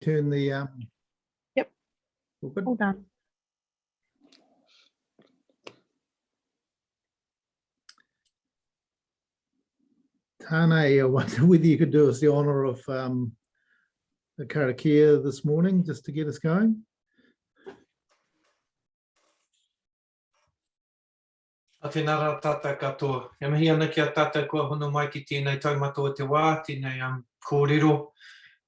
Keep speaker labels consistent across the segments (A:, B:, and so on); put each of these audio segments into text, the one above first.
A: turn the
B: Yep.
A: all good?
B: All done.
A: Tane, I wonder whether you could do us the honour of the karakia this morning, just to get us going.
C: A tēnā rā tātou katoa. E mihi ana ki a tātou kua hono mai ki tēnei taumata o te wā, tēnei kōrero.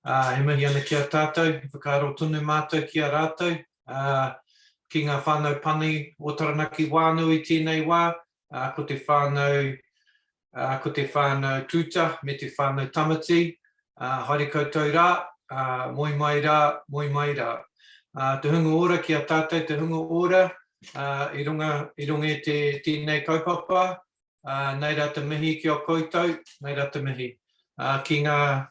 C: E mihi ana ki a tātou, whakaaro tonu mātou ki a rātou. Ki ngā whānau pani o Taranaki wānui tēnei wā, ko te whānau tūta me te whānau tamati. Haere koutou rā, moi mai rā, moi mai rā. Te hunga ora ki a tātou, te hunga ora. I runga e tēnei kaupapa, nei rā te mihi ki o koutou, nei rā te mihi. Ki ngā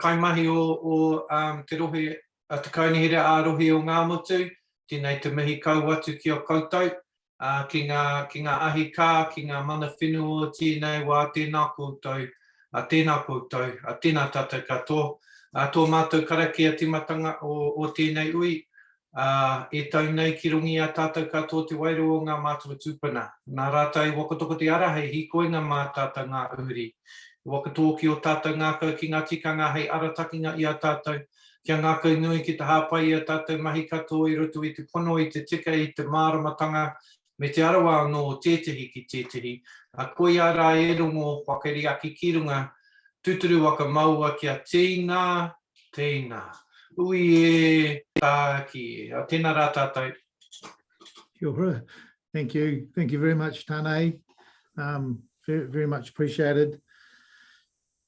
C: kaimahi o te rohe, te kaunihere ārohi o ngā motu, tēnei te mihi kauatu ki o koutou, ki ngā ahi kā, ki ngā mana whenua o tēnei wā, tēnā koutou, tēnā tātou katoa. Tō mātou karakia timatanga o tēnei ui, e tau nei ki rungi a tātou katoa te wairo o ngā mātua tūpuna. Nā rātou i wakatoko te ara hei hikoinga mā tātou ngā uri. Wakatōki o tātou ngākau ki ngā tikanga hei aratakinga i a tātou. Kia ngākau nui ki te hāpai i a tātou mahi katoa i roto i te pono, i te tika, i te māramatanga, me te arawa anō tētehi ki tētehi. Koi ara e rongo whakari aki ki runga, tūturu waka maua ki a tēnā. Ui e tāki e. Tēnā rā tātou.
A: Kia ora. Thank you very much, Tane. Very much appreciated.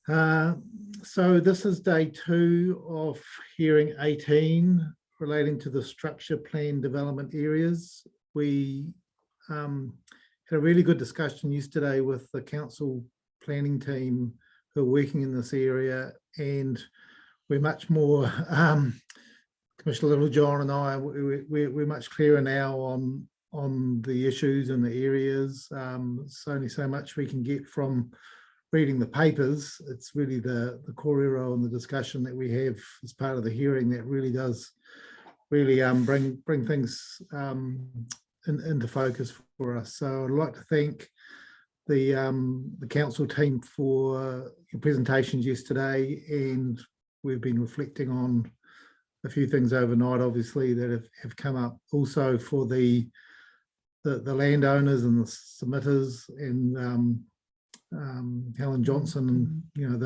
A: So this is day 2 of hearing 18 relating to the structure plan development areas. We had a really good discussion yesterday with the council planning team who are working in this area, and we're much more, Commissioner Littlejohn and I, we're much clearer now on the issues and the areas. There's only so much we can get from reading the papers. It's really the kōrero and the discussion that we have as part of the hearing that really does bring things into focus for us. So I'd like to thank the council team for your presentations yesterday, and we've been reflecting on a few things overnight, obviously, that have come up. Also for the landowners and the submitters, and Helen Johnson, and you know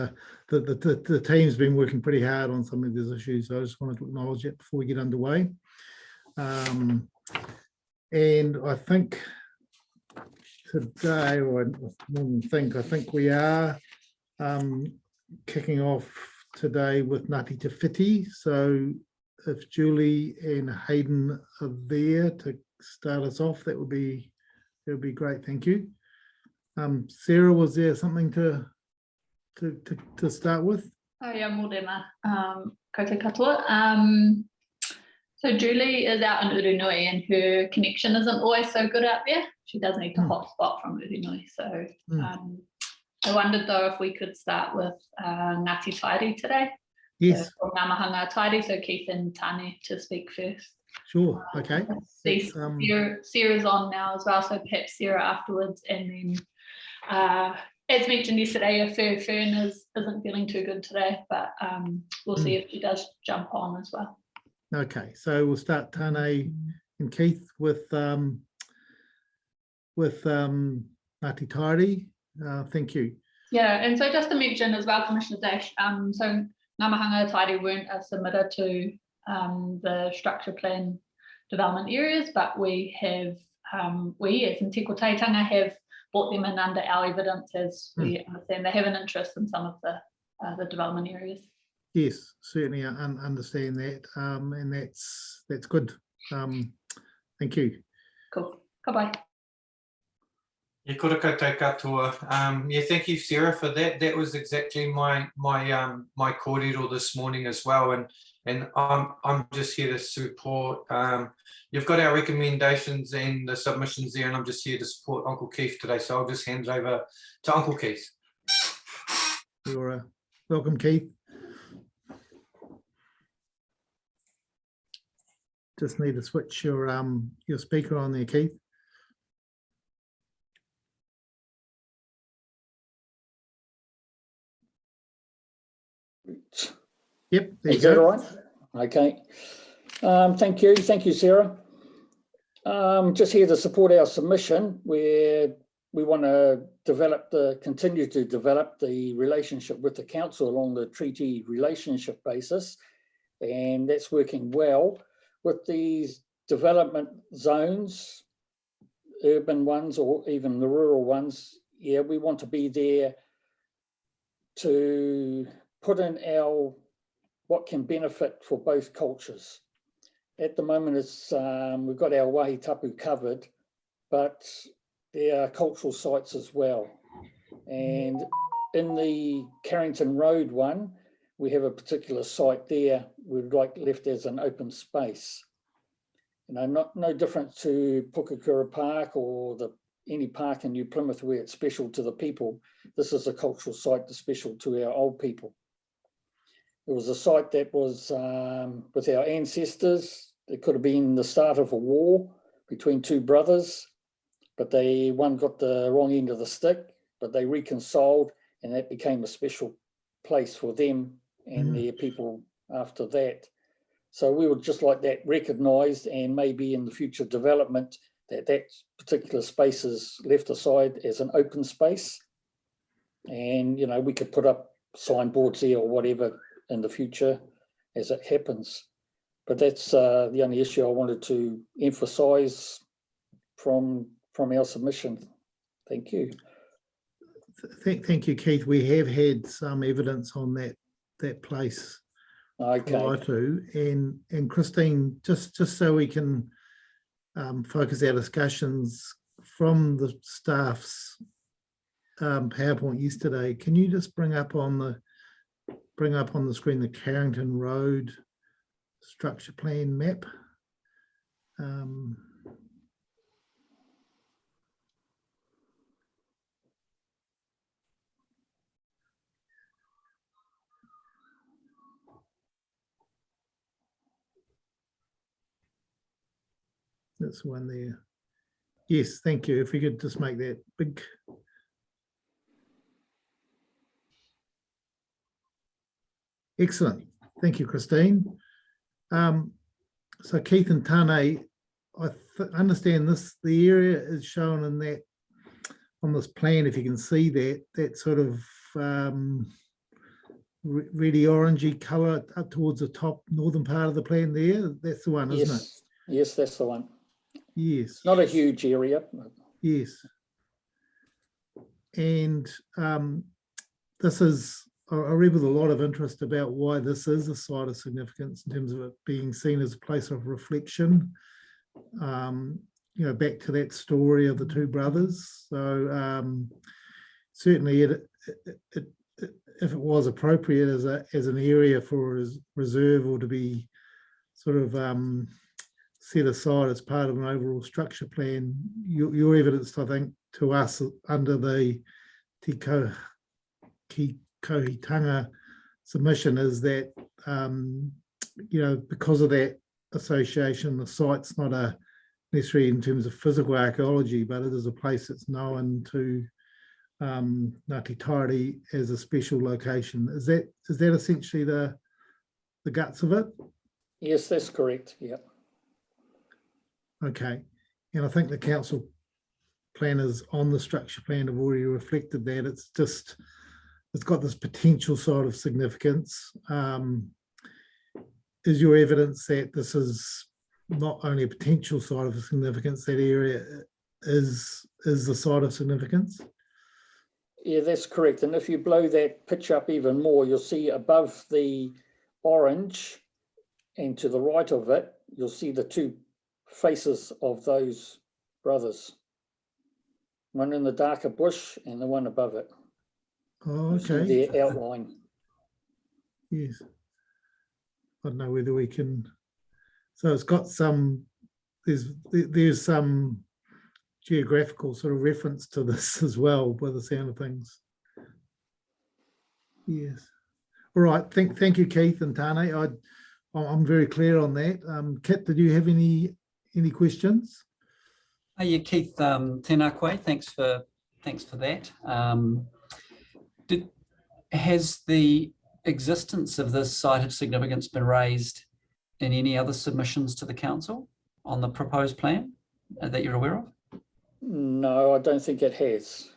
A: the team's been working pretty hard on some of these issues. So I just wanted to acknowledge it before we get underway. And I think today, or I think we are kicking off today with Ngāti Te Whiti. So if Julie and Hayden are there to start us off, that would be great. Thank you. Sarah, was there something to start with?
D: Oh yeah, mōrena. Ko te katoa. So Julie is out in Urunui and her connection isn't always so good out there. She does need to hotspot from Urunui. So I wondered though if we could start with Ngāti Tairi today.
A: Yes.
D: So from Ngā Mahanga Tairi, so Keith and Tane to speak first.
A: Sure, okay.
D: Sarah's on now as well, so perhaps Sarah afterwards, and then as mentioned yesterday, if her Fern isn't feeling too good today, but we'll see if she does jump on as well.
A: Okay, so we'll start Tane and Keith with Ngāti Tairi. Thank you.
D: Yeah, and so just to mention as well, Commissioner Dash, so Ngā Mahanga Tairi weren't a submitter to the structure plan development areas, but we have, we as in Te Koteitanga have brought them in under our evidence as we understand they have an interest in some of the development areas.
A: Yes, certainly I understand that, and that's good. Thank you.
D: Cool. Goodbye.
C: Yeah, kora koutou katoa. Yeah, thank you, Sarah, for that. That was exactly my kōrero this morning as well, and I'm just here to support. You've got our recommendations and the submissions there, and I'm just here to support Uncle Keith today. So I'll just hand it over to Uncle Keith.
A: You're welcome, Keith. just need to switch your speaker on there, Keith. Yep, there you
B: Is that
A: go.
B: all right? Okay. Thank you, Sarah. Just here to support our submission, where we want to continue to develop the relationship with the council along the treaty relationship basis, and that's working well with these development zones, urban ones or even the rural ones. Yeah, we want to be there to put in our what can benefit for both cultures. At the moment, it's we've got our Waihi Tapu covered, but there are cultural sites as well. And in the Carrington Road one, we have a particular site there we'd like left as an open space. You know, no different to Pukekura Park or any park in New Plymouth where it's special to the people. This is a cultural site that's special to our old people. It was a site that was with our ancestors. It could have been the start of a war between two brothers, but one got the wrong end of the stick, but they reconciled, and that became a special place for them and their people after that. So we would just like that recognised, and maybe in the future development that particular space is left aside as an open space. And, you know, we could put up signboards there or whatever in the future as it happens. But that's the only issue I wanted to emphasise from our submission. Thank you.
A: Thank you, Keith. We have had some evidence on that place.
B: Okay.
A: Prior to, and Christine, just so we can focus our discussions from the staff's PowerPoint yesterday, can you just bring up on the screen the Carrington Road structure plan map? That's the one there. Yes, thank you. If we could just make that big. Excellent. Thank you, Christine. So Keith and Tane, I understand the area is shown in that on this plan. If you can see that sort of really orangey colour up towards the top northern part of the plan there. That's the one, isn't it?
B: Yes, that's the one.
A: Yes.
B: Not a huge area.
A: Yes. And this is, I read with a lot of interest about why this is a site of significance in terms of it being seen as a place of reflection. You know, back to that story of the two brothers. So certainly if it was appropriate as an area for a reserve or to be sort of set aside as part of an overall structure plan, your evidence, I think, to us under the Te Kohitanga submission is that, you know, because of that association, the site's not necessarily in terms of physical archaeology, but it is a place that's known to Ngāti Tairi as a special location. Is that essentially the guts of it?
B: Yes, that's correct. Yeah.
A: Okay, and I think the council planners on the structure plan have already reflected that. It's got this potential sort of significance. Is your evidence that this is not only a potential site of significance, that area is the site of significance?
B: Yeah, that's correct. And if you blow that picture up even more, you'll see above the orange and to the right of it, you'll see the two faces of those brothers. One in the darker bush and the one above it.
A: Oh,
B: You see
A: okay.
B: their outline.
A: Yes. I don't know whether we can. So it's got some. There's some geographical sort of reference to this as well, by the sound of things. Yes. All right. Thank you, Keith and Tane. I'm very clear on that. Kit, did you have any questions?
E: Yeah, Keith, tēnā koe, thanks for that. Has the existence of this site of significance been raised in any other submissions to the council on the proposed plan that you're aware of?
B: No, I don't think it has.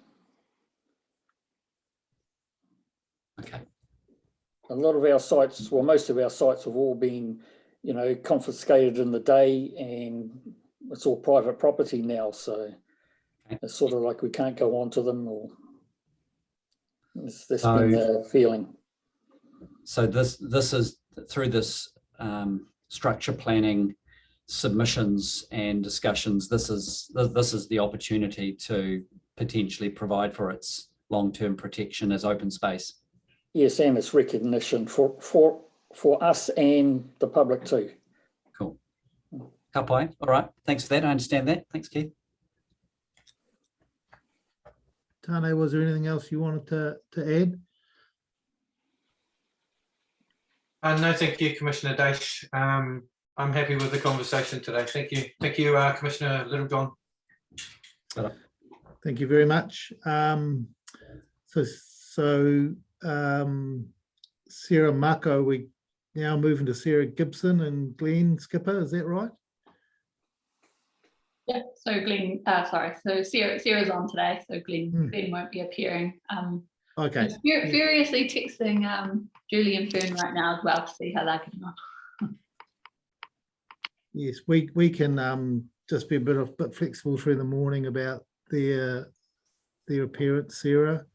E: Okay.
B: A lot of our sites, well, most of our sites have all been, you know, confiscated in the day, and it's all private property now. So it's sort of like we can't go onto them, or that's been the feeling.
E: So this is through this structure planning submissions and discussions. This is the opportunity to potentially provide for its long-term protection as open space.
B: Yes, and it's recognition for us and the public too.
E: Cool. Ka pai. All right. Thanks for that. I understand that. Thanks, Keith.
A: Tane, was there anything else you wanted to add?
C: No, thank you, Commissioner Dash. I'm happy with the conversation today. Thank you. Thank you, Commissioner Littlejohn.
A: Thank you very much. Sarah Mako, we now moving to Sarah Gibson and Glenn Skipper, is that right?
D: Yeah, so Glenn, so Sarah's on today, so Glenn won't be appearing.
A: Okay.
D: He's furiously texting Julie and Fern right now as well to see how they're getting on.
A: Yes, we can just be a bit flexible through the morning about their appearance, Sarah.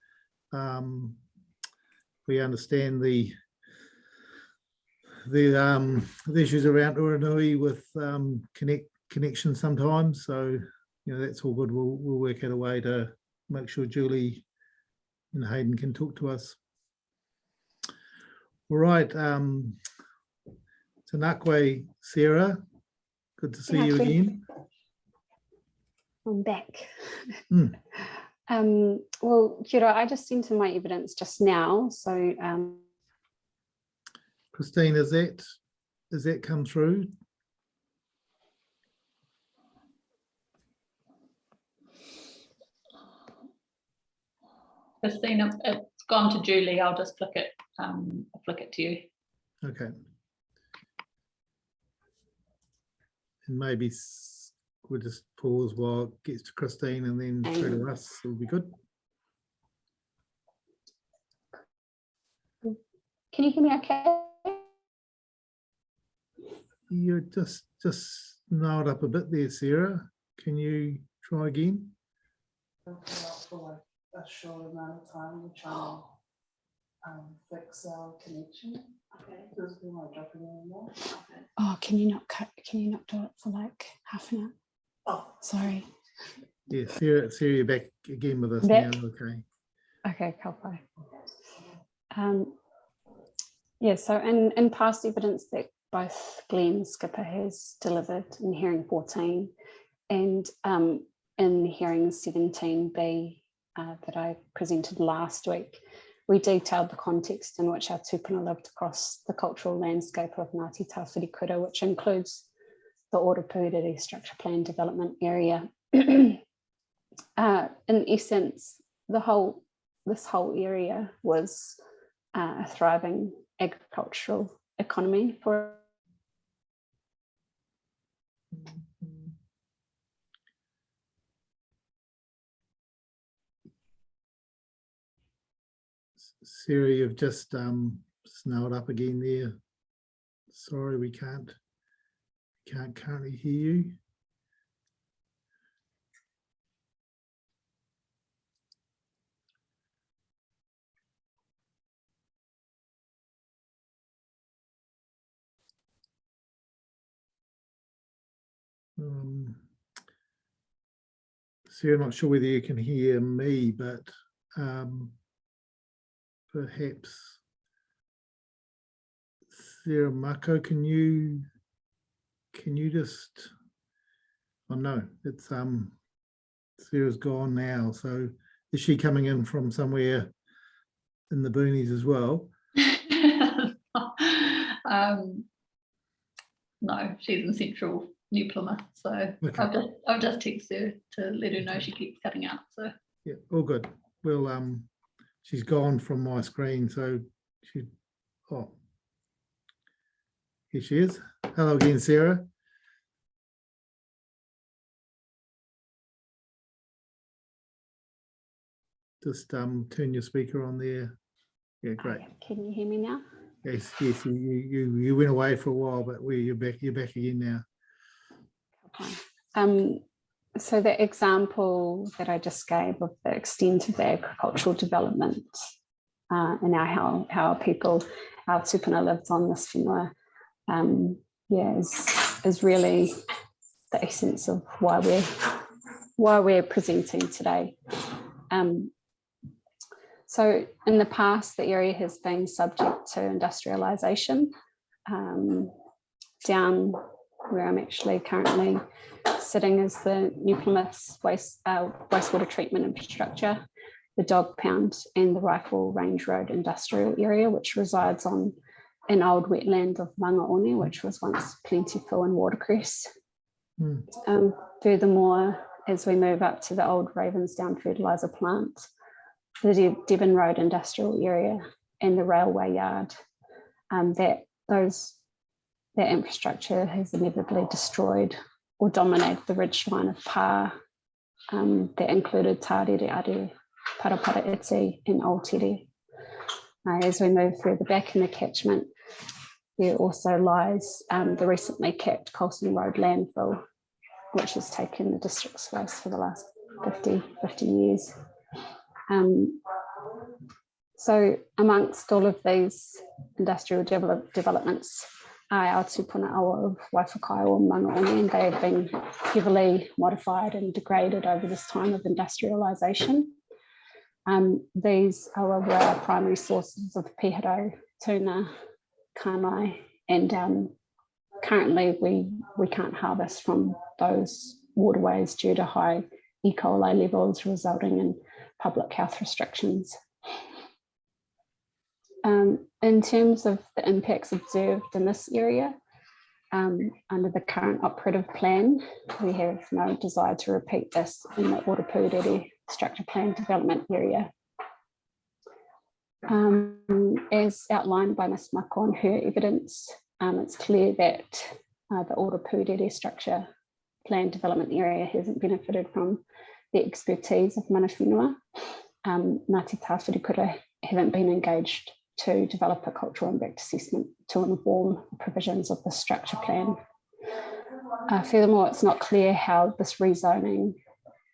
A: We understand the issues around Uranui with connection sometimes, so you know that's all good. We'll work out a way to make sure Julie and Hayden can talk to us. All right, Tanakwe, Sarah, good to see you again.
F: I'm back. Well, kia ora, I just sent in my evidence just now, so
A: Christine, has that come through?
D: Christina, it's gone to Julie. I'll just flick it to you.
A: Okay. And maybe we'll just pause while it gets to Christine and then through to us. It'll be good.
F: Can you hear me okay?
A: You're just nailed up a bit there, Sarah. Can you try again?
G: For like a short amount of time, we're trying to fix our connection. Okay. Doesn't feel like dropping anymore. Okay.
F: Oh, can you not do it for like half an hour?
G: Oh,
F: sorry.
A: Yeah, Sarah, you're back again with us
F: back
A: now. Okay.
F: Okay, ka pai. Yeah, so in past evidence that both Glenn Skipper has delivered in hearing 14 and in hearing 17B that I presented last week, we detailed the context in which our tupuna lived across the cultural landscape of Ngāti Tāwhirikura, which includes the Ōrapūrere structure plan development area. In essence, this whole area was a thriving agricultural economy for
A: Sarah, you've just snarled up again there. Sorry, we can't currently hear you. Sarah, I'm not sure whether you can hear me, but perhaps Sarah Mako, can you just, oh no, it's Sarah's gone now. So is she coming in from somewhere in the boonies as well?
D: no, she's in central New Plymouth. So
A: Okay.
D: I've just texted her to let her know she keeps cutting out. So
A: Yeah, all good. Well, she's gone from my screen, so oh, here she is. Hello again, Sarah. Just turn your speaker on there. Yeah, great.
F: Can you hear me now?
A: Yes, yes, you went away for a while, but you're back again now.
F: Okay. So the example that I just gave of the extent of the agricultural development and how people, our tupuna lives on this whenua, is really the essence of why we're presenting today. So in the past, the area has been subject to industrialisation. Down where I'm actually currently sitting is the New Plymouth wastewater treatment infrastructure, the Dog Pound and the Rifle Range Road industrial area, which resides on an old wetland of Mangaone, which was once plentiful in watercress. Furthermore, as we move up to the old Ravensdown fertiliser plant, the Devon Road industrial area and the railway yard, that infrastructure has inevitably destroyed or dominated the ridgeline of Pa that included Tarere Aru, Parapara Iti and Old Tere. As we move further back in the catchment, there also lies the recently capped Colson Road landfill, which has taken the district's space for the last 50 years. So amongst all of these industrial developments, our tupuna awa of Waifakaio and Mangaone, and they have been heavily modified and degraded over this time of industrialisation. These awa were our primary sources of piharo, tuna, kanai, and currently we can't harvest from those waterways due to high E. coli levels resulting in public health restrictions. In terms of the impacts observed in this area, under the current operative plan, we have no desire to repeat this in the Orapūrere structure plan development area. As outlined by Ms. Mako on her evidence, it's clear that the Orapūrere structure plan development area hasn't benefited from the expertise of mana whenua. Ngāti Tāwhirikura haven't been engaged to develop a cultural impact assessment to inform the provisions of the structure plan. Furthermore, it's not clear how this rezoning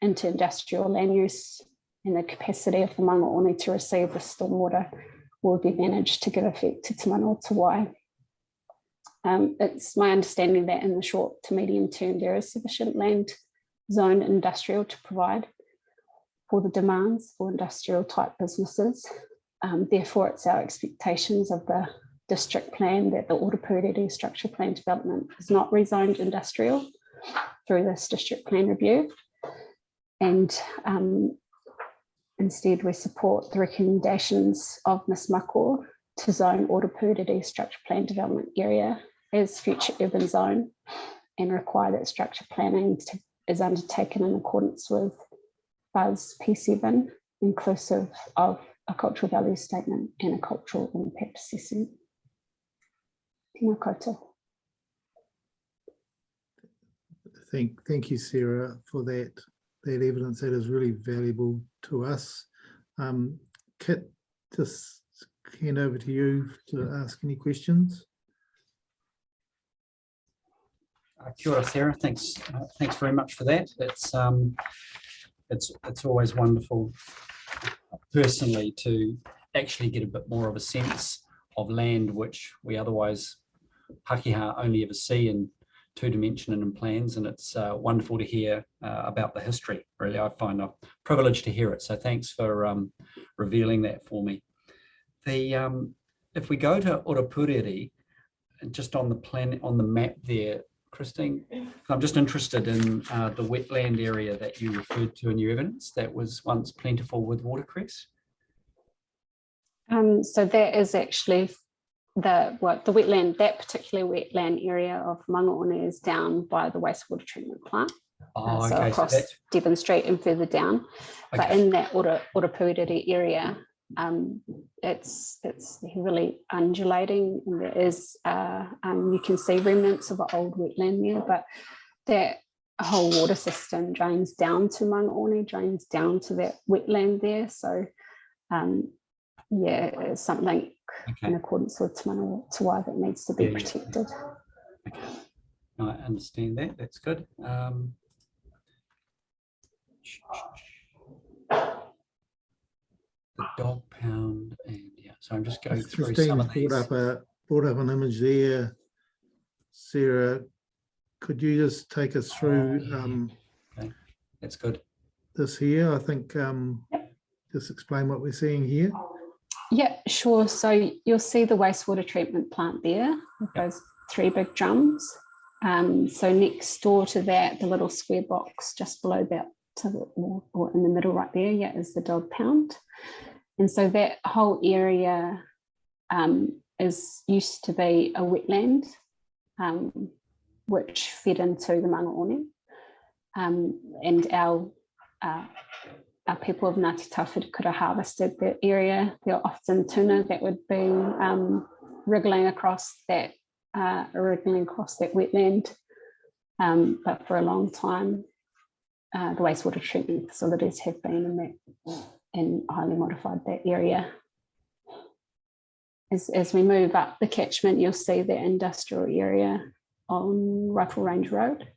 F: into industrial land use and the capacity of the Mangaone to receive the stormwater will be managed to give effect to Te Manawa Te Wai. It's my understanding that in the short to medium term, there is sufficient land zoned industrial to provide for the demands for industrial type businesses. Therefore, it's our expectations of the district plan that the Orapūrere structure plan development is not rezoned industrial through this district plan review. And instead, we support the recommendations of Ms. Mako to zone Orapūrere structure plan development area as future urban zone and require that structure planning is undertaken in accordance with BUS P7, inclusive of a cultural value statement and a cultural impact assessment. Tēnā koutou.
A: Thank you, Sarah, for that evidence. That is really valuable to us. Kit, just hand over to you to ask any questions.
E: Kia ora, Sarah. Thanks very much for that. It's always wonderful personally to actually get a bit more of a sense of land which we otherwise Pakeha only ever see in two-dimension and in plans, and it's wonderful to hear about the history. Really, I find a privilege to hear it, so thanks for revealing that for me. If we go to Orapūrere, just on the plan, on the map there, Christine, I'm just interested in the wetland area that you referred to in your evidence that was once plentiful with watercress.
F: So that is actually the wetland, that particular wetland area of Mangaone is down by the wastewater treatment plant.
E: Oh,
F: So
E: okay. So
F: across
E: that's
F: Devon Street and further down. But
E: okay.
F: in that Oropuiriri area, it's heavily undulating, and there is you can see remnants of an old wetland there, but that whole water system drains down to Mangaone, drains down to that wetland there. So yeah, it's something in accordance with Te Mana Wai that needs to be protected.
E: Okay. No, I understand that. That's good. The dog pound, and yeah, so I'm just going through some of these.
A: Brought up an image there. Sarah, could you just take us through
E: Okay. That's good.
A: this here? I think just explain what we're seeing here.
F: Yeah, sure. So you'll see the wastewater treatment plant there with those 3 big drums. So next door to that, the little square box just below that, or in the middle right there, is the dog pound. And so that whole area used to be a wetland, which fed into the Mangaone. And our people of Ngāti Tawhiri could have harvested that area. There are often tuna that would be wriggling across that wetland. But for a long time, the wastewater treatment facilities have been in that and highly modified that area. As we move up the catchment, you'll see the industrial area on Rifle Range Road.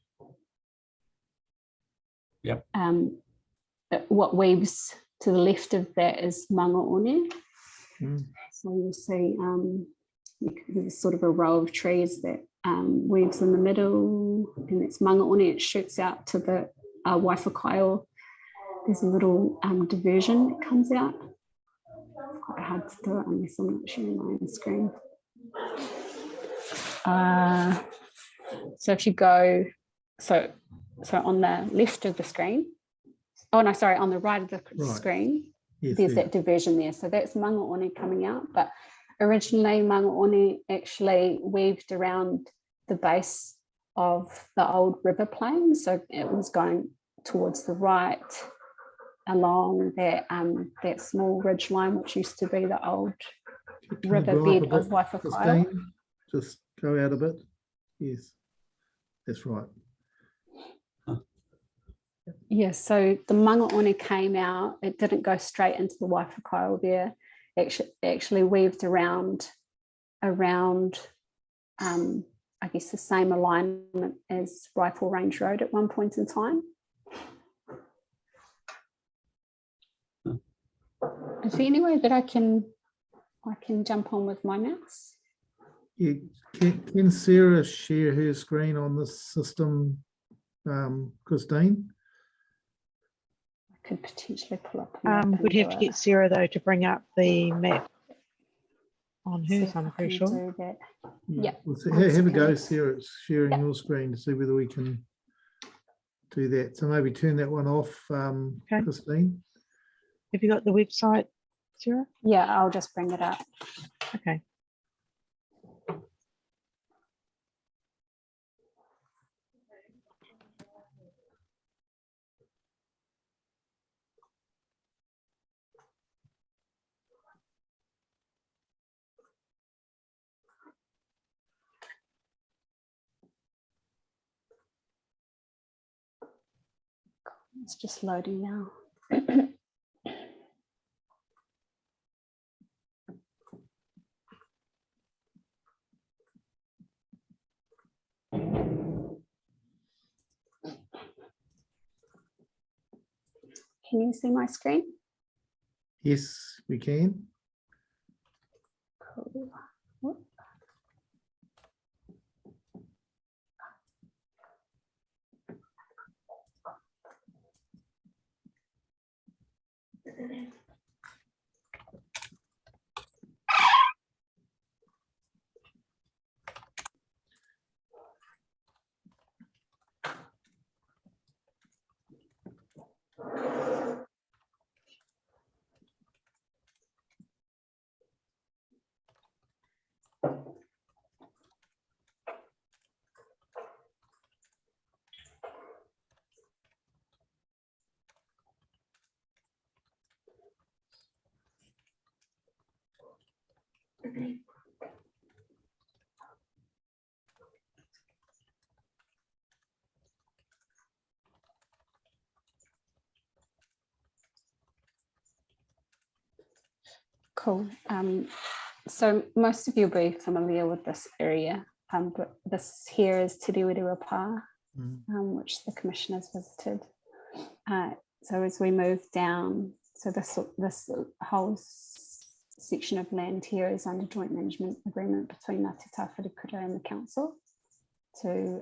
E: Yep.
F: What weaves to the left of that is Mangaone. So you'll see there's sort of a row of trees that weaves in the middle, and it's Mangaone. It shoots out to the Waifakaio. There's a little diversion that comes out. It's quite hard to do it unless I'm not sharing my own screen. So if you go, so on the left of the screen, on the right of the screen, there's that diversion there. So that's Mangaone coming out, but originally Mangaone actually weaved around the base of the old river plain. So it was going towards the right along that small ridge line, which used to be the old riverbed of Waifakaio.
A: Just go out a bit. Yes, that's right.
F: Yeah, so the Mangaone came out, it didn't go straight into the Waifakaio there. Actually weaved around I guess the same alignment as Rifle Range Road at one point in time. Is there any way that I can jump on with my mouse?
A: Yeah, can Sarah share her screen on this system, Christine?
F: I could potentially pull up.
H: We'd have to get Sarah though to bring up the map on hers, I'm pretty sure.
F: Yeah.
A: Well, have a go, Sarah, sharing your screen to see whether we can do that. So maybe turn that one off,
H: Okay.
A: Christine.
H: Have you got the website, Sarah?
F: Yeah, I'll just bring it up.
H: Okay.
F: It's just loading now. Can you see my screen?
A: Yes, we can.
F: Cool. Whoop. Cool. So most of you will be familiar with this area, but this here is Te Rewere Pā, which the Commission has visited. So as we move down, so this whole section of land here is under joint management agreement between Ngāti Tāwherikura and the council to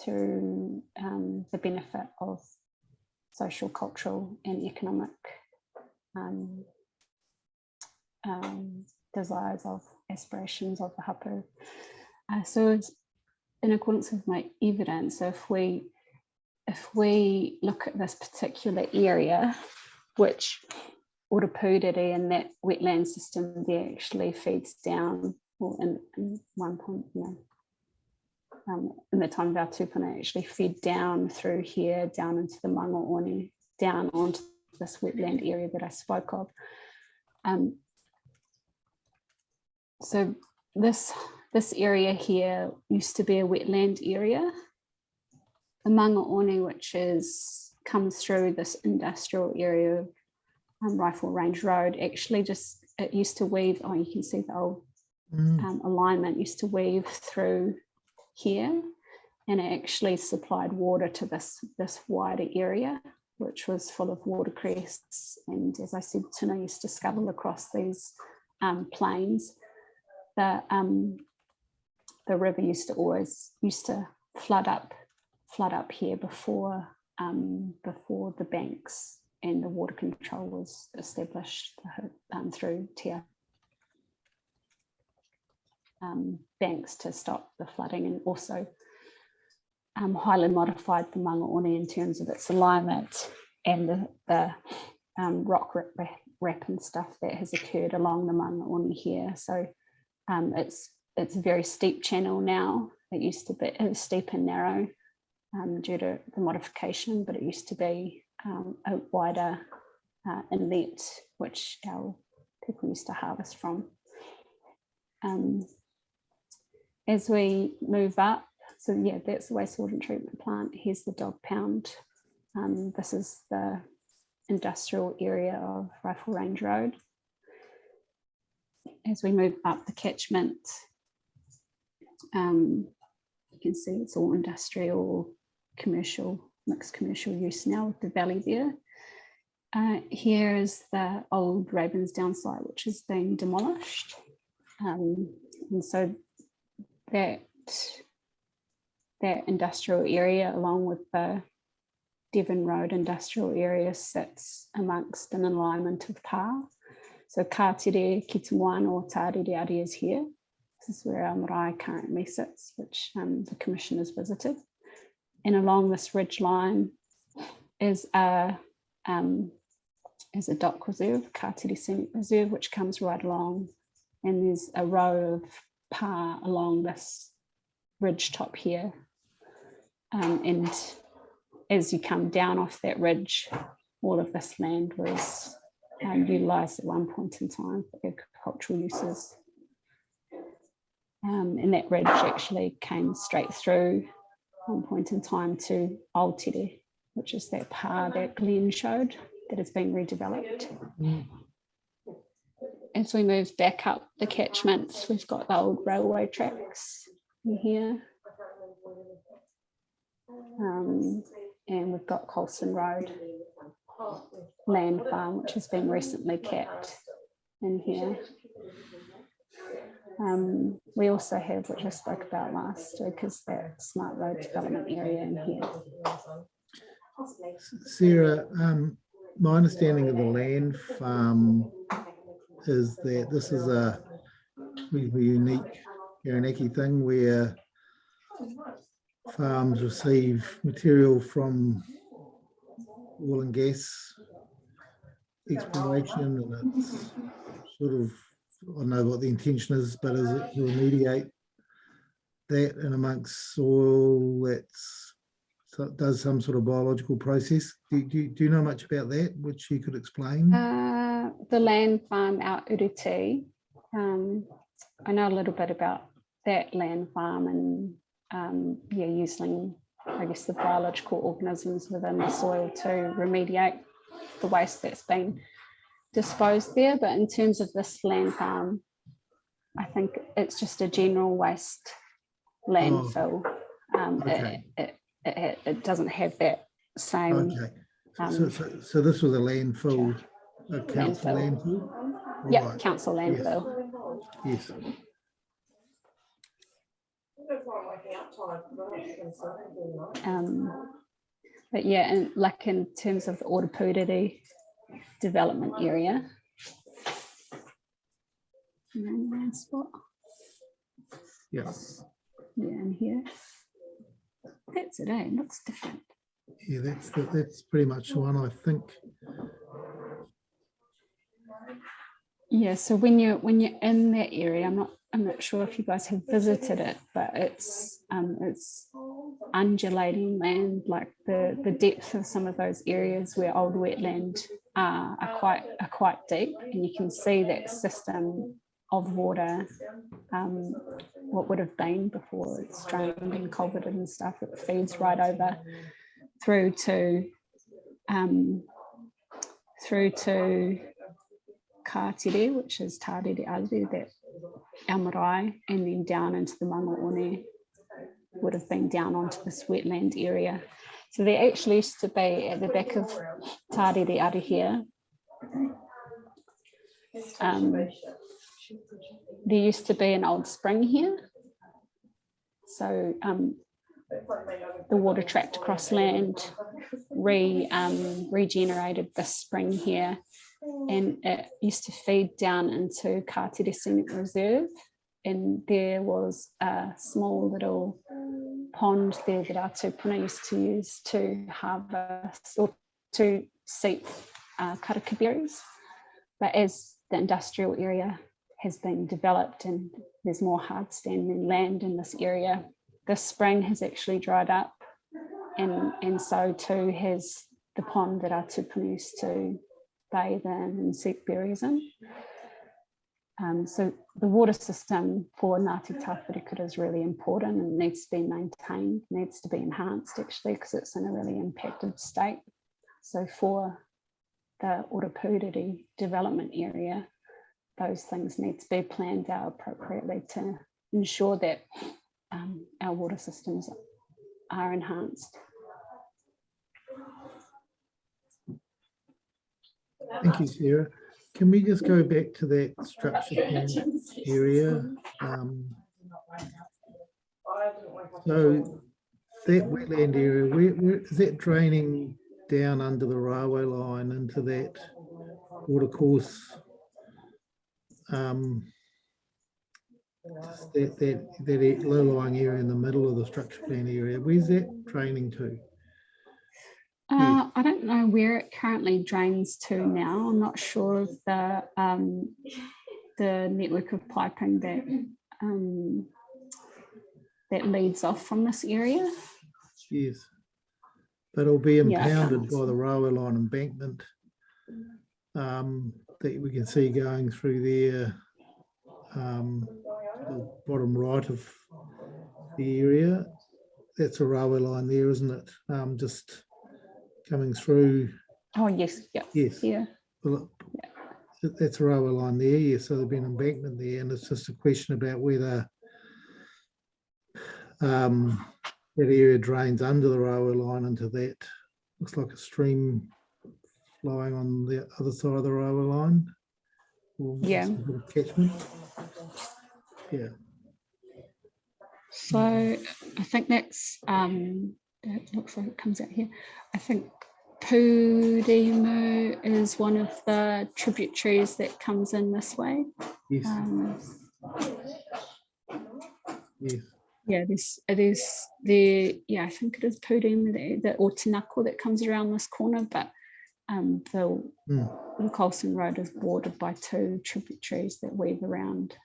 F: the benefit of social, cultural and economic desires of aspirations of the hapu. So it's in accordance with my evidence, so if we look at this particular area, which Orapūrere and that wetland system there actually feeds down, or in one point, in the time of our tupuna, actually fed down through here, down into the Mangaone, down onto this wetland area that I spoke of. So this area here used to be a wetland area. The Mangaone, which comes through this industrial area of Rifle Range Road, actually it used to weave, you can see the old alignment, used to weave through here, and it actually supplied water to this wider area, which was full of watercress. And as I said, tuna used to scuttle across these plains. The river used to flood up here before the banks and the water control was established through Tia banks to stop the flooding, and also highly modified the Mangaone in terms of its alignment and the rock rap and stuff that has occurred along the Mangaone here. So it's a very steep channel now. It used to be steep and narrow due to the modification, but it used to be a wider inlet which our people used to harvest from. As we move up, so yeah, that's the wastewater and treatment plant. Here's the dog pound. This is the industrial area of Rifle Range Road. As we move up the catchment, you can see it's all industrial, commercial, mixed commercial use now with the valley there. Here is the old Ravensdown site, which is being demolished. And so that industrial area, along with the Devon Road industrial area, sits amongst an alignment of Pā. So Kātere, ki te moana o Tārere is here. This is where our marae currently sits, which the Commission has visited. And along this ridge line is a dock reserve, Kātere Scenic Reserve, which comes right along. And there's a row of Pā along this ridge top here. And as you come down off that ridge, all of this land was utilised at one point in time for agricultural uses. And that ridge actually came straight through one point in time to Old Tere, which is that Pā that Glenn showed that has been redeveloped. As we move back up the catchments, we've got the old railway tracks in here. And we've got Colson Road land farm, which has been recently capped in here. We also have, which I spoke about last week, is that smart road development area in here.
A: Sarah, my understanding of the land farm is that this is a really unique Taranaki thing where farms receive material from oil and gas exploration, and it's sort of, I don't know what the intention is, but is it to remediate that in amongst soil that does some sort of biological process? Do you know much about that, which you could explain?
F: The land farm out Uruti I know a little bit about that land farm and yeah, using, I guess, the biological organisms within the soil to remediate the waste that's been disposed there. But in terms of this land farm, I think it's just a general waste landfill.
A: Okay.
F: It doesn't have that same.
A: Okay. So this was a landfill, a council
F: Landfill.
A: landfill?
F: Yeah,
A: Right.
F: council
A: Yes.
F: landfill.
A: Yes.
F: But yeah, and like in terms of the Orapūrere development area. Land spot.
A: Yes.
F: Yeah, and here. That's it, it looks different.
A: Yeah, that's pretty much the one, I think.
F: Yeah, so when you're in that area, I'm not sure if you guys have visited it, but it's undulating land, like the depth of some of those areas where old wetland are quite deep, and you can see that system of water, what would have been before it's drained and culverted and stuff. It feeds right over through to Kātere, which is Tārere Aru, that our marae, and then down into the Mangaone, would have been down onto this wetland area. So there actually used to be at the back of Tārere Aru here, there used to be an old spring here. So the water tracked across land, regenerated this spring here, and it used to feed down into Kātere Scenic Reserve, and there was a small little pond there that our tupuna used to use to harvest or to seep karaka berries. But as the industrial area has been developed and there's more hard standing land in this area, this spring has actually dried up, and so too has the pond that our tupuna used to bathe in and seek berries in. So the water system for Ngāti Tāwherekura is really important and needs to be maintained, needs to be enhanced actually, because it's in a really impacted state. So for the Orapūrere development area, those things need to be planned out appropriately to ensure that our water systems are enhanced.
A: Thank you, Sarah. Can we just go back to that structure plan area? So that wetland area, where is that draining down under the railway line into that water course? That low-lying area in the middle of the structure plan area, where's that draining to?
F: I don't know where it currently drains to now. I'm not sure of the network of piping that leads off from this area.
A: Yes, but it'll be
F: Yeah,
A: impounded by the railway line embankment that we can see going through there, the bottom right of the area. That's a railway line there, isn't it? Just coming through.
F: Oh yes, yeah.
A: Yes.
F: Yeah.
A: Well, that's a railway line there, yes. So there'll be an embankment there, and it's just a question about whether that area drains under the railway line into that. Looks like a stream flowing on the other side of the railway line. Or
F: Yeah.
A: some sort of catchment. Yeah.
F: So I think that's it looks like it comes out here. I think Pūremu is one of the tributaries that comes in this way.
A: Yes. Yes.
F: Yeah, it is the, yeah, I think it is Pūremu or Tinako that comes around this corner, but the Colson Road is bordered by two tributaries that weave around.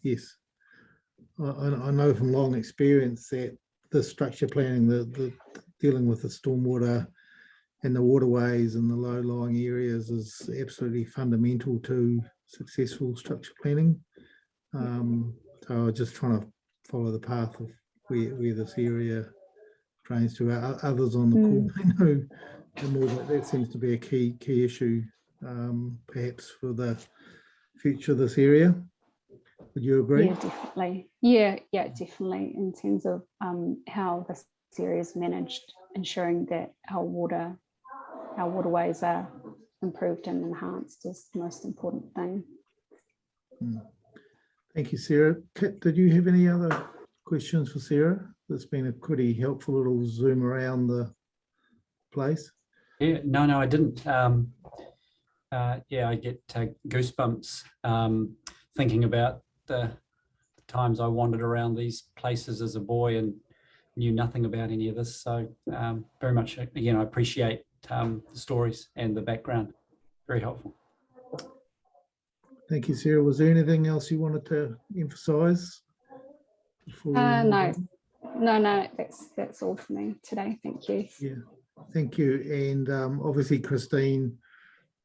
A: Yes. I know from long experience that the structure planning, the dealing with the stormwater and the waterways and the low-lying areas is absolutely fundamental to successful structure planning. So I was just trying to follow the path of where this area drains to. Others on the call may know more, but that seems to be a key issue, perhaps for the future of this area. Would you agree?
F: Yeah, definitely. Yeah, definitely. In terms of how this area is managed, ensuring that our waterways are improved and enhanced is the most important thing.
A: Thank you, Sarah. Kit, did you have any other questions for Sarah? That's been a pretty helpful little zoom around the place.
E: Yeah, no, I didn't. Yeah, I get goosebumps thinking about the times I wandered around these places as a boy and knew nothing about any of this. So very much, again, I appreciate the stories and the background. Very helpful.
A: Thank you, Sarah. Was there anything else you wanted to emphasise?
F: No, that's all for me today. Thank you.
A: Yeah, thank you. And obviously, Christine,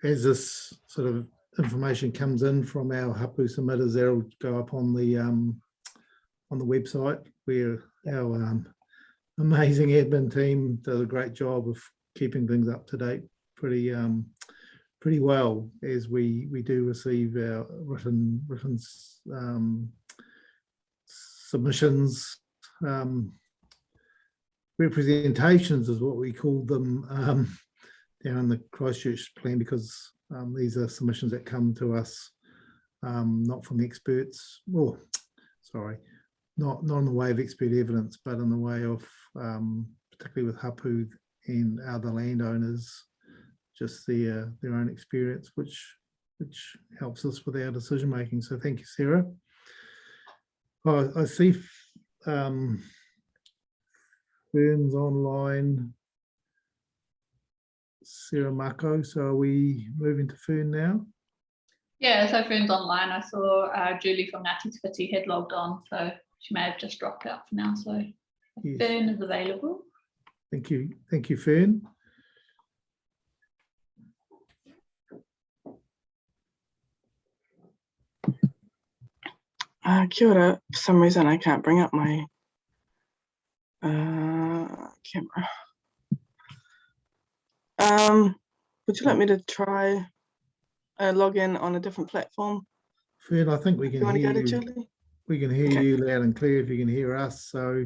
A: as this sort of information comes in from our hapu submitters, that'll go up on the website, where our amazing admin team does a great job of keeping things up to date pretty well, as we do receive our written submissions, representations is what we call them, down in the Christchurch plan, because these are submissions that come to us not from the experts, or sorry, not in the way of expert evidence, but in the way of particularly with hapu and other landowners, just their own experience, which helps us with our decision making. So thank you, Sarah. I see Fern's online. Sarah Mako. So are we moving to Fern now?
D: Yeah, so Fern's online. I saw Julie from Ngāti Te Whiti had logged on, so she may have just dropped out for now. So
A: Yes.
D: Fern is available.
A: Thank you, Fern.
I: Kia ora. For some reason, I can't bring up my camera. Would you like me to try log in on a different platform?
A: Fern, I think we can
I: You want to
A: hear
I: go to
A: you.
I: Julie?
A: We can hear
I: Okay.
A: you loud and clear if you can hear us. So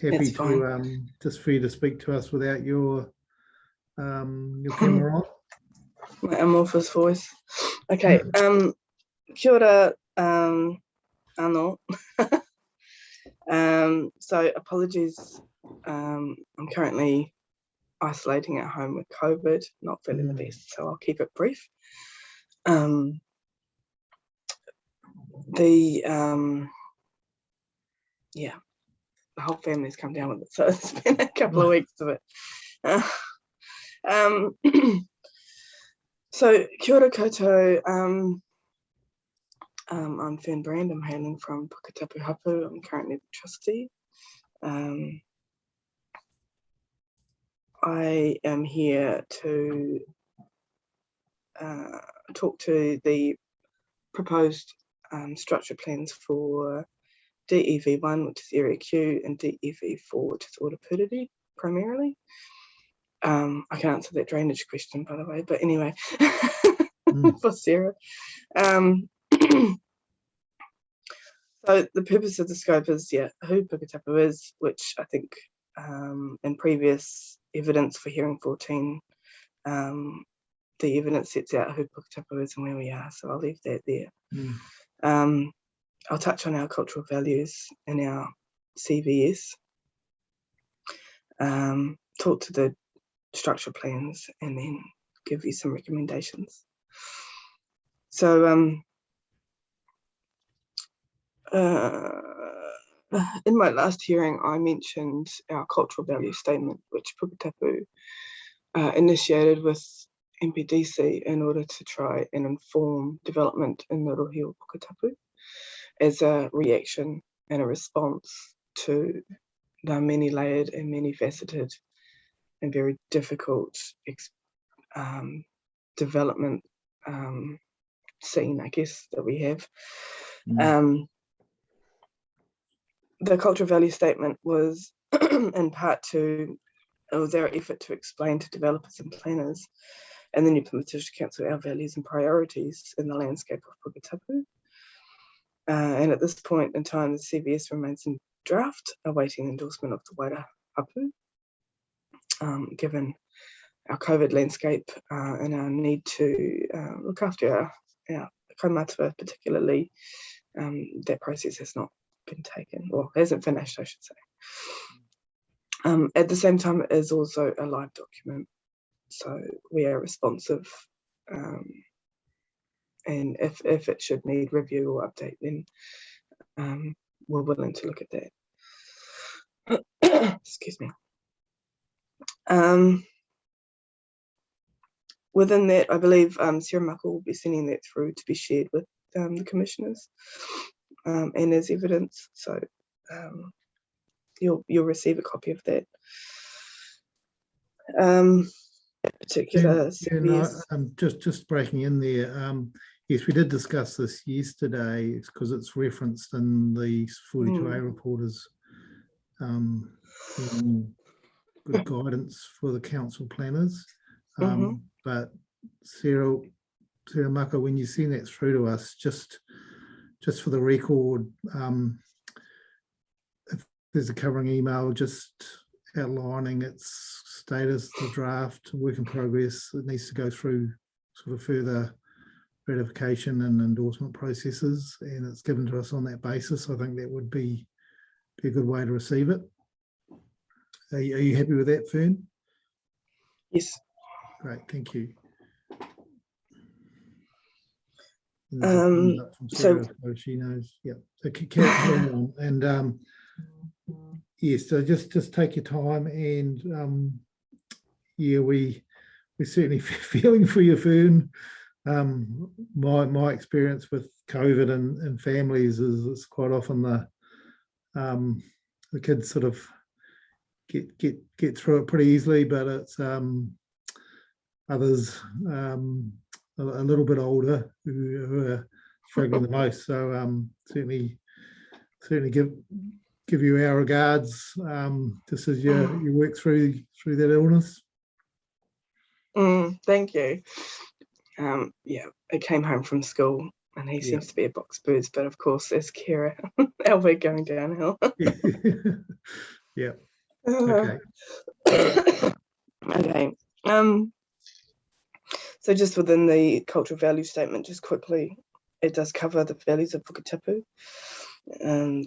A: happy
I: That's
A: to just for you to speak to us without your camera on.
I: My amorphous voice. Okay. Kia ora, anō. So apologies. I'm currently isolating at home with COVID, not feeling the best, so I'll keep it brief. The whole family's come down with it, so it's been a couple of weeks of it. So kia ora koutou. I'm Fern Brand. I'm hailing from Puketapu Hapu. I'm currently the trustee. I am here to talk to the proposed structure plans for DEV1, which is Area Q, and DEV4, which is Orapuriri, primarily. I can answer that drainage question, by the way, but anyway, for Sarah. So the purpose of the scope is, who Puketapu is, which I think in previous evidence for Hearing 14, the evidence sets out who Puketapu is and where we are, so I'll leave that there. I'll touch on our cultural values and our CVS, talk to the structure plans, and then give you some recommendations. So in my last hearing, I mentioned our cultural value statement, which Puketapu initiated with MPDC in order to try and inform development in Ngāruhiu Puketapu as a reaction and a response to the many-layered and many-faceted and very difficult development scene, I guess, that we have. The cultural value statement was in part to, it was our effort to explain to developers and planners and the New Plymouth District Council our values and priorities in the landscape of Puketapu. And at this point in time, the CVS remains in draft, awaiting endorsement of the wider hapu. Given our COVID landscape and our need to look after our kaumātua particularly, that process has not been taken, or hasn't finished, I should say. At the same time, it is also a live document, so we are responsive, and if it should need review or update, then we're willing to look at that. Excuse me. Within that, I believe Sarah Muckle will be sending that through to be shared with the commissioners and as evidence. So you'll receive a copy of that. Particular
A: just breaking in there. Yes, we did discuss this yesterday because it's referenced in the 42A report as good guidance for the council planners. But Sarah Maka, when you send that through to us, just for the record, if there's a covering email just outlining its status, the draft, work in progress, it needs to go through sort of further ratification and endorsement processes, and it's given to us on that basis. I think that would be a good way to receive it. Are you happy with that, Fern?
I: Yes.
A: Great, thank you.
I: So
A: she knows. Yeah. So carry on. And yes, so just take your time, and yeah, we're certainly feeling for you, Fern. My experience with COVID and families is it's quite often the kids sort of get through it pretty easily, but it's others a little bit older who are struggling the most. So certainly give you our regards just as you work through that illness.
I: Thank you. Yeah, I came home from school and he seems to be a box birds, but of course as carer, our way going downhill.
A: Yeah. Okay.
I: Okay. So just within the cultural value statement, just quickly, it does cover the values of Puketapu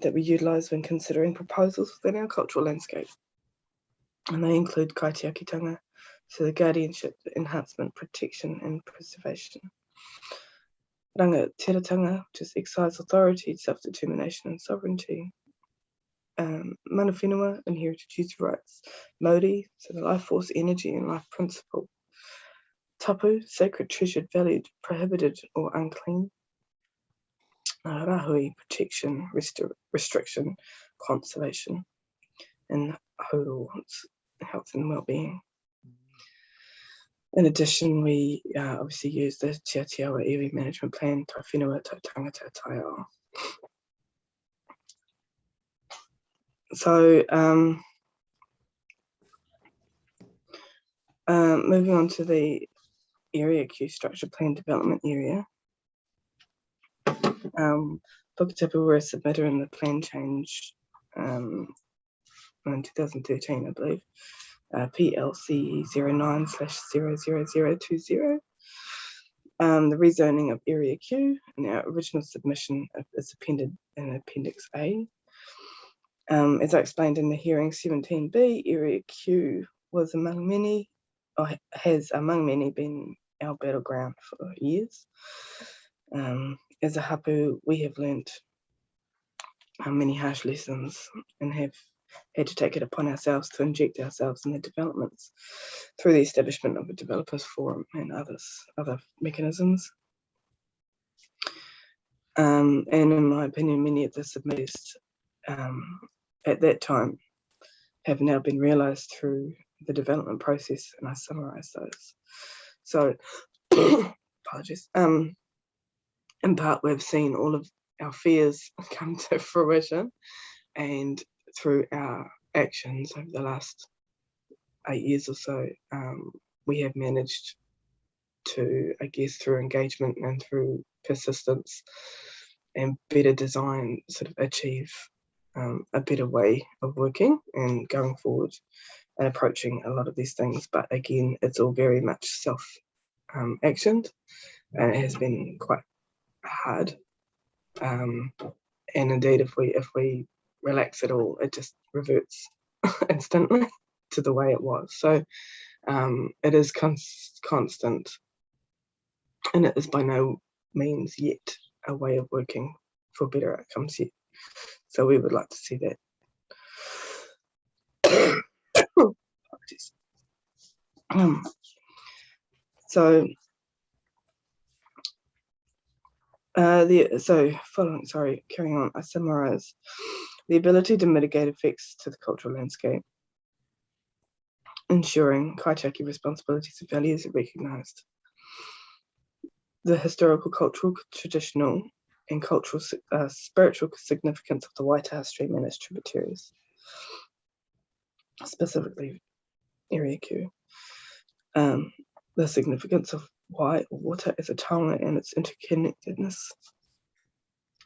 I: that we utilise when considering proposals within our cultural landscape. And they include kaitiakitanga, so the guardianship, enhancement, protection and preservation. Rangatiratanga, which is exercise authority, self-determination and sovereignty. Mana whenua, inherited use rights. Mauri, so the life force, energy and life principle. Tapu, sacred, treasured, valued, prohibited or unclean. Rahui, protection, restriction, conservation. And Hauru, health and well-being. In addition, we obviously use the Te Atiawa Iwi Management Plan, Tai Whenua, Tai Tangata, Tai Ao. So moving on to the Area Q Structure Plan Development Area. Puketapu were a submitter in the plan change in 2013, I believe. PLC 09/00020. The rezoning of Area Q in our original submission is appended in Appendix A. As I explained in the hearing 17B, Area Q was among many, or has among many been our battleground for years. As a hapu, we have learnt many harsh lessons and have had to take it upon ourselves to inject ourselves in the developments through the establishment of a developers forum and other mechanisms. And in my opinion, many of the submitters at that time have now been realised through the development process, and I summarise those. So, apologies. In part, we've seen all of our fears come to fruition, and through our actions over the last 8 years or so, we have managed to, I guess, through engagement and through persistence and better design, sort of achieve a better way of working and going forward and approaching a lot of these things. But again, it's all very much self-actioned, and it has been quite hard. And indeed, if we relax at all, it just reverts instantly to the way it was. So it is constant, and it is by no means yet a way of working for better outcomes yet. So we would like to see that. Apologies. Carrying on, I summarize the ability to mitigate effects to the cultural landscape, ensuring kaitiaki responsibilities and values are recognised, the historical, cultural, traditional, and cultural spiritual significance of the Waitaha Stream and its tributaries, specifically Area Q, the significance of why water is a taonga and its interconnectedness,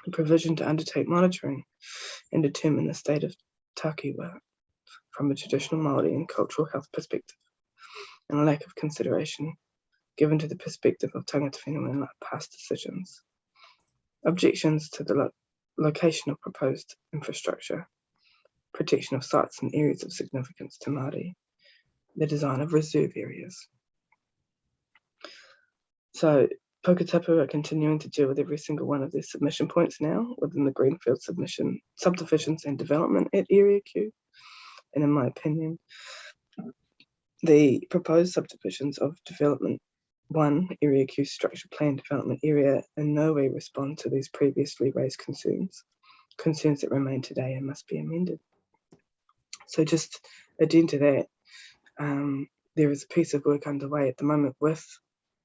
I: and provision to undertake monitoring and determine the state of takiwa from a traditional Māori and cultural health perspective, and a lack of consideration given to the perspective of tangata whenua in past decisions. Objections to the location of proposed infrastructure, protection of sites and areas of significance to Māori, the design of reserve areas. So Puketapu are continuing to deal with every single one of their submission points now within the Greenfield submission, subdivisions and development at Area Q. And in my opinion, the proposed subdivisions of Development 1, Area Q Structure Plan Development Area, in no way respond to these previously raised concerns that remain today and must be amended. So just adding to that, there is a piece of work underway at the moment with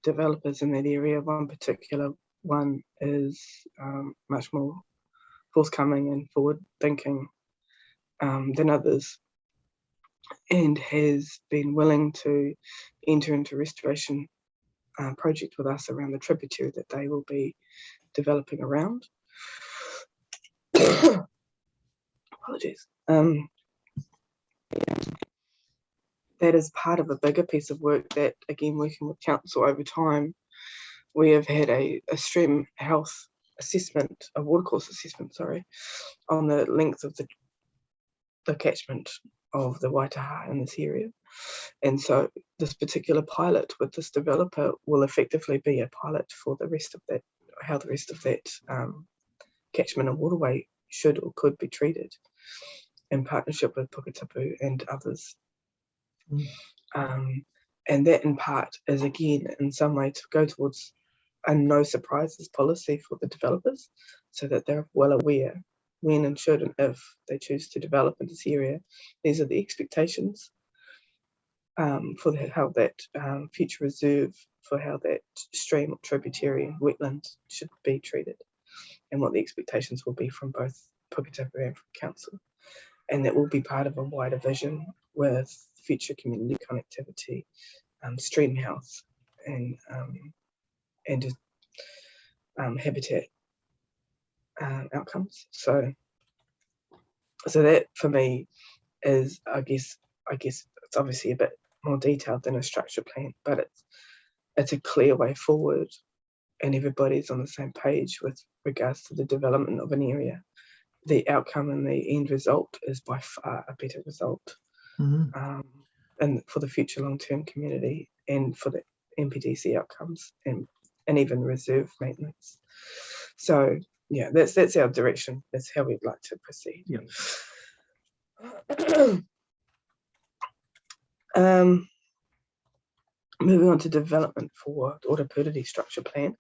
I: developers in that area. One particular one is much more forthcoming and forward thinking than others, and has been willing to enter into restoration project with us around the tributary that they will be developing around. Apologies. That is part of a bigger piece of work that, again, working with council over time, we have had a stream health assessment, a watercourse assessment, sorry, on the length of the catchment of the Waitaha in this area. And so this particular pilot with this developer will effectively be a pilot for the rest of that, how the rest of that catchment and waterway should or could be treated in partnership with Puketapu and others. And that in part is, again, in some way to go towards a no surprises policy for the developers, so that they're well aware when and should and if they choose to develop in this area, these are the expectations for how that future reserve, for how that stream or tributary and wetland should be treated, and what the expectations will be from both Puketapu and from council. And that will be part of a wider vision with future community connectivity, stream health, and habitat outcomes. So that for me is, I guess it's obviously a bit more detailed than a structure plan, but it's a clear way forward, and everybody's on the same page with regards to the development of an area. The outcome and the end result is by far a better result, and for the future long-term community and for the MPDC outcomes and even reserve maintenance. So yeah, that's our direction. That's how we'd like to proceed.
A: Yeah.
I: Moving on to development for the Ōrapuriri structure plan.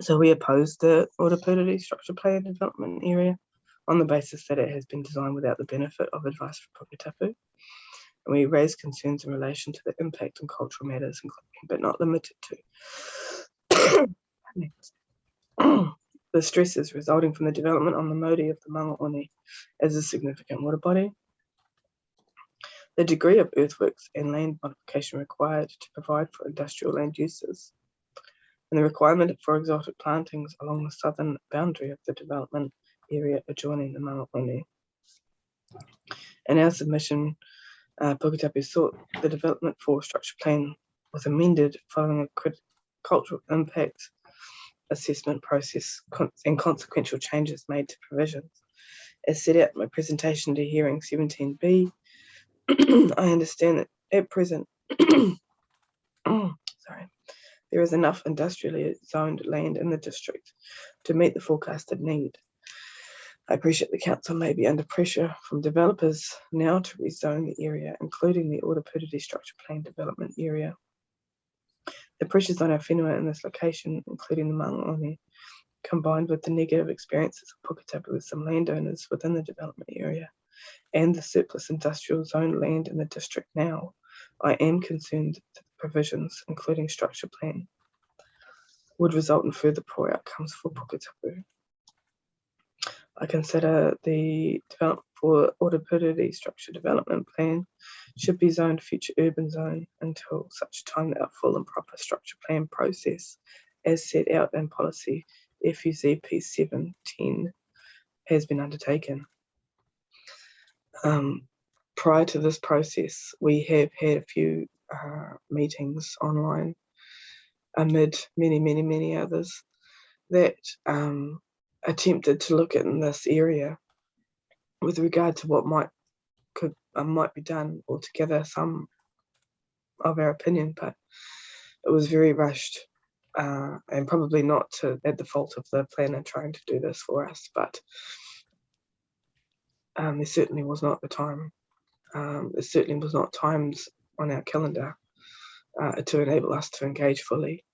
I: So we oppose the Ōrapuriri structure plan development area on the basis that it has been designed without the benefit of advice from Puketapu. And we raise concerns in relation to the impact on cultural matters, including but not limited to the stresses resulting from the development on the Mauri of the Mangaoni as a significant water body, the degree of earthworks and land modification required to provide for industrial land uses, and the requirement for exotic plantings along the southern boundary of the development area adjoining the Mangaoni. In our submission, Puketapu sought the development for structure plan was amended following a cultural impact assessment process and consequential changes made to provisions. As set out in my presentation to hearing 17B, I understand that at present, there is enough industrially zoned land in the district to meet the forecasted need. I appreciate the council may be under pressure from developers now to rezone the area, including the Orapūtiri structure plan development area. The pressures on our whenua in this location, including the Mangaoni, combined with the negative experiences of Puketapu with some landowners within the development area and the surplus industrial zone land in the district now, I am concerned that the provisions, including structure plan, would result in further poor outcomes for Puketapu. I consider the development for Orapūtiri structure development plan should be zoned future urban zone until such time that a full and proper structure plan process as set out in policy FUZP 710 has been undertaken. Prior to this process, we have had a few meetings online amid many others that attempted to look at in this area with regard to what might be done altogether, some of our opinion, but it was very rushed and probably not at the fault of the planner trying to do this for us, but there certainly was not the time. There certainly was not times on our calendar to enable us to engage fully,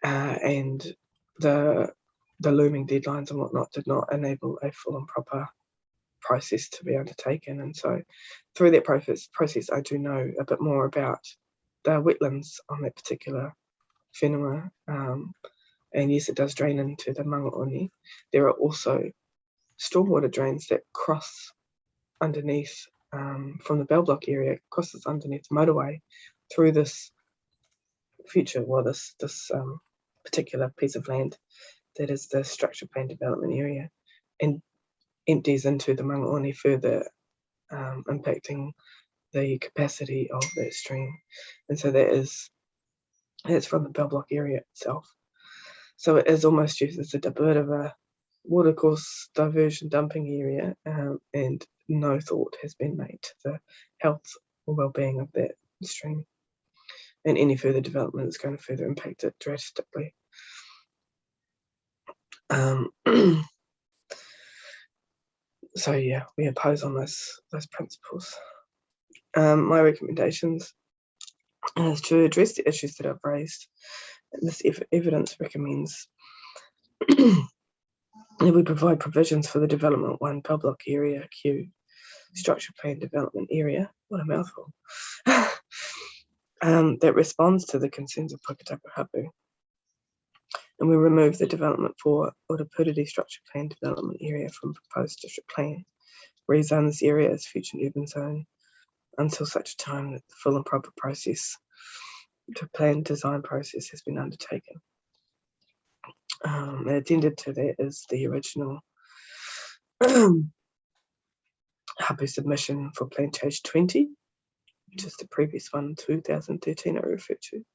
I: and the looming deadlines and whatnot did not enable a full and proper process to be undertaken. And so through that process, I do know a bit more about the wetlands on that particular whenua. And yes, it does drain into the Mangaoni. There are also stormwater drains that cross underneath from the Bell Block area, crosses underneath the motorway through this future, well, this particular piece of land that is the structure plan development area, and empties into the Mangaoni, further impacting the capacity of that stream. And so that's from the Bell Block area itself. So it is almost used as a bit of a watercourse diversion dumping area, and no thought has been made to the health or well-being of that stream. And any further development is going to further impact it drastically. So yeah, we oppose on those principles. My recommendations is to address the issues that I've raised. This evidence recommends that we provide provisions for the Development 1 Bell Block Area Q Structure Plan Development Area, what a mouthful, that responds to the concerns of Puketapu Hapu. And we remove the development for Orapūtiri Structure Plan Development Area from proposed district plan. Rezone this area as future urban zone until such time that the full and proper process to plan design process has been undertaken. Addended to that is the original Hapu submission for Plan Change 20, which is the previous one, 2013 I referred to.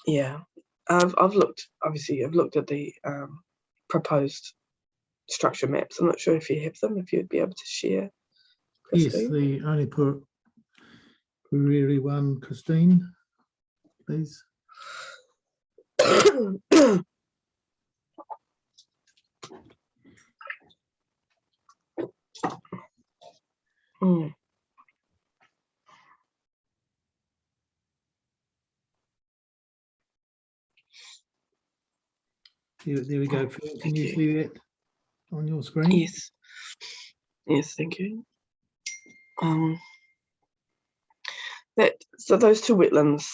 I: Yeah, I've looked at the proposed structure maps. I'm not sure if you have them, if you'd be able to share, Christine.
A: Yes, the only Puriri one, Christine, please. There we go. Can you see that on your screen?
I: Yes. Yes, thank you. So those two wetlands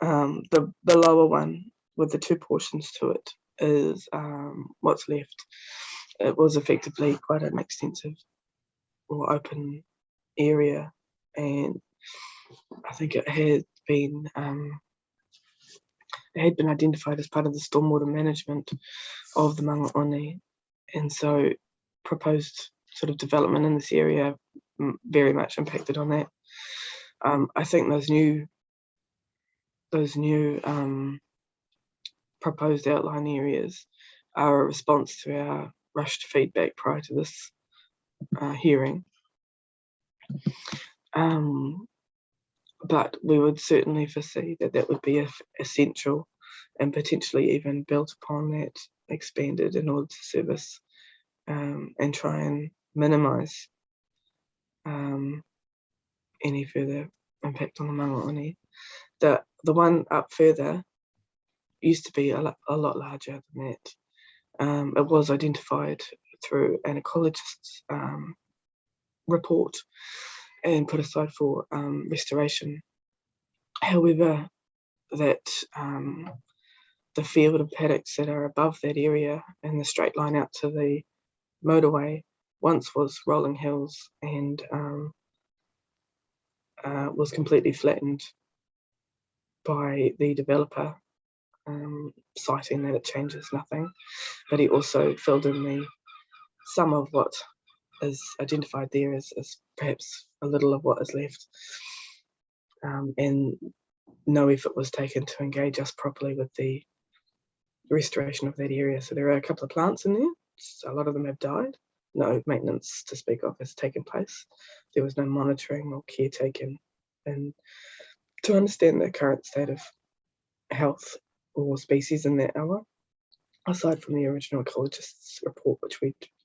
I: The lower one with the two portions to it is what's left. It was effectively quite an extensive or open area, and I think it had been identified as part of the stormwater management of the Mangaone, and so proposed sort of development in this area very much impacted on that. I think those new proposed outline areas are a response to our rushed feedback prior to this hearing. But we would certainly foresee that would be essential and potentially even built upon that, expanded in order to service and try and minimise any further impact on the Mangaone. The one up further used to be a lot larger than that. It was identified through an ecologist's report and put aside for restoration. However, that the field of paddocks that are above that area and the straight line out to the motorway once was rolling hills and was completely flattened by the developer, citing that it changes nothing. But he also filled in some of what is identified there as perhaps a little of what is left, and no effort was taken to engage us properly with the restoration of that area. So there are a couple of plants in there. A lot of them have died. No maintenance to speak of has taken place. There was no monitoring or care taken, and to understand the current state of health or species in that hour, aside from the original ecologist's report,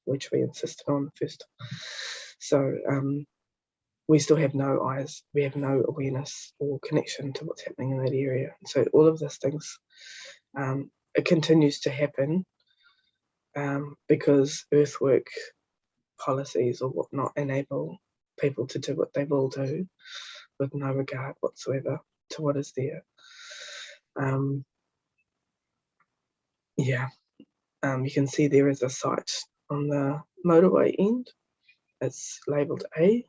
I: which we insisted on first. So we still have no eyes, we have no awareness or connection to what's happening in that area. So all of these things, it continues to happen because earthwork policies or whatnot enable people to do what they will do with no regard whatsoever to what is there. You can see there is a site on the motorway end. It's labelled A.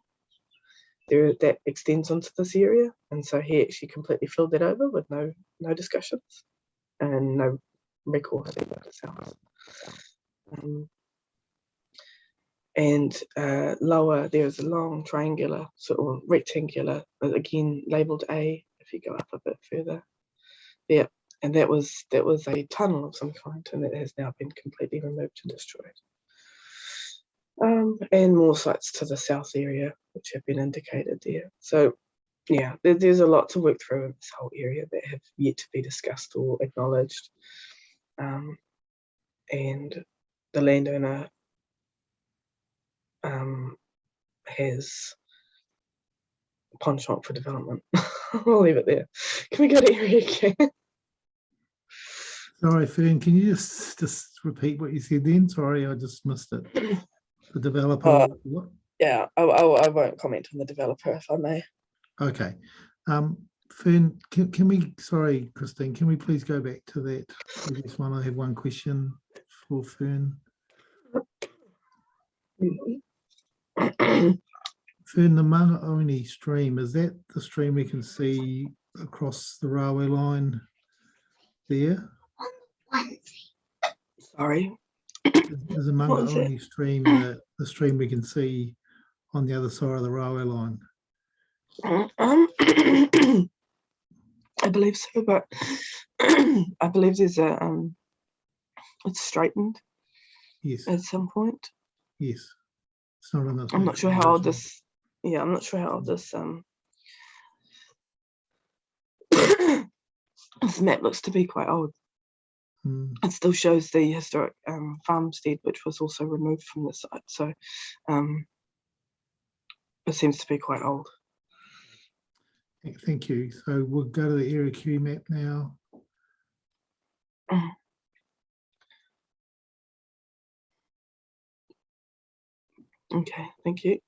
I: That extends onto this area, and so he actually completely filled that over with no discussions and no record about his house. And lower there is a long triangular sort of rectangular, again labelled A. If you go up a bit further, yeah, and that was a tunnel of some kind, and it has now been completely removed and destroyed. And more sites to the south area, which have been indicated there. So, yeah, there's a lot to work through in this whole area that have yet to be discussed or acknowledged. And the landowner has a penchant for development. I'll leave it there. Can we go to area again?
A: Sorry, Fern, can you just repeat what you said then? Sorry, I just missed it. The developer. What?
I: Yeah, I won't comment on the developer if I may.
A: Okay. Fern, can we, sorry, Christine, can we please go back to that previous one? I have one question for Fern. Fern, the Mangaone stream, is that the stream we can see across the railway line there?
I: Sorry.
A: Is the Mangaone stream the stream we can see on the other side of the railway line?
I: I believe so, but I believe there's it's straightened.
A: Yes.
I: At some point.
A: Yes. It's not on the.
I: I'm not sure how old this. Yeah, I'm not sure how old this this map looks to be quite old. It still shows the historic farmstead, which was also removed from the site. So it seems to be quite old.
A: Thank you. So we'll go to the area Q map now.
I: Okay, thank you.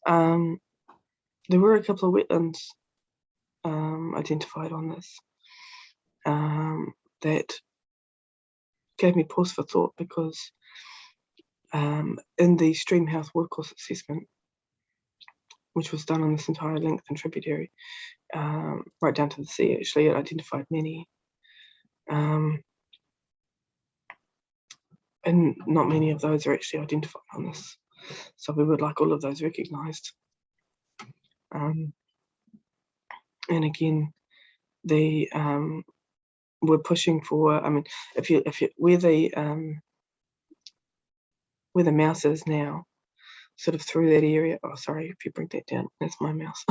I: There were a couple of wetlands identified on this. that gave me pause for thought, because in the stream health workforce assessment, which was done on this entire length and tributary, right down to the sea, actually, it identified many. And not many of those are actually identified on this. So we would like all of those recognised. And again, we're pushing for, I mean, if you where the mouse is now, sort of through that area. Oh, sorry, if you bring that down, that's my mouse.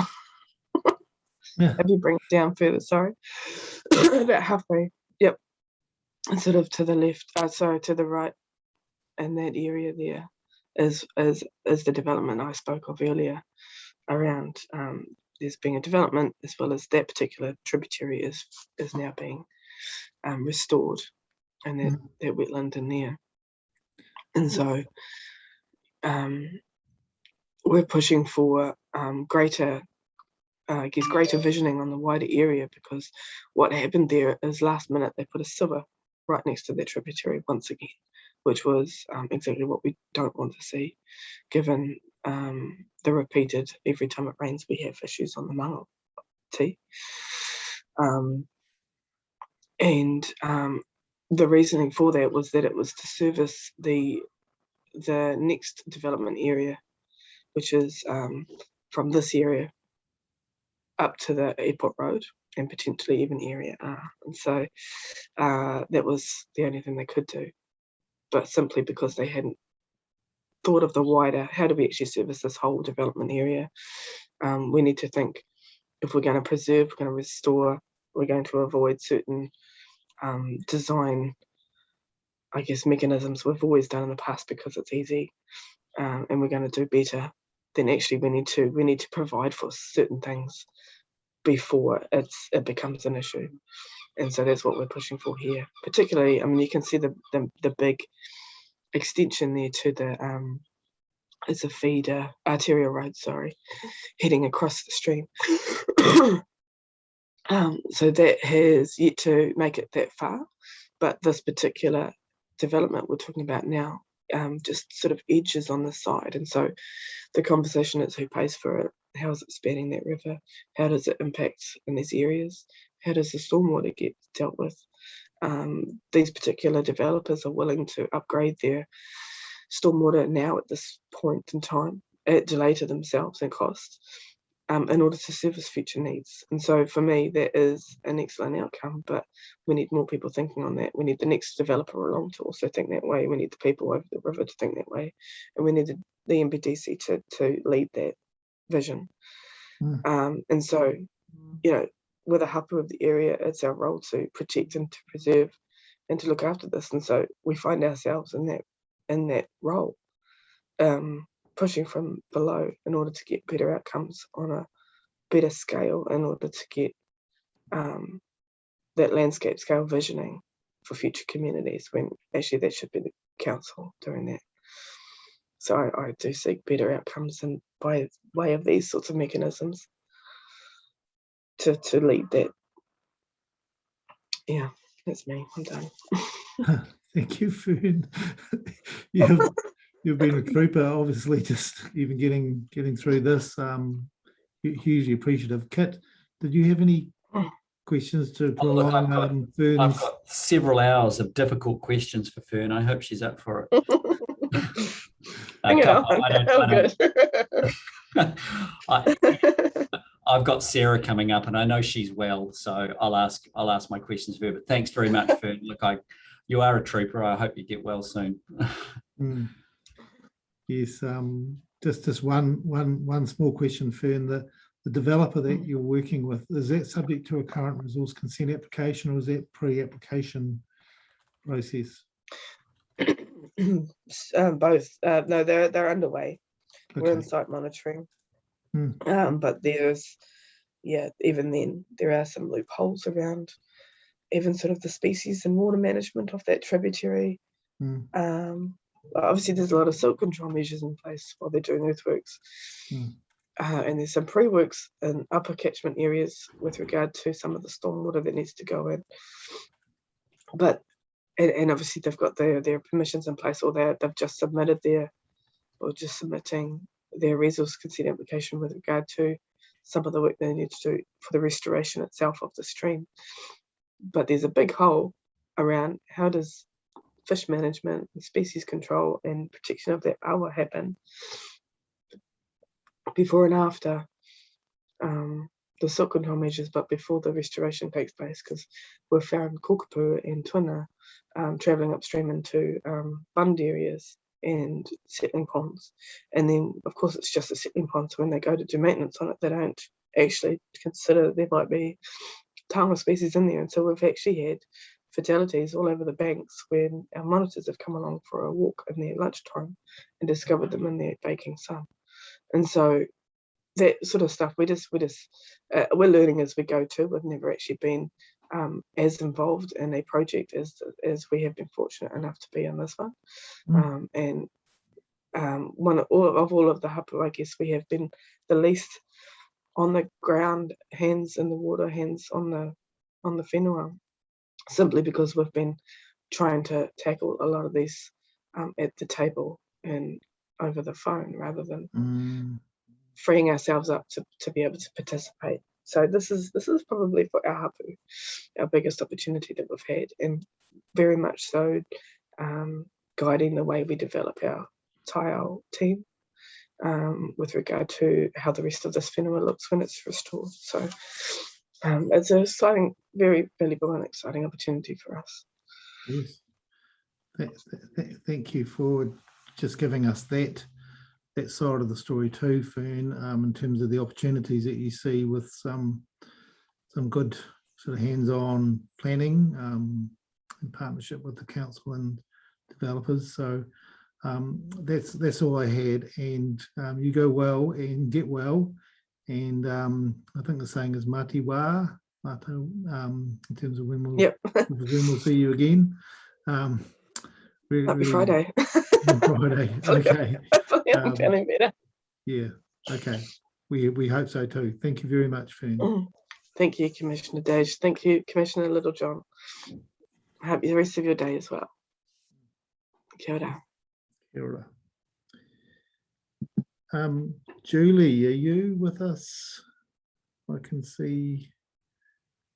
A: Yeah.
I: If you bring it down further, sorry, about halfway. Yep, and sort of to the left. Sorry, to the right, in that area there is the development I spoke of earlier around. There's being a development, as well as that particular tributary is now being restored, and that wetland in there. And so we're pushing for greater visioning on the wider area, because what happened there is last minute they put a sewer right next to that tributary once again, which was exactly what we don't want to see, given the repeated, every time it rains we have issues on the Mangoti. The reasoning for that was that it was to service the next development area, which is from this area up to the airport road, and potentially even area R. And so that was the only thing they could do, but simply because they hadn't thought of the wider, how do we actually service this whole development area? We need to think, if we're going to preserve, we're going to restore, we're going to avoid certain design, I guess, mechanisms we've always done in the past because it's easy, and we're going to do better, then actually we need to provide for certain things before it becomes an issue. And so that's what we're pushing for here. Particularly, I mean, you can see the big extension there to the it's a feeder arterial road, sorry, heading across the stream. So that has yet to make it that far, but this particular development we're talking about now just sort of edges on the side. And so the conversation is, who pays for it? How is it spanning that river? How does it impact in these areas? How does the stormwater get dealt with? These particular developers are willing to upgrade their stormwater now at this point in time, at delay to themselves and cost, in order to service future needs. And so for me, that is an excellent outcome, but we need more people thinking on that. We need the next developer along to also think that way. We need the people over the river to think that way. And we need the NPDC to lead that vision. And so, you know, with a hapu of the area, it's our role to protect and to preserve and to look after this. And so we find ourselves in that role, pushing from below in order to get better outcomes on a better scale, in order to get that landscape scale visioning for future communities, when actually that should be the council doing that. So I do seek better outcomes, and by way of these sorts of mechanisms to lead that. Yeah, that's me. I'm done.
A: Thank you, Fern. You've been a trooper, obviously, just even getting through this. Hugely appreciative. Kit, did you have any questions to prolong Fern's?
E: I've got several hours of difficult questions for Fern. I hope she's up for it. I've got Sarah coming up, and I know she's well, so I'll ask my questions of her. But thanks very much, Fern. Look, you are a trooper. I hope you get well soon.
A: Yes, just one small question, Fern. The developer that you're working with, is that subject to a current resource consent application, or is that pre-application process?
I: Both. No, they're underway.
A: Okay.
I: We're in site monitoring. But there's, even then, there are some loopholes around even sort of the species and water management of that tributary. Obviously, there's a lot of silt control measures in place while they're doing earthworks. and there's some pre-works in upper catchment areas with regard to some of the stormwater that needs to go in. But and obviously they've got their permissions in place, or they've just submitted submitting their resource consent application with regard to some of the work they need to do for the restoration itself of the stream. But there's a big hole around how does fish management and species control and protection of that awa happen before and after the silk control measures, but before the restoration takes place, because we've found Kokapu and Twina travelling upstream into bund areas and settling ponds. And then, of course, it's just a settling pond, so when they go to do maintenance on it, they don't actually consider there might be tama species in there. And so we've actually had fatalities all over the banks when our monitors have come along for a walk in their lunchtime and discovered them in their baking sun. And so that sort of stuff, we're learning as we go too. We've never actually been as involved in a project as we have been fortunate enough to be in this one. One of all of the hapu, I guess we have been the least on the ground, hands in the water, hands on the whenua, simply because we've been trying to tackle a lot of these at the table and over the phone rather than freeing ourselves up to be able to participate. So this is probably for our hapu, our biggest opportunity that we've had, and very much so guiding the way we develop our taiao team with regard to how the rest of this whenua looks when it's restored. So it's an exciting, very valuable and exciting opportunity for us.
A: Yes. Thank you for just giving us that side of the story too, Fern, in terms of the opportunities that you see with some good sort of hands-on planning in partnership with the council and developers. So that's all I had, and you go well and get well, and I think the saying is mati wā, in terms of when we'll see you again.
I: Happy Friday.
A: Friday. Okay.
I: Hopefully I'm feeling better.
A: Yeah. Okay. We hope so too. Thank you very much, Fern.
I: Thank you, Commissioner Dage. Thank you, Commissioner Littlejohn. I hope the rest of your day as well. Kia ora.
A: Kia ora. Julie, are you with us? I can see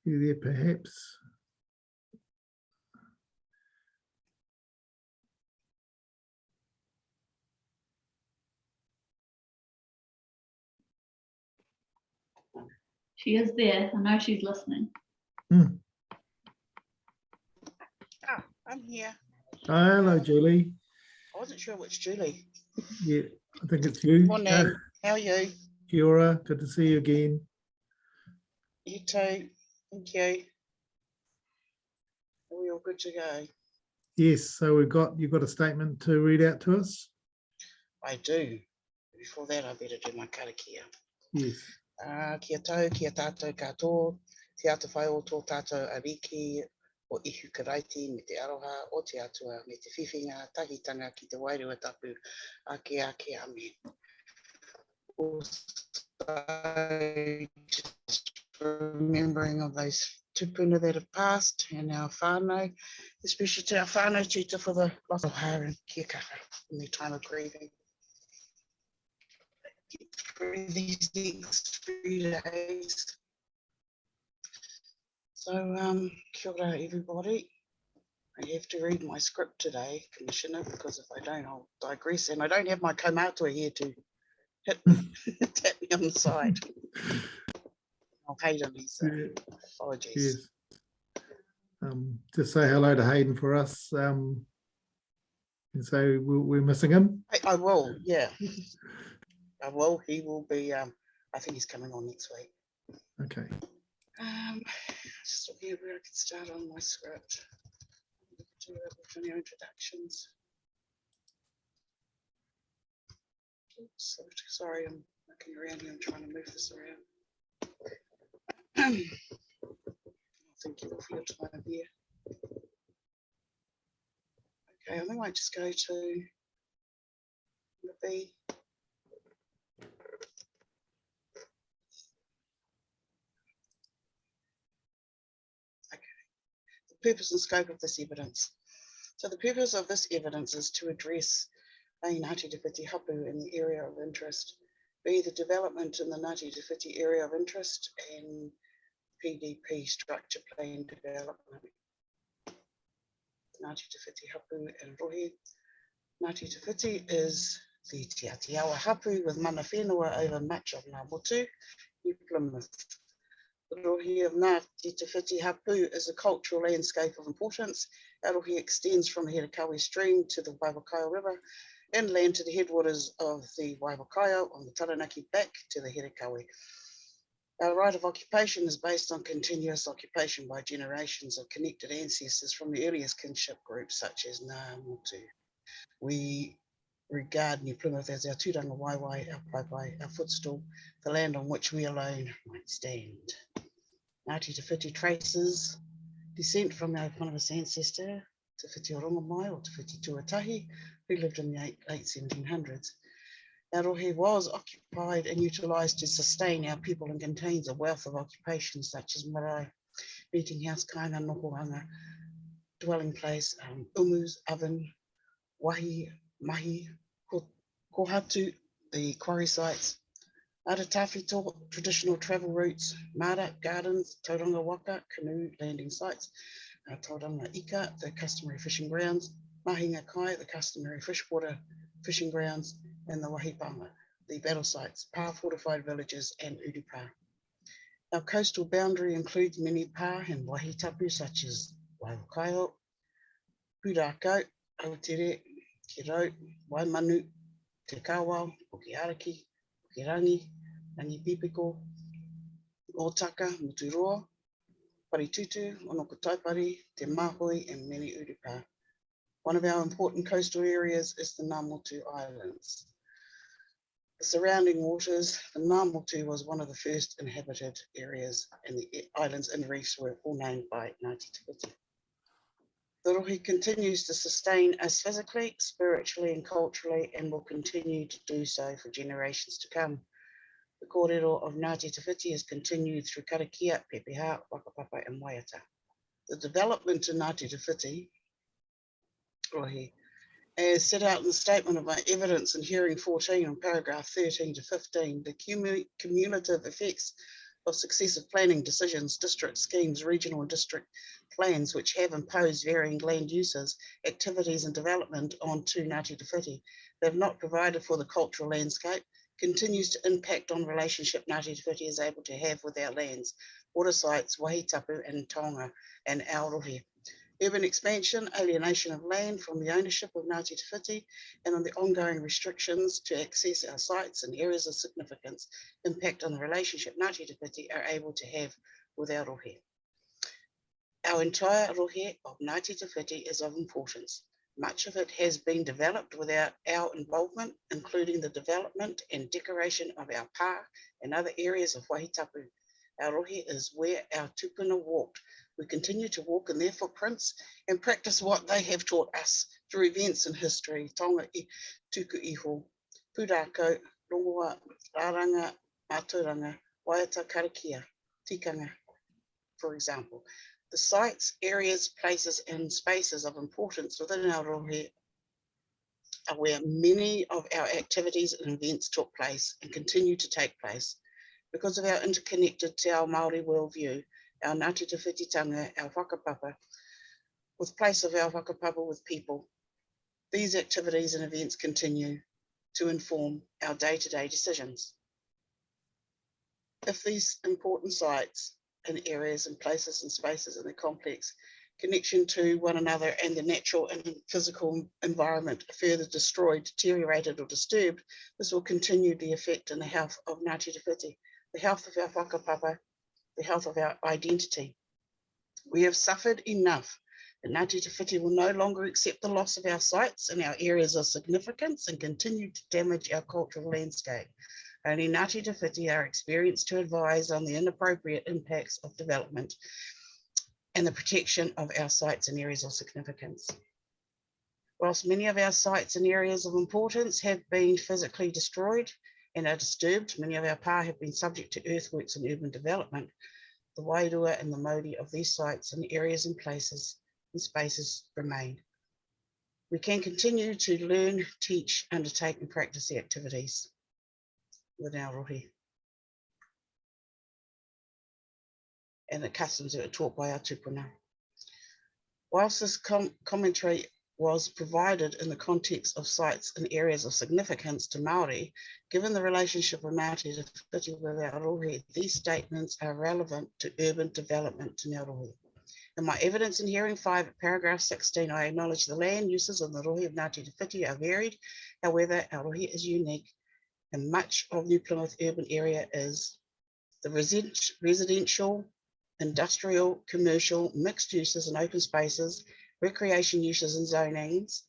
A: you there perhaps.
D: She is there. I know she's listening.
J: I'm here.
A: Hello, Julie.
J: I wasn't sure which Julie.
A: Yeah, I think it's you.
J: Morning. How are you?
A: Kia ora. Good to see you again.
J: You too. Thank you. Are we all good to go?
A: Yes. So you've got a statement to read out to us.
J: I do. Before that, I better do my karakia.
A: Yes.
J: Kia tau, kia tātou katoa, te ata whai o tō tātou ariki o ihu karaiti me te aroha o te atua me te whiwhinga tahitanga ki te wairua tapu ake ame. Also, just remembering of those tupuna that have passed and our whānau, especially to our whānau tuta for the loss of her and kia kaha in their time of grieving. Get through these next few days. So, kia ora everybody. I have to read my script today, Commissioner, because if I don't, I'll digress. And I don't have my kaumātua here to hit tap me on the side. I'll Hayden, apologies.
A: Yes. Just say hello to Hayden for us. And so we're missing him.
J: I will, yeah. I will. He will be. I think he's coming on next week.
A: Okay.
J: Just looking at where I can start on my script. Do our introductions. Oops, sorry, I'm looking around here. I'm trying to move this around. Thank you all for your time here. Okay, I think I might just go to the B. purpose and scope of this evidence. So the purpose of this evidence is to address A, Ngāti Te Whiti Hapu in the area of interest, B, the development in the Ngāti Te Whiti area of interest, and PDP structure plan development. Ngāti Te Whiti Hapu and Rohe. Ngāti Te Whiti is the Te Atiawa Hapu with mana whenua over much of Ngā Motu, New Plymouth. The rohe of Ngāti Te Whiti Hapu is a cultural landscape of importance. Our rohe extends from the Herekawe stream to the Waiwakaio River, inland to the headwaters of the Waiwakaio on the Taranaki back to the Herekawe. Our right of occupation is based on continuous occupation by generations of connected ancestors from the earliest kinship groups such as Ngā Motu. We regard New Plymouth as our tūranga waiwai, our paipai, our footstool, the land on which we alone might stand. Ngāti Te Whiti traces descent from our eponymous ancestor, Te Whiti o Rongamai or Te Whiti Tuatahi, who lived in the late 1700s. Our rohe was occupied and utilised to sustain our people and contains a wealth of occupations such as marae, meeting house, kainga, nohoanga, dwelling place, umus, oven, wahi, mahi, kohatu, the quarry sites, aratawhito, traditional travel routes, mara, gardens, tauranga waka, canoe landing sites, tauranga ika, the customary fishing grounds, mahinga kai, the customary freshwater fishing grounds, and the wahipanga, the battle sites, pa fortified villages, and urupa. Our coastal boundary includes many pa and wahitapu such as Waiwakaio, Pūrākau, Aotere, Kirau, Waimanu, Te Kawao, Pukeariki, Pukerangi, Rangipipiko, Otaka, Muturoa, Paritutu, Onokotaipari, Te Mahoi, and many urupa. One of our important coastal areas is the Ngā Motu Islands. The surrounding waters, the Ngā Motu was one of the first inhabited areas, and the islands and reefs were all named by Ngāti Te Whiti. The rohe continues to sustain us physically, spiritually, and culturally, and will continue to do so for generations to come. The kōrero of Ngāti Te Whiti is continued through karakia, pepeha, whakapapa, and waiata. The development in Ngāti Te Whiti rohe, as set out in the statement of my evidence in hearing 14 on paragraph 13 to 15, the cumulative effects of successive planning decisions, district schemes, regional and district plans which have imposed varying land uses, activities and development onto Ngāti Te Whiti. They have not provided for the cultural landscape, continues to impact on relationship Ngāti Te Whiti is able to have with our lands, water sites, wahitapu and taonga and Aotearoa. Urban expansion, alienation of land from the ownership of Ngāti Te Whiti, and on the ongoing restrictions to access our sites and areas of significance impact on the relationship Ngāti Te Whiti are able to have with our rohe. Our entire rohe of Ngāti Te Whiti is of importance. Much of it has been developed without our involvement, including the development and decoration of our pa and other areas of wahitapu. Our rohe is where our tupuna walked. We continue to walk in their footprints and practice what they have taught us through events in history, Tonga I Tuku Iho, Pūrākau, Rongoa, Rāranga, Mātauranga, Waiata Karakia, Tikanga, for example. The sites, areas, places, and spaces of importance within our rohe are where many of our activities and events took place and continue to take place. Because of our interconnected Te Ao Māori worldview, our Ngāti Te Whititanga, our whakapapa, with place of our whakapapa with people, these activities and events continue to inform our day-to-day decisions. If these important sites and areas and places and spaces in the complex connection to one another and the natural and physical environment are further destroyed, deteriorated or disturbed, this will continue the effect in the health of Ngāti Te Whiti, the health of our whakapapa, the health of our identity. We have suffered enough. The Ngāti Te Whiti will no longer accept the loss of our sites and our areas of significance and continue to damage our cultural landscape. Only Ngāti Te Whiti are experienced to advise on the inappropriate impacts of development and the protection of our sites and areas of significance. Whilst many of our sites and areas of importance have been physically destroyed and are disturbed, many of our pa have been subject to earthworks and urban development. the wairua and the mauri of these sites and areas and places and spaces remain. We can continue to learn, teach, undertake and practice the activities with our rohi and the customs that are taught by our tupuna. Whilst this commentary was provided in the context of sites and areas of significance to Māori, given the relationship of Ngāti Te Whiti with our rohi, these statements are relevant to urban development to Ngā Rohi. In my evidence in hearing 5, paragraph 16, I acknowledge the land uses of the rohi of Ngāti Te Whiti are varied. However, our rohi is unique, and much of New Plymouth urban area is the residential, industrial, commercial, mixed uses and open spaces, recreation uses and zonings,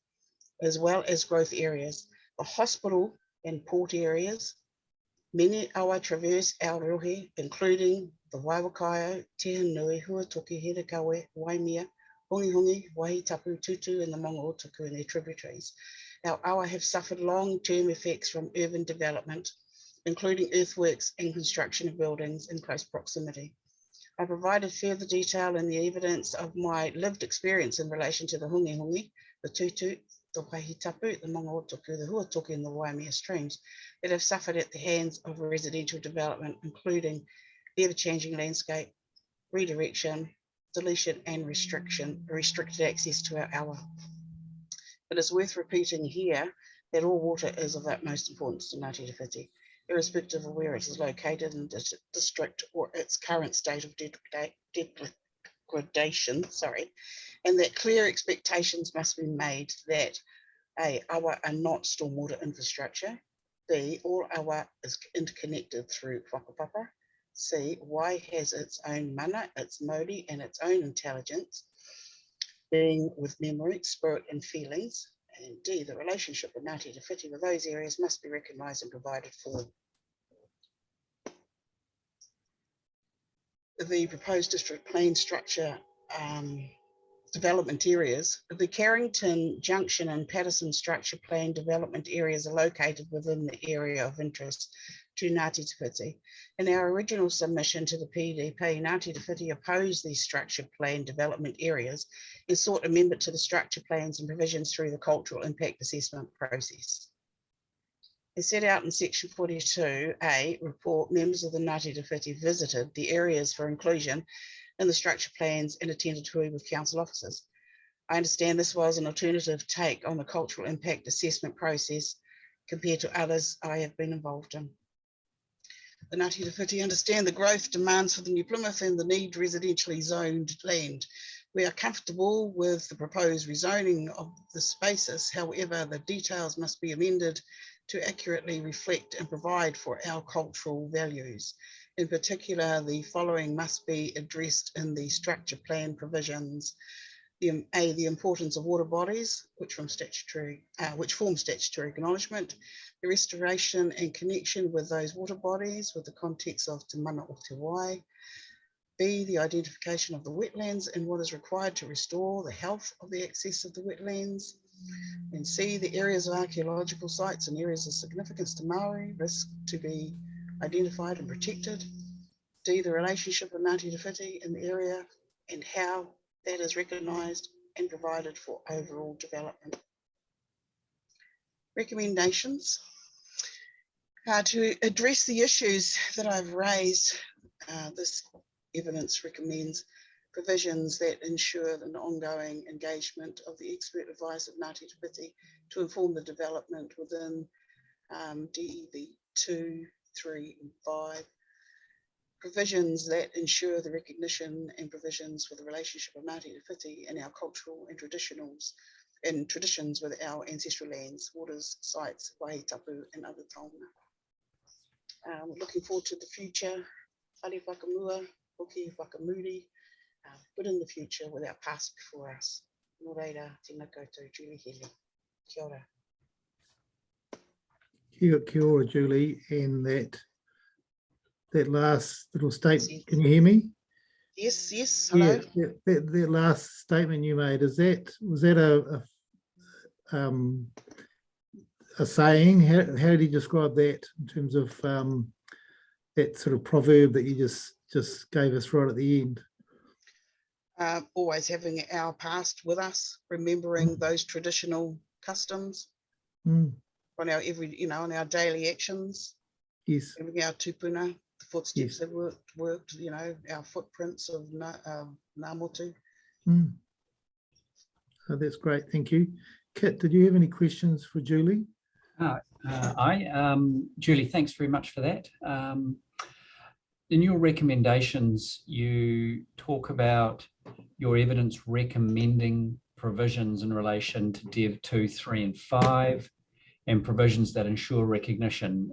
J: as well as growth areas. The hospital and port areas, many awa traverse our rohi, including the Waiwakaio, Te Henui, Huatoki, Herekawe, Waimea, Hongi Hongi, Wahitapu, Tutu, and the Mongotuku and their tributaries. Our awa have suffered long-term effects from urban development, including earthworks and construction of buildings in close proximity. I provided further detail in the evidence of my lived experience in relation to the Hongi Hongi, the Tutu, the Wahitapu, the Mongotuku, the Huatoki, and the Waimea streams that have suffered at the hands of residential development, including the ever-changing landscape, redirection, deletion, and restricted access to our awa. It is worth repeating here that all water is of utmost importance to Ngāti Te Whiti, irrespective of where it is located in the district or its current state of degradation, and that clear expectations must be made that A, awa are not stormwater infrastructure, B, all awa is interconnected through whakapapa, C, Wai has its own mana, its mauri, and its own intelligence, being with memory, spirit, and feelings, and D, the relationship of Ngāti Te Whiti with those areas must be recognised and provided for. The proposed district plan structure development areas, the Carrington Junction and Patterson structure plan development areas are located within the area of interest to Ngāti Te Whiti. In our original submission to the PDP, Ngāti Te Whiti opposed these structure plan development areas and sought amendment to the structure plans and provisions through the cultural impact assessment process. As set out in section 42A report, members of the Ngāti Te Whiti visited the areas for inclusion in the structure plans and attended hui with council officers. I understand this was an alternative take on the cultural impact assessment process compared to others I have been involved in. The Ngāti Te Whiti understand the growth demands for the New Plymouth and the need residentially zoned land. We are comfortable with the proposed rezoning of the spaces. However, the details must be amended to accurately reflect and provide for our cultural values. In particular, the following must be addressed in the structure plan provisions. The importance of water bodies, which form statutory acknowledgement, the restoration and connection with those water bodies with the context of Te Mana o Te Wai. B, the identification of the wetlands and what is required to restore the health of the access of the wetlands. And C, the areas of archaeological sites and areas of significance to Maori risk to be identified and protected. D, the relationship of Ngāti Te Whiti in the area and how that is recognised and provided for overall development. Recommendations. To address the issues that I've raised, this evidence recommends provisions that ensure an ongoing engagement of the expert advice of Ngāti Te Whiti to inform the development within DEV 2, 3 and 5. Provisions that ensure the recognition and provisions for the relationship of Ngāti Te Whiti and our cultural and traditions with our ancestral lands, waters, sites, wahitapu and other taonga. Looking forward to the future. Whare whakamua, hoki whakamuri, but in the future with our past before us. Nō reira, tēnā koutou, Julie Healy. Kia ora.
A: Kia ora, Julie, and that last little statement, can you hear me?
J: Yes, hello.
A: Yeah, that last statement you made, was that a saying? How did you describe that in terms of that sort of proverb that you just gave us right at the end?
J: Always having our past with us, remembering those traditional customs
A: Mm,
J: on our on our daily actions,
A: yes,
J: having our tupuna, the footsteps
A: Yes.
J: that worked, our footprints of Ngā Motu.
A: mm. Oh, that's great, thank you. Kit, did you have any questions for Julie?
E: Julie, thanks very much for that. In your recommendations, you talk about your evidence recommending provisions in relation to Dev 2, 3 and 5 and provisions that ensure recognition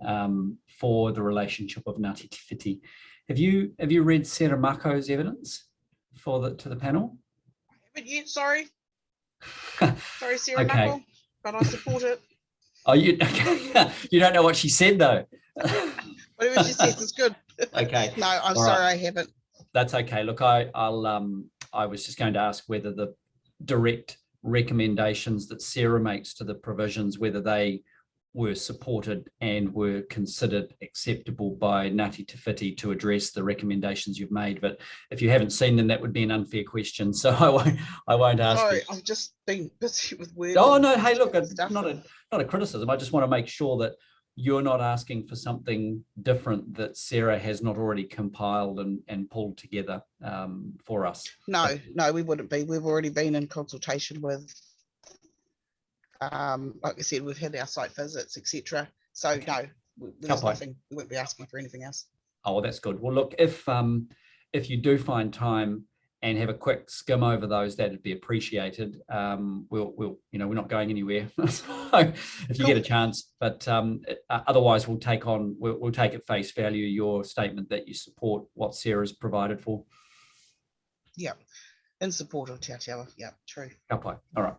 E: for the relationship of Ngāti Te Whiti. Have you read Sarah Mako's evidence to the panel?
J: Haven't you? Sorry, Sarah
E: Okay.
J: Mako, but I support it.
E: Oh, you don't know what she said though.
J: Whatever she says is good.
E: Okay.
J: No, I'm
E: All
J: sorry,
E: right.
J: I haven't.
E: That's okay. Look, I was just going to ask whether the direct recommendations that Sarah makes to the provisions, whether they were supported and were considered acceptable by Ngāti Te Whiti to address the recommendations you've made. But if you haven't seen them, that would be an unfair question. So I won't ask.
J: Sorry,
E: you.
J: I've just been busy with work.
E: Oh
J: and
E: no, hey, look, it's
J: stuff.
E: not a criticism. I just want to make sure that you're not asking for something different that Sarah has not already compiled and pulled together for us.
J: No, we wouldn't be. We've already been in consultation with, like I said, we've had our site visits, etc. So no, there's nothing. We won't be asking for anything else.
E: Oh, well, that's good. Well, look, if you do find time and have a quick skim over those, that'd be appreciated. We're not going anywhere. So if you get a chance, but otherwise we'll take at face value your statement that you support what Sarah's provided for.
J: Yeah, in support of Te Aotearoa. Yeah, true.
E: Okay. All right.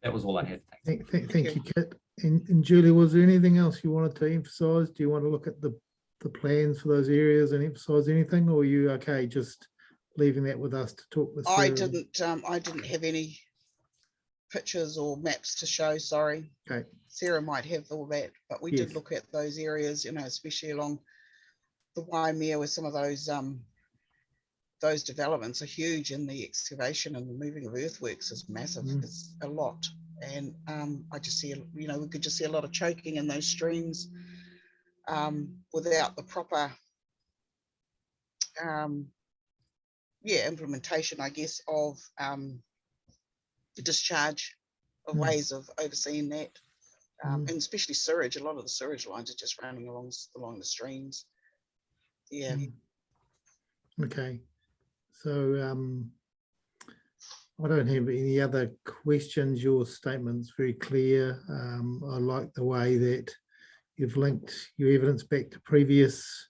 E: That was all I had.
A: Thank you, Kit. And Julie, was there anything else you wanted to emphasise? Do you want to look at the plans for those areas and emphasise anything, or are you okay just leaving that with us to talk with Sarah?
J: I didn't have any pictures or maps to show, sorry.
A: Okay.
J: Sarah might have all that, but we did look at those areas, especially along the Waimea, where some of those developments are huge, and the excavation and the moving of earthworks is massive. It's a lot. And I just see, we could just see a lot of choking in those streams without the proper implementation, I guess, of the discharge of ways of overseeing that, and especially sewage. A lot of the sewage lines are just running along the streams. Yeah.
A: Okay, so I don't have any other questions. Your statement's very clear. I like the way that you've linked your evidence back to previous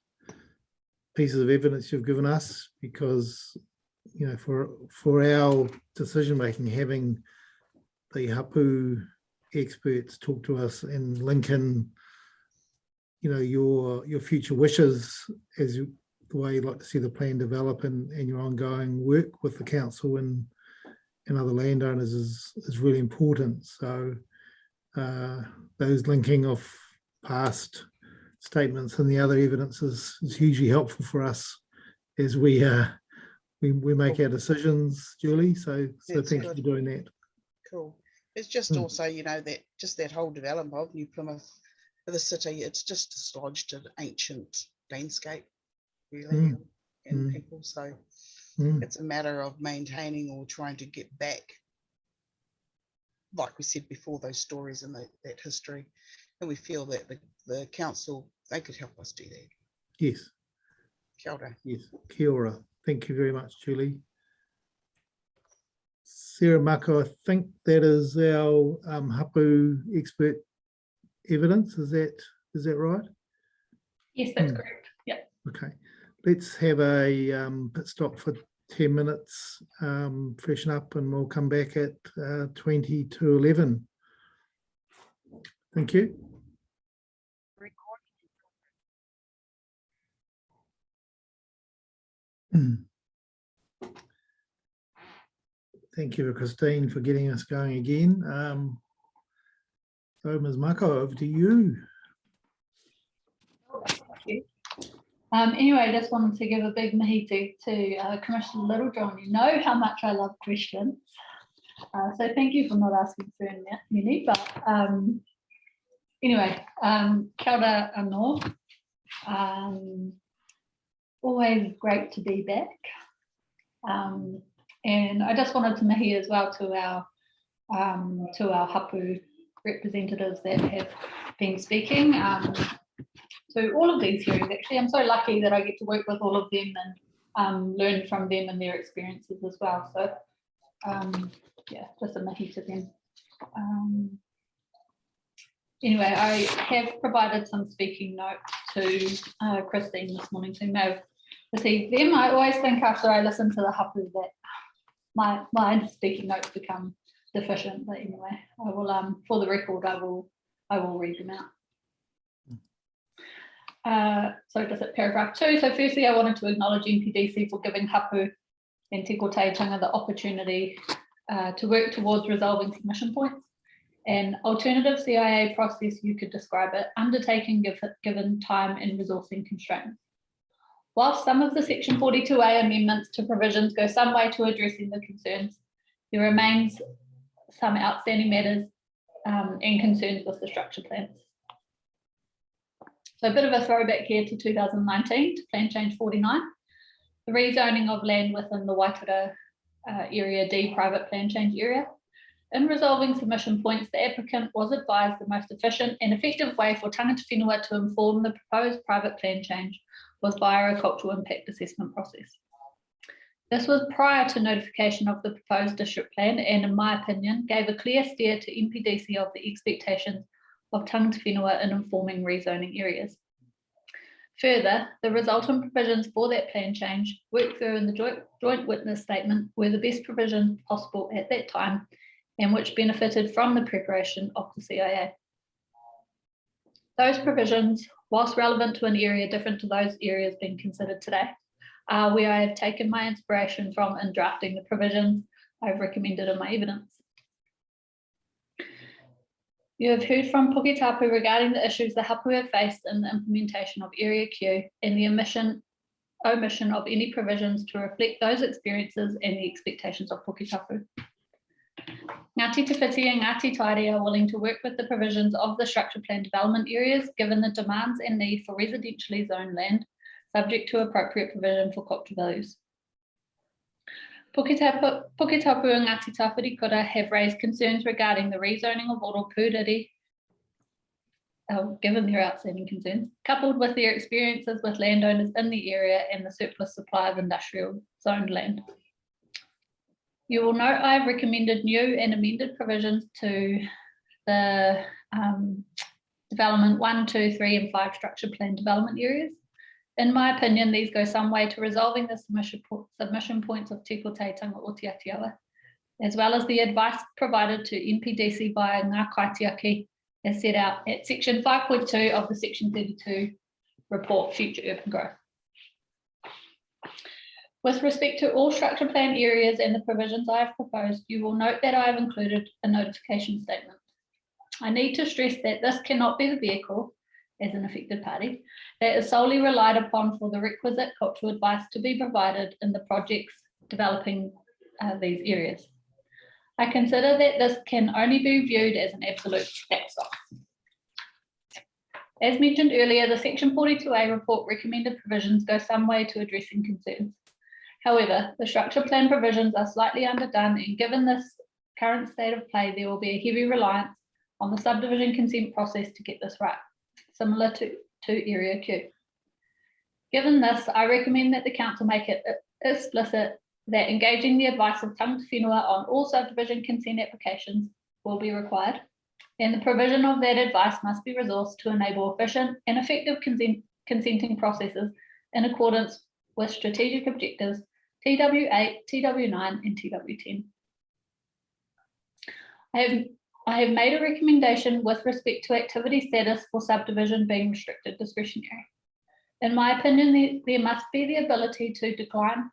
A: pieces of evidence you've given us, because for our decision making, having the hapu experts talk to us and link in your future wishes as the way you'd like to see the plan develop and your ongoing work with the council and other landowners is really important. So those linking of past statements and the other evidence is hugely helpful for us as we make our decisions, Julie. So thank you for doing that.
J: Cool. It's just also, that whole development of New Plymouth, the city, it's just dislodged an ancient landscape, really, and people. So it's a matter of maintaining or trying to get back, like we said before, those stories and that history. And we feel that the council, they could help us do that.
A: Yes.
J: Kia ora.
A: Yes. Kia ora. Thank you very much, Julie. Sarah Mako, I think that is our hapu expert evidence. Is that right?
D: Yes, that's correct. Yeah.
A: Okay. Let's have a pit stop for 10 minutes, freshen up, and we'll come back at 20 to 11. Thank you. Thank you, Christine, for getting us going again. So, Ms. Mako, over to you.
D: Anyway, I just wanted to give a big mihi to Commissioner Littlejohn. You know how much I love questions. So thank you for not asking for many, but anyway, kia ora anō. Always great to be back. And I just wanted to mihi as well to our hapu representatives that have been speaking. So all of these hearings, actually, I'm so lucky that I get to work with all of them and learn from them and their experiences as well. So yeah, just a mihi to them. Anyway, I have provided some speaking notes to Christine this morning, so you may have received them. I always think after I listen to the hapu that my speaking notes become deficient, but anyway, I will, for the record, I will read them out. So just at paragraph 2, so firstly I wanted to acknowledge MPDC for giving hapu and Te Koteitanga the opportunity to work towards resolving submission points. An alternative CIA process, you could describe it, undertaking given time and resourcing constraints. Whilst some of the section 42A amendments to provisions go some way to addressing the concerns, there remains some outstanding matters and concerns with the structure plans. So a bit of a throwback here to 2019, to Plan Change 49, the rezoning of land within the Waitara Area D private plan change area. In resolving submission points, the applicant was advised the most efficient and effective way for tangata whenua to inform the proposed private plan change was via a cultural impact assessment process. This was prior to notification of the proposed district plan and, in my opinion, gave a clear steer to MPDC of the expectations of tangata whenua in informing rezoning areas. Further, the resultant provisions for that plan change worked through in the joint witness statement were the best provision possible at that time and which benefited from the preparation of the CIA. Those provisions, whilst relevant to an area different to those areas being considered today, are where I have taken my inspiration from in drafting the provisions I've recommended in my evidence. You have heard from Puketapu regarding the issues the hapu have faced in the implementation of Area Q and the omission of any provisions to reflect those experiences and the expectations of Puketapu. Ngāti Te Whiti and Ngāti Tairi are willing to work with the provisions of the structure plan development areas given the demands and need for residentially zoned land, subject to appropriate provision for cultural values. Puketapu and Ngāti Tāwhirikura have raised concerns regarding the rezoning of Orapūriri, given their outstanding concerns, coupled with their experiences with landowners in the area and the surplus supply of industrial zoned land. You will note I have recommended new and amended provisions to the development 1, 2, 3 and 5 structure plan development areas. In my opinion, these go some way to resolving the submission points of Te Koteitanga o Te Atiawa, as well as the advice provided to MPDC by Ngā Kaitiaki as set out at section 5.2 of the section 32 report, Future Urban Growth. With respect to all structure plan areas and the provisions I have proposed, you will note that I have included a notification statement. I need to stress that this cannot be the vehicle, as an affected party, that is solely relied upon for the requisite cultural advice to be provided in the projects developing these areas. I consider that this can only be viewed as an absolute backstop. As mentioned earlier, the section 42A report recommended provisions go some way to addressing concerns. However, the structure plan provisions are slightly underdone, and given this current state of play, there will be a heavy reliance on the subdivision consent process to get this right, similar to Area Q. Given this, I recommend that the council make it explicit that engaging the advice of tangata whenua on all subdivision consent applications will be required, and the provision of that advice must be resourced to enable efficient and effective consenting processes in accordance with strategic objectives TW8, TW9 and TW10. I have made a recommendation with respect to activity status for subdivision being restricted discretionary. In my opinion, there must be the ability to decline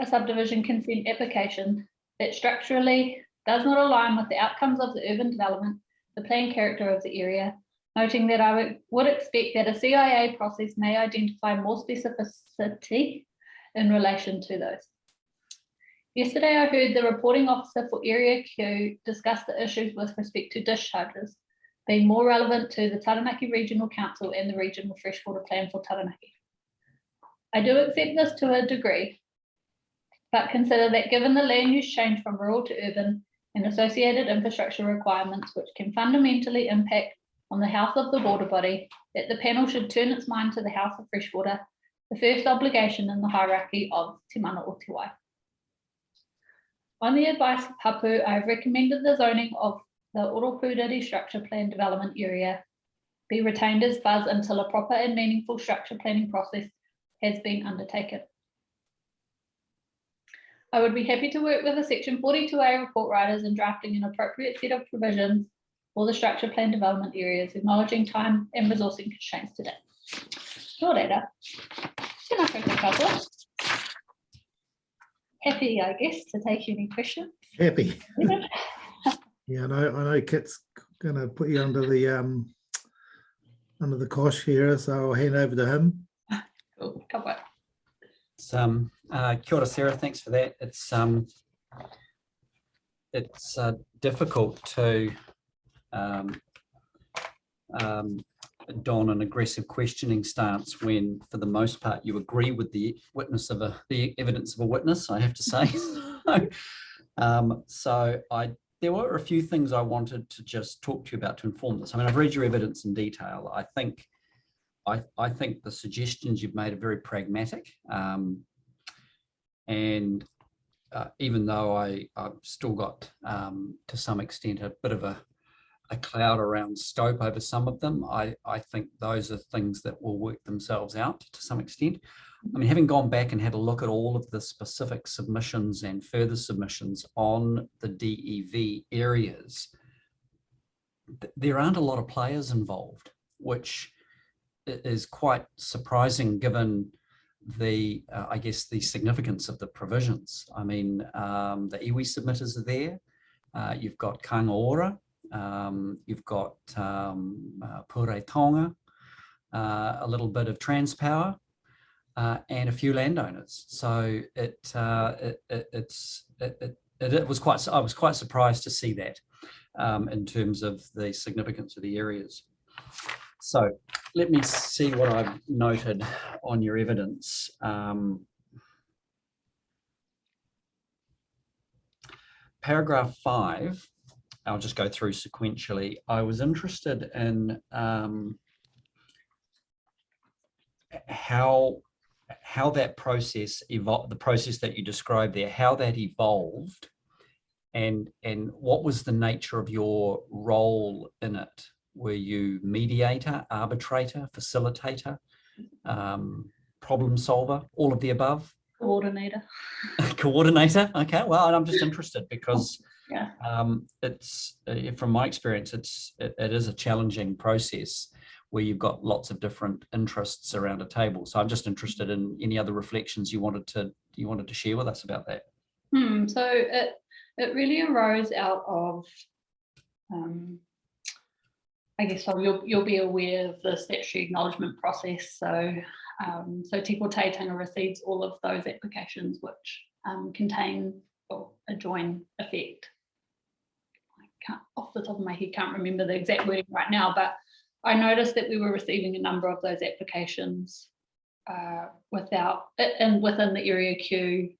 D: a subdivision consent application that structurally does not align with the outcomes of the urban development, the planned character of the area, noting that I would expect that a CIA process may identify more specificity in relation to those. Yesterday, I heard the reporting officer for Area Q discuss the issues with respect to discharges being more relevant to the Taranaki Regional Council and the Regional Freshwater Plan for Taranaki. I do accept this to a degree, but consider that given the land use change from rural to urban and associated infrastructure requirements, which can fundamentally impact on the health of the water body, that the panel should turn its mind to the health of freshwater, the first obligation in the hierarchy of Te Mana o Te Wai. On the advice of Hapu, I have recommended the zoning of the Oropuriri Structure Plan Development Area be retained as FUZ until a proper and meaningful structure planning process has been undertaken. I would be happy to work with the Section 42A report writers in drafting an appropriate set of provisions for the structure plan development areas, acknowledging time and resourcing constraints today. Nō reira. Tēnā koutou katoa. Happy, I guess, to take any questions.
A: Happy. Yeah, I know Kit's going to put you under the cosh here, so I'll hand over to him.
D: Cool. Come on.
E: It's, kia ora, Sarah, thanks for that. It's difficult to don an aggressive questioning stance when, for the most part, you agree with the evidence of a witness, I have to say. There were a few things I wanted to just talk to you about to inform this. I mean, I've read your evidence in detail. I think the suggestions you've made are very pragmatic. And even though I've still got, to some extent, a bit of a cloud around scope over some of them, I think those are things that will work themselves out to some extent. I mean, having gone back and had a look at all of the specific submissions and further submissions on the DEV areas, there aren't a lot of players involved, which is quite surprising given the, I guess, the significance of the provisions. I mean, the iwi submitters are there. You've got Kāinga Ora, you've got Pure Tonga, a little bit of Transpower, and a few landowners. So I was quite surprised to see that in terms of the significance of the areas. So let me see what I've noted on your evidence. Paragraph 5, I'll just go through sequentially. I was interested in how that process evolved, the process that you described there, how that evolved, and what was the nature of your role in it? Were you mediator, arbitrator, facilitator, problem solver, all of the above?
D: Coordinator.
E: Coordinator. Okay. Well, I'm just interested because
D: yeah.
E: It's from my experience, it is a challenging process where you've got lots of different interests around a table. So I'm just interested in any other reflections you wanted to share with us about that.
D: So it really arose out of, I guess you'll be aware of the statutory acknowledgement process. So Te Ko Teitanga receives all of those applications which contain a join effect. I can't, off the top of my head, can't remember the exact wording right now, but I noticed that we were receiving a number of those applications within the Area Q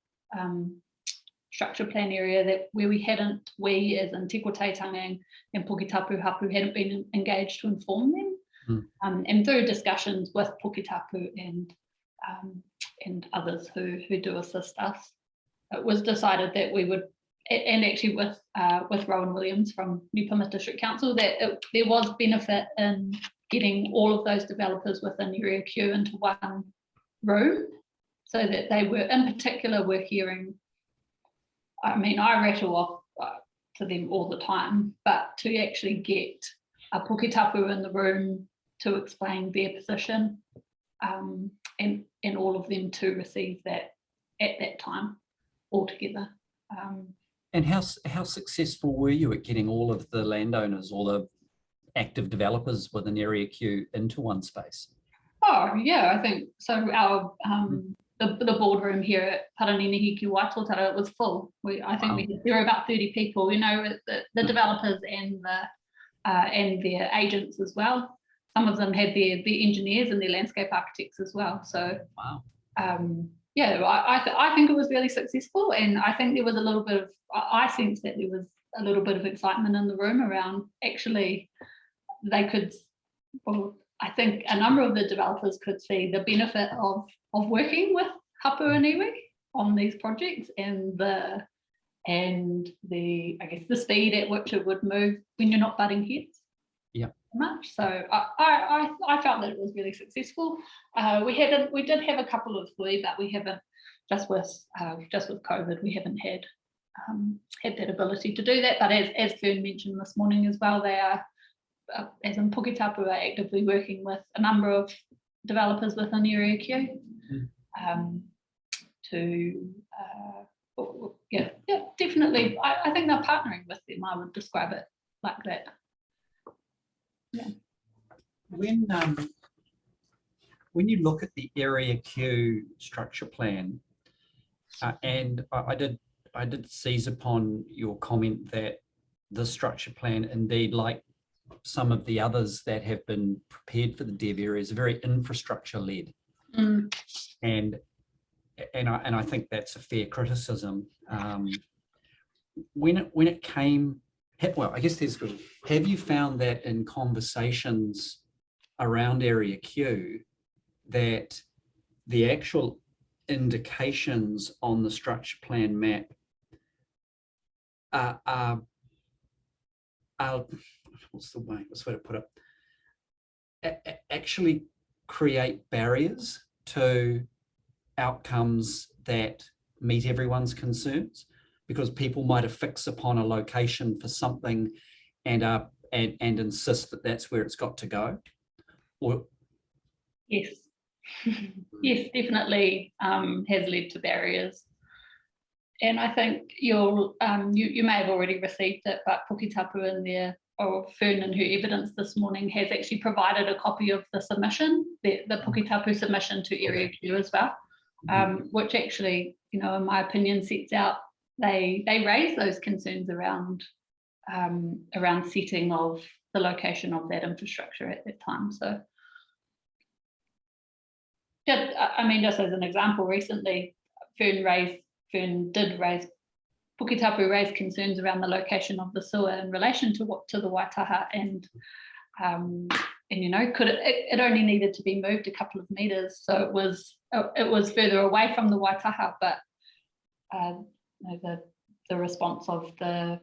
D: structure plan area where we as in Te Ko Teitanga and Puketapu Hapu hadn't been engaged to inform them. And through discussions with Puketapu and others who do assist us, it was decided that we would, and actually with Rowan Williams from New Plymouth District Council, that there was benefit in getting all of those developers within Area Q into one room, so that they were, in particular, were hearing. I mean, I rattle off to them all the time, but to actually get a Puketapu in the room to explain their position, and all of them to receive that at that time altogether.
E: And how successful were you at getting all of the landowners or the active developers within Area Q into one space?
D: Oh, yeah, I think so. Our the boardroom here at Paraninihi ki Waitotara, it was full. I think there were about 30 people, you know, the developers and their agents as well. Some of them had their engineers and their landscape architects as well. So
E: Wow.
D: yeah, I think it was really successful, and I think there was a little bit of, I sensed that there was a little bit of excitement in the room around actually they could, well, I think a number of the developers could see the benefit of working with Hapua and Iwi on these projects, and the I guess the speed at which it would move when you're not butting heads.
E: Yeah.
D: Much. So I felt that it was really successful. We did have a couple of flu, but we haven't, just with COVID, we haven't had that ability to do that. But as Fern mentioned this morning as well, they are, as in Puketapu, are actively working with a number of developers within Area Q to yeah, definitely. I think they're partnering with them. I would describe it like that. Yeah.
E: When you look at the Area Q structure plan, and I did seize upon your comment that the structure plan, indeed, like some of the others that have been prepared for the dev areas, are very infrastructure led, and I think that's a fair criticism. When it came. Well, I guess there's good. Have you found that in conversations around Area Q that the actual indications on the structure plan map are what's the way to put it? Actually create barriers to outcomes that meet everyone's concerns? Because people might have fixed upon a location for something and insist that that's where it's got to go. Or
D: yes, yes, definitely has led to barriers. And I think you may have already received it, but Puketapu in there, or Fern in her evidence this morning, has actually provided a copy of the submission, the Puketapu submission to Area Q as well, which actually, you know, in my opinion, sets out. They raise those concerns around setting of the location of that infrastructure at that time. So, just as an example, recently Puketapu raised concerns around the location of the sewer in relation to the Waitaha, and you know, it only needed to be moved a couple of meters, so it was further away from the Waitaha, but the response of the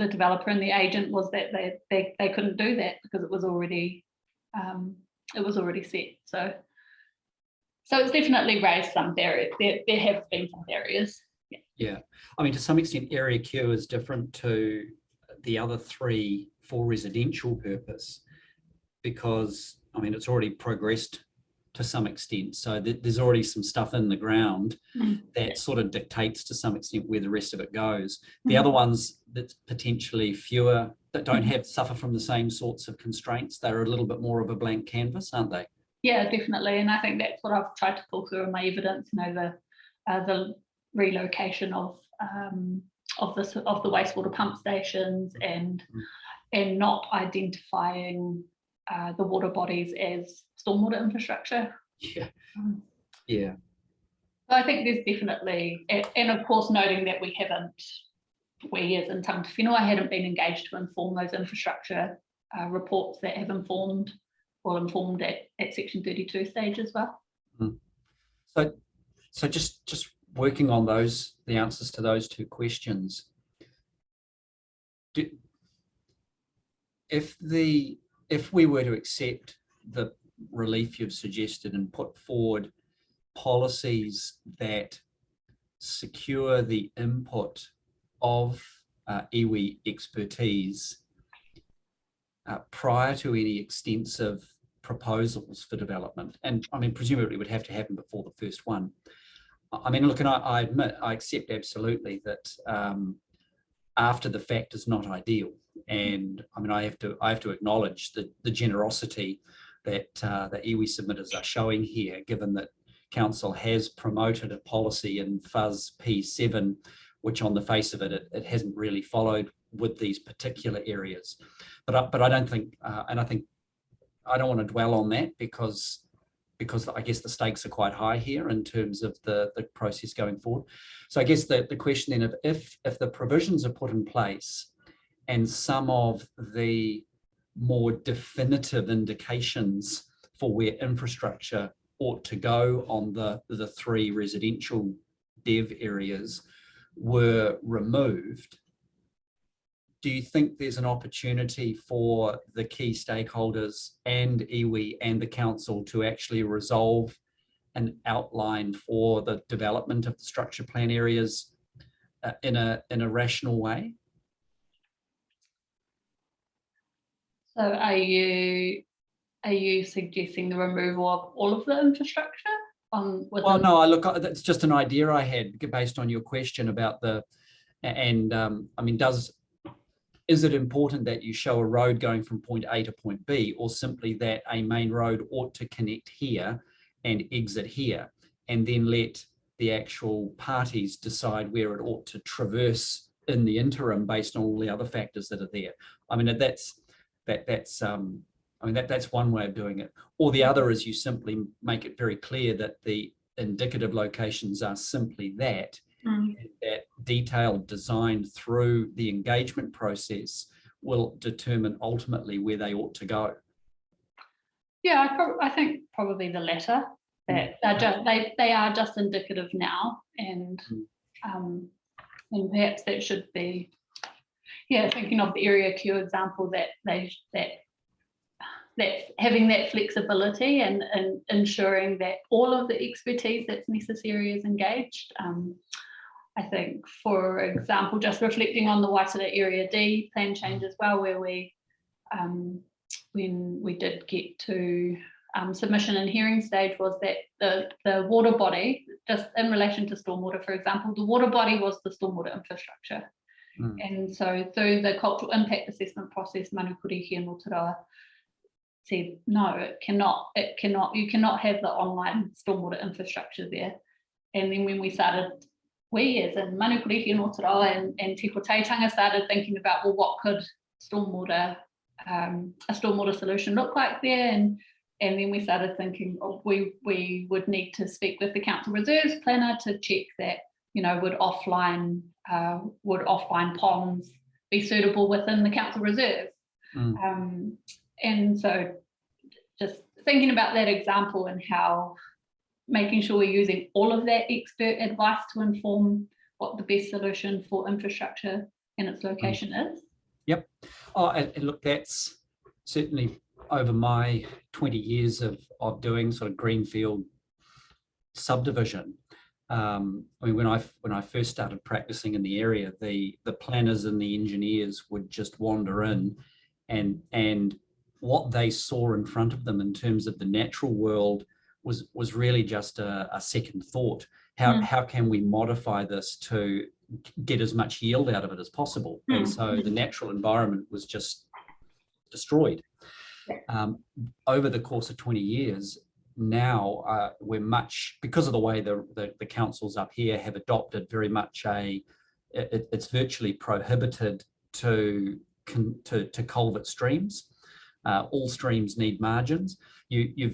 D: developer and the agent was that they couldn't do that because it was already set. So it's definitely raised some barriers. There have been some barriers.
E: Yeah, I mean, to some extent, Area Q is different to the other three for residential purpose because, I mean, it's already progressed to some extent. So there's already some stuff in the ground that sort of dictates to some extent where the rest of it goes. The other ones that's potentially fewer, that don't suffer from the same sorts of constraints, they're a little bit more of a blank canvas, aren't they?
D: Yeah, definitely. And I think that's what I've tried to pull through in my evidence, you know, the relocation of the wastewater pump stations and not identifying the water bodies as stormwater infrastructure.
E: Yeah. Yeah.
D: So I think there's definitely, and of course noting that we as in Tangata Whenua hadn't been engaged to inform those infrastructure reports that have informed at section 32 stage as well.
E: So just working on the answers to those two questions. If we were to accept the relief you've suggested and put forward policies that secure the input of iwi expertise prior to any extensive proposals for development, and I mean, presumably it would have to happen before the first one. I mean, look, and I admit, I accept absolutely that after the fact is not ideal. And I mean, I have to acknowledge the generosity that the iwi submitters are showing here, given that Council has promoted a policy in FUS P7, which on the face of it, it hasn't really followed with these particular areas. But I don't think, and I think I don't want to dwell on that because I guess the stakes are quite high here in terms of the process going forward. So I guess the question then, if the provisions are put in place and some of the more definitive indications for where infrastructure ought to go on the 3 residential dev areas were removed, do you think there's an opportunity for the key stakeholders and iwi and the council to actually resolve an outline for the development of the structure plan areas in a rational way?
D: So are you suggesting the removal of all of the infrastructure?
E: Well, no, that's just an idea I had based on your question about I mean, is it important that you show a road going from point A to point B, or simply that a main road ought to connect here and exit here, and then let the actual parties decide where it ought to traverse in the interim based on all the other factors that are there? I mean, that's one way of doing it. Or the other is you simply make it very clear that the indicative locations are simply that, that detailed design through the engagement process will determine ultimately where they ought to go.
D: Yeah, I think probably the latter. That they are just indicative now, and perhaps that should be, thinking of the area Q example, that having that flexibility and ensuring that all of the expertise that's necessary is engaged. I think, for example, just reflecting on the Waitara Area D plan change as well, where we, when we did get to submission and hearing stage, was that the water body, just in relation to stormwater, for example, the water body was the stormwater infrastructure. And so through the cultural impact assessment process, Manukuri here in Aotearoa said, no, you cannot have the online stormwater infrastructure there. And then when we started, we as in Manukuri here in Aotearoa and Te Taitanga started thinking about, well, what could a stormwater solution look like there? And then we started thinking, we would need to speak with the council reserves planner to check that, would offline ponds be suitable within the council reserve? And so just thinking about that example and how making sure we're using all of that expert advice to inform what the best solution for infrastructure and its location is.
E: Yep. Oh, and look, that's certainly over my 20 years of doing sort of greenfield subdivision. I mean, when I first started practicing in the area, the planners and the engineers would just wander in, and what they saw in front of them in terms of the natural world was really just a second thought. How can we modify this to get as much yield out of it as possible? And so the natural environment was just destroyed. Over the course of 20 years, now we're because of the way the councils up here have adopted very much it's virtually prohibited to culvert streams. All streams need margins.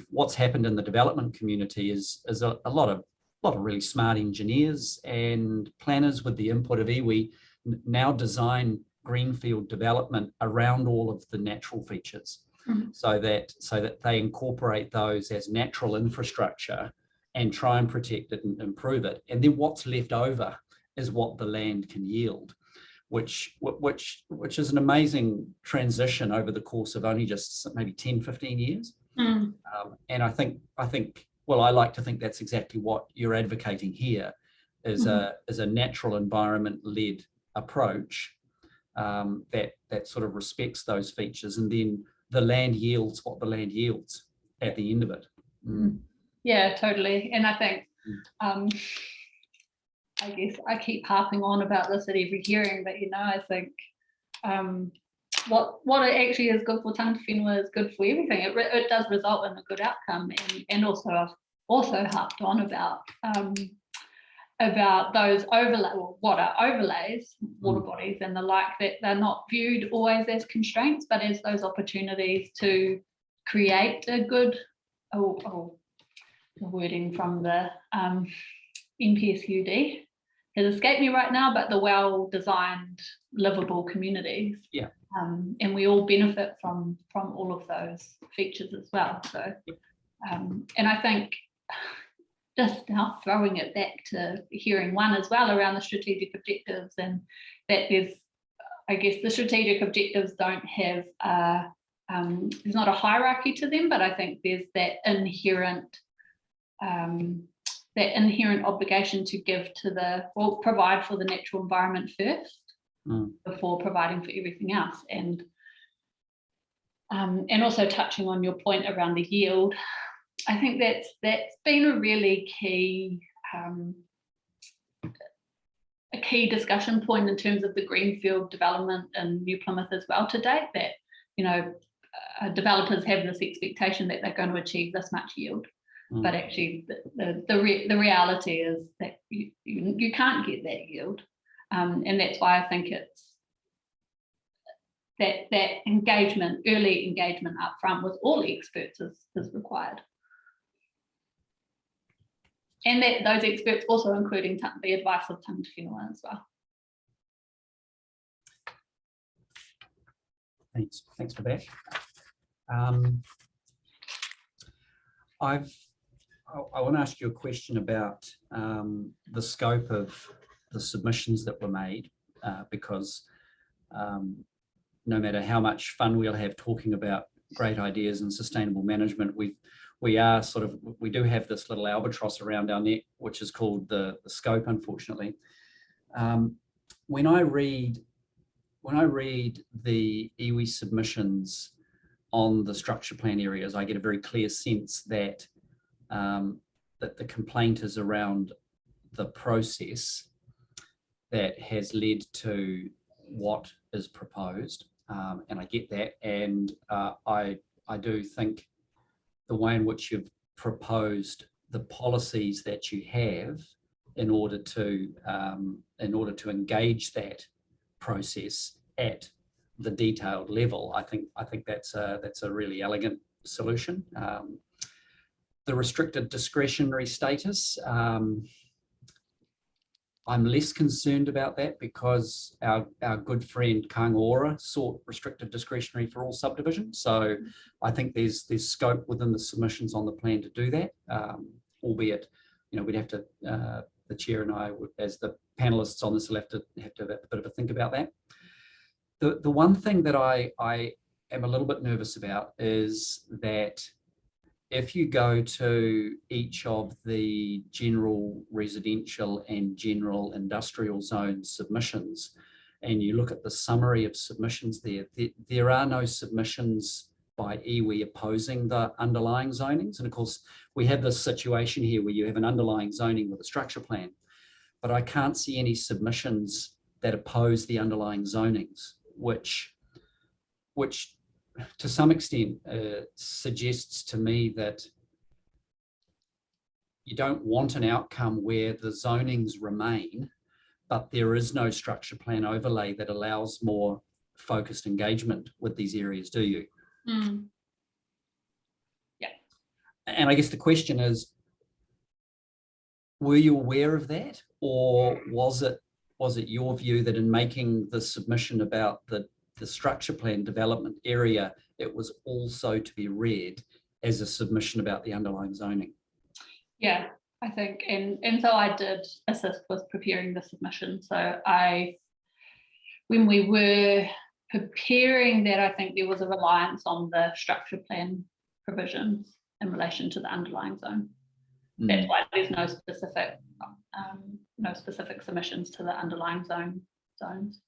E: What's happened in the development community is a lot of really smart engineers and planners with the input of iwi now design greenfield development around all of the natural features, so that they incorporate those as natural infrastructure and try and protect it and improve it. And then what's left over is what the land can yield, which is an amazing transition over the course of only just maybe 10, 15 years. And I think, well, I like to think that's exactly what you're advocating here, is a natural environment-led approach that sort of respects those features, and then the land yields what the land yields at the end of it.
D: Yeah, totally. And I think I guess I keep harping on about this at every hearing, but I think what it actually is good for tangata whenua is good for everything. It does result in a good outcome, and also I've also harped on about those what are overlays, water bodies and the like, that they're not viewed always as constraints, but as those opportunities to create a good, the wording from the NPSUD has escaped me right now, but the well-designed, livable communities.
E: Yeah.
D: And we all benefit from all of those features as well. So, and I think just now throwing it back to hearing one as well around the strategic objectives, and that there's, I guess the strategic objectives don't have, there's not a hierarchy to them, but I think there's that inherent obligation to give to provide for the natural environment first before providing for everything else. And also touching on your point around the yield, I think that's been a really key discussion point in terms of the greenfield development in New Plymouth as well to date, that developers have this expectation that they're going to achieve this much yield. But actually the reality is that you can't get that yield, and that's why I think it's that engagement, early engagement up front with all experts is required, and that those experts also including the advice of tangata whenua as well.
E: Thanks for that. I want to ask you a question about the scope of the submissions that were made, because no matter how much fun we'll have talking about great ideas and sustainable management, we do have this little albatross around our neck, which is called the scope, unfortunately. When I read the iwi submissions on the structure plan areas, I get a very clear sense that that the complaint is around the process that has led to what is proposed, and I get that, and I do think the way in which you've proposed the policies that you have in order to engage that process at the detailed level, I think that's a really elegant solution. The restricted discretionary status, I'm less concerned about that because our good friend Kāinga Ora sought restricted discretionary for all subdivisions. So I think there's scope within the submissions on the plan to do that, albeit, we'd have to, the chair and I, as the panelists on this, will have to have a bit of a think about that. The one thing that I am a little bit nervous about is that if you go to each of the general residential and general industrial zone submissions, and you look at the summary of submissions there are no submissions by iwi opposing the underlying zonings. And of course, we have this situation here where you have an underlying zoning with a structure plan, but I can't see any submissions that oppose the underlying zonings, which to some extent suggests to me that you don't want an outcome where the zonings remain, but there is no structure plan overlay that allows more focused engagement with these areas, do you?
D: Yeah.
E: And I guess the question is, were you aware of that, or was it your view that in making the submission about the structure plan development area, it was also to be read as a submission about the underlying zoning?
D: Yeah, I think, and so I did assist with preparing the submission. So when we were preparing that, I think there was a reliance on the structure plan provisions in relation to the underlying zone. That's why there's no specific submissions to the underlying zones.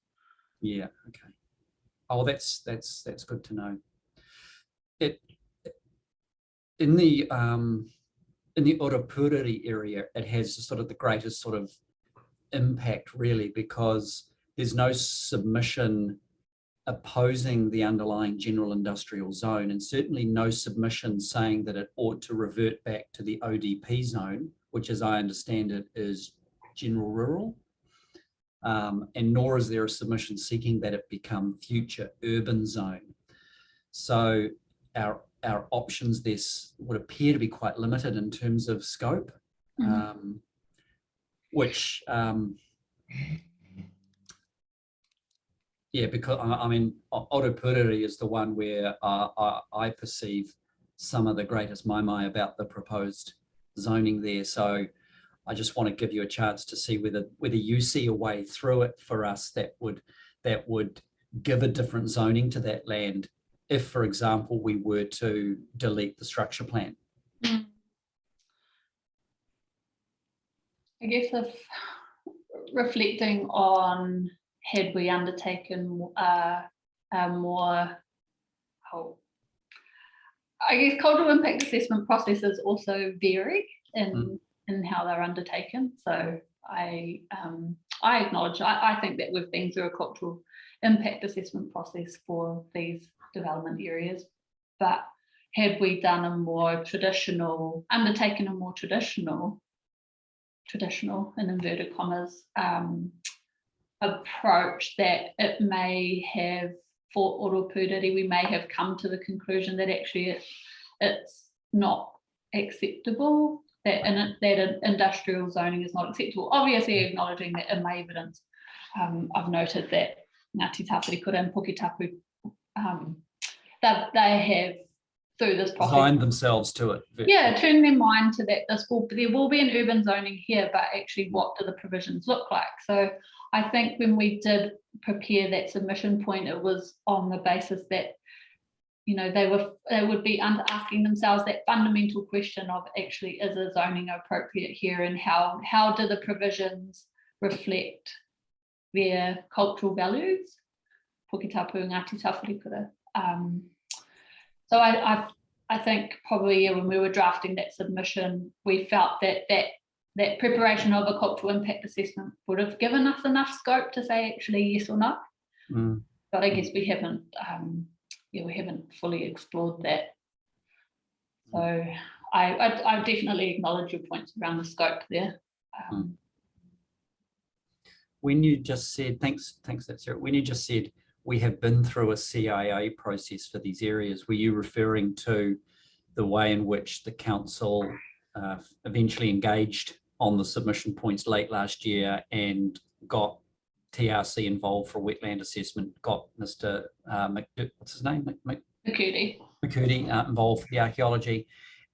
E: Yeah. Okay. Oh, that's good to know. In the Orapuriri area, it has sort of the greatest sort of impact really, because there's no submission opposing the underlying general industrial zone, and certainly no submission saying that it ought to revert back to the ODP zone, which as I understand it is general rural. And nor is there a submission seeking that it become future urban zone. So our options there would appear to be quite limited in terms of scope, which yeah, because I mean, Orapuriri is the one where I perceive some of the greatest mai about the proposed zoning there. So I just want to give you a chance to see whether you see a way through it for us that would give a different zoning to that land if, for example, we were to delete the structure plan.
D: I guess if reflecting on had we undertaken I guess cultural impact assessment processes also vary in how they're undertaken. So I acknowledge, I think that we've been through a cultural impact assessment process for these development areas, but had we done undertaken a more traditional in inverted commas approach, that it may have, for Orapuriri, we may have come to the conclusion that actually it's not acceptable, that industrial zoning is not acceptable. Obviously acknowledging that in my evidence, I've noted that Ngāti Tāwherikura and Puketapu, they have, through this process,
E: Designed themselves to it.
D: yeah, turn their mind to that. There will be an urban zoning here, but actually what do the provisions look like? So I think when we did prepare that submission point, it was on the basis that, you know, they would be asking themselves that fundamental question of actually, is a zoning appropriate here, and how do the provisions reflect their cultural values? Puketapu, Ngāti Tāwherikura. So I think probably when we were drafting that submission, we felt that preparation of a cultural impact assessment would have given us enough scope to say actually yes or no. But I guess we haven't fully explored that. So I definitely acknowledge your points around the scope there.
E: When you just said, thanks, that's Sarah. When you just said we have been through a CIA process for these areas, were you referring to the way in which the council eventually engaged on the submission points late last year and got TRC involved for a wetland assessment, got Mr. What's his name?
D: McCurdy
E: involved for the archaeology,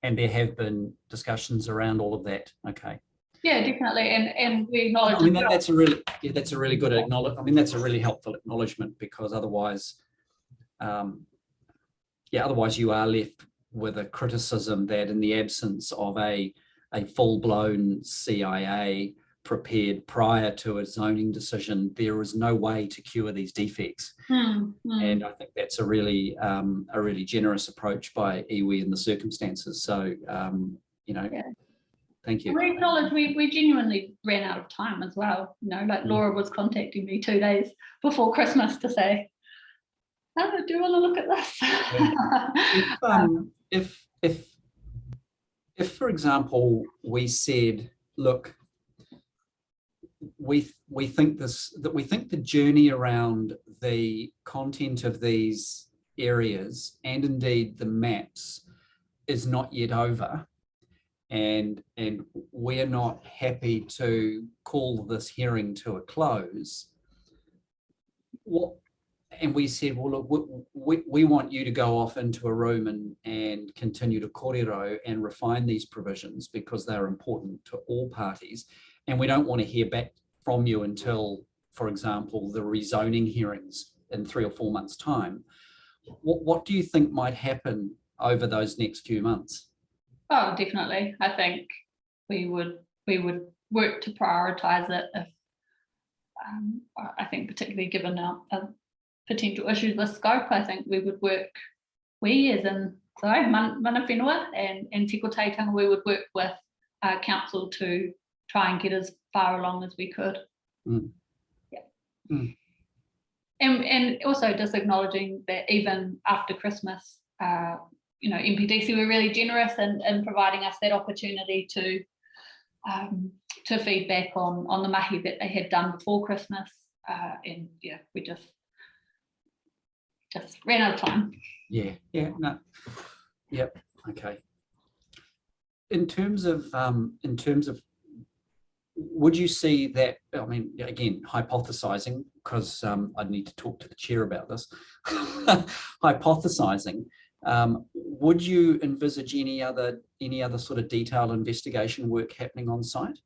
E: and there have been discussions around all of that. Okay.
D: Yeah, definitely, and we acknowledge.
E: I mean, that's a really good acknowledgement. I mean, that's a really helpful acknowledgement, because otherwise, otherwise you are left with a criticism that in the absence of a full-blown CIA prepared prior to a zoning decision, there is no way to cure these defects. And I think that's a really generous approach by iwi in the circumstances. So, thank you.
D: We acknowledge we genuinely ran out of time as well. You know, like Laura was contacting me 2 days before Christmas to say, oh, do you want to look at this?
E: If for example, we said, look, we think the journey around the content of these areas, and indeed the maps, is not yet over, and we're not happy to call this hearing to a close. And we said, well, look, we want you to go off into a room and continue to kōrero and refine these provisions, because they're important to all parties. And we don't want to hear back from you until, for example, the rezoning hearings in 3 or 4 months' time. What do you think might happen over those next few months?
D: Oh, definitely. I think we would work to prioritise it. If I think particularly given our potential issues with scope, I think we would work. We as in mana whenua and Tiko Teitanga, we would work with council to try and get as far along as we could.
E: Mm.
D: Yeah.
E: Mm.
D: And also just acknowledging that even after Christmas, you know, MPDC were really generous in providing us that opportunity to feedback on the mahi that they had done before Christmas. And yeah, we just ran out of time.
E: Yeah, no, yep, okay. In terms of, would you see that, I mean, again, hypothesizing, because I'd need to talk to the chair about this, hypothesizing, would you envisage any other sort of detailed investigation work happening on site?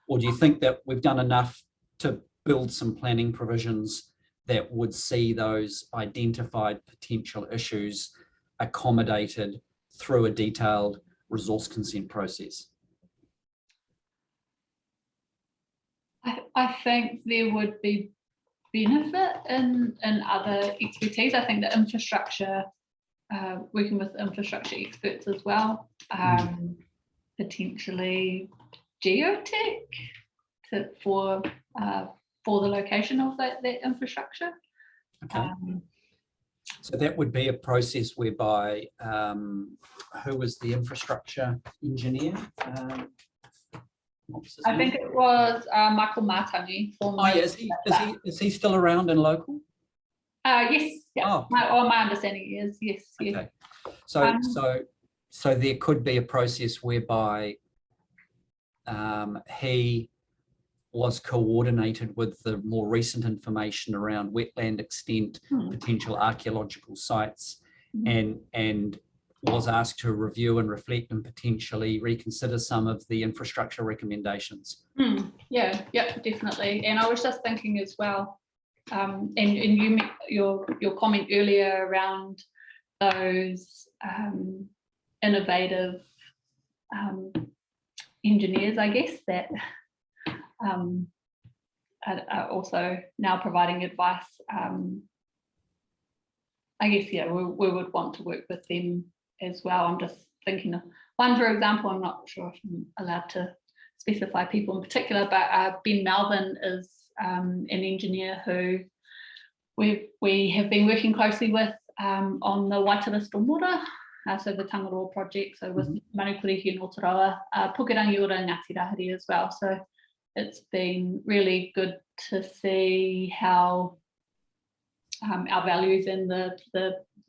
E: Or do you think that we've done enough to build some planning provisions that would see those identified potential issues accommodated through a detailed resource consent process?
D: I think there would be benefit in other expertise. I think the infrastructure, working with infrastructure experts as well, potentially geotech for the location of that infrastructure.
E: Okay. So that would be a process whereby, who was the infrastructure engineer? What was his
D: I
E: name?
D: think it was Michael Martangi.
E: Oh, yeah, is he still around and local?
D: Yes, yeah.
E: Oh.
D: My understanding is yes.
E: Okay.
D: Yeah.
E: So there could be a process whereby he was coordinated with the more recent information around wetland extent, potential archaeological sites, and was asked to review and reflect and potentially reconsider some of the infrastructure recommendations.
D: Yeah, definitely. And I was just thinking as well, and your comment earlier around those innovative engineers, I guess, that are also now providing advice. I guess, yeah, we would want to work with them as well. I'm just thinking of one, for example, I'm not sure if I'm allowed to specify people in particular, but Ben Melvin is an engineer who we have been working closely with on the Waitara Stormwater, so the Tangaroa project, so with Manukurihi and Otarawa, Pukerangi Ora and Ngāti Rahiri as well. So it's been really good to see how our values and the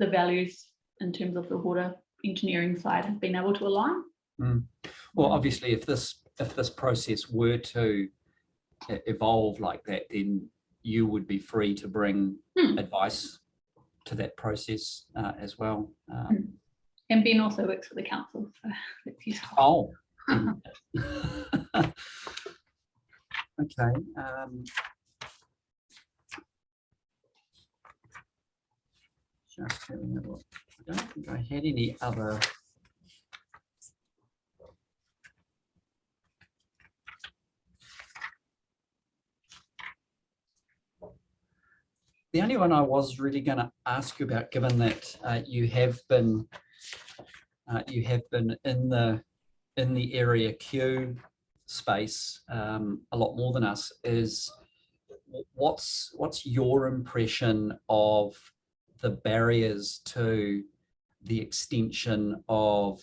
D: values in terms of the water engineering side have been able to align.
E: Well, obviously, if this process were to evolve like that, then you would be free to bring advice to that process as well.
D: And Ben also works for the council, so that's useful.
E: Oh. Okay. Just having a look. I don't think I had any other. The only one I was really going to ask you about, given that you have been in the area Q space a lot more than us, is what's your impression of the barriers to the extension of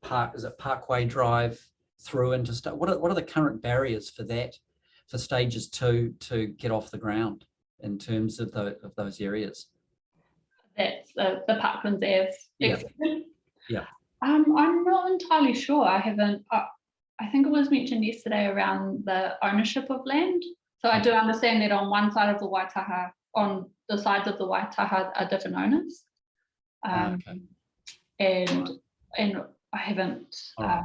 E: Parkway Drive through into what are the current barriers for that, for stages 2 to get off the ground in terms of those areas?
D: That's the Parklands Ave.
E: Yeah.
D: I'm not entirely sure. I haven't. I think it was mentioned yesterday around the ownership of land. So I do understand that on one side of the Waitaha, on the sides of the Waitaha are different owners.
E: Okay.
D: And I haven't.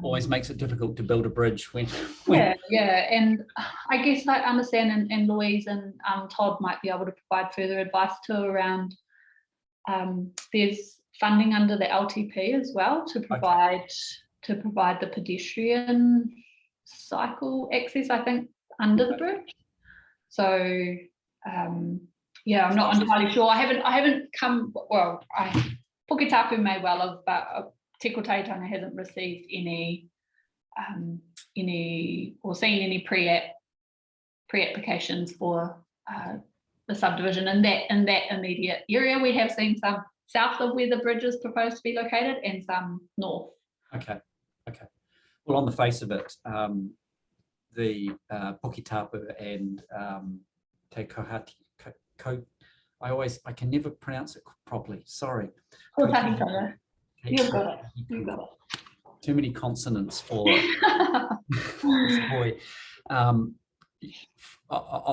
E: Always makes it difficult to build a bridge when.
D: Yeah, and I guess I understand, and Louise and Todd might be able to provide further advice too around. There's funding under the LTP as well to provide the pedestrian cycle access, I think, under the bridge. So yeah, I'm not entirely sure. I haven't come. Well, Puketapu may well have, but Te Kotaitanga hasn't received any any or seen any pre-applications for the subdivision in that immediate area. We have seen some south of where the bridge is proposed to be located and some north.
E: Okay. Well, on the face of it, the Puketapu and Te Kohati, I can never pronounce it properly. Sorry.
D: Kotahitanga. You've got it. You've got it.
E: Too many consonants for this boy. On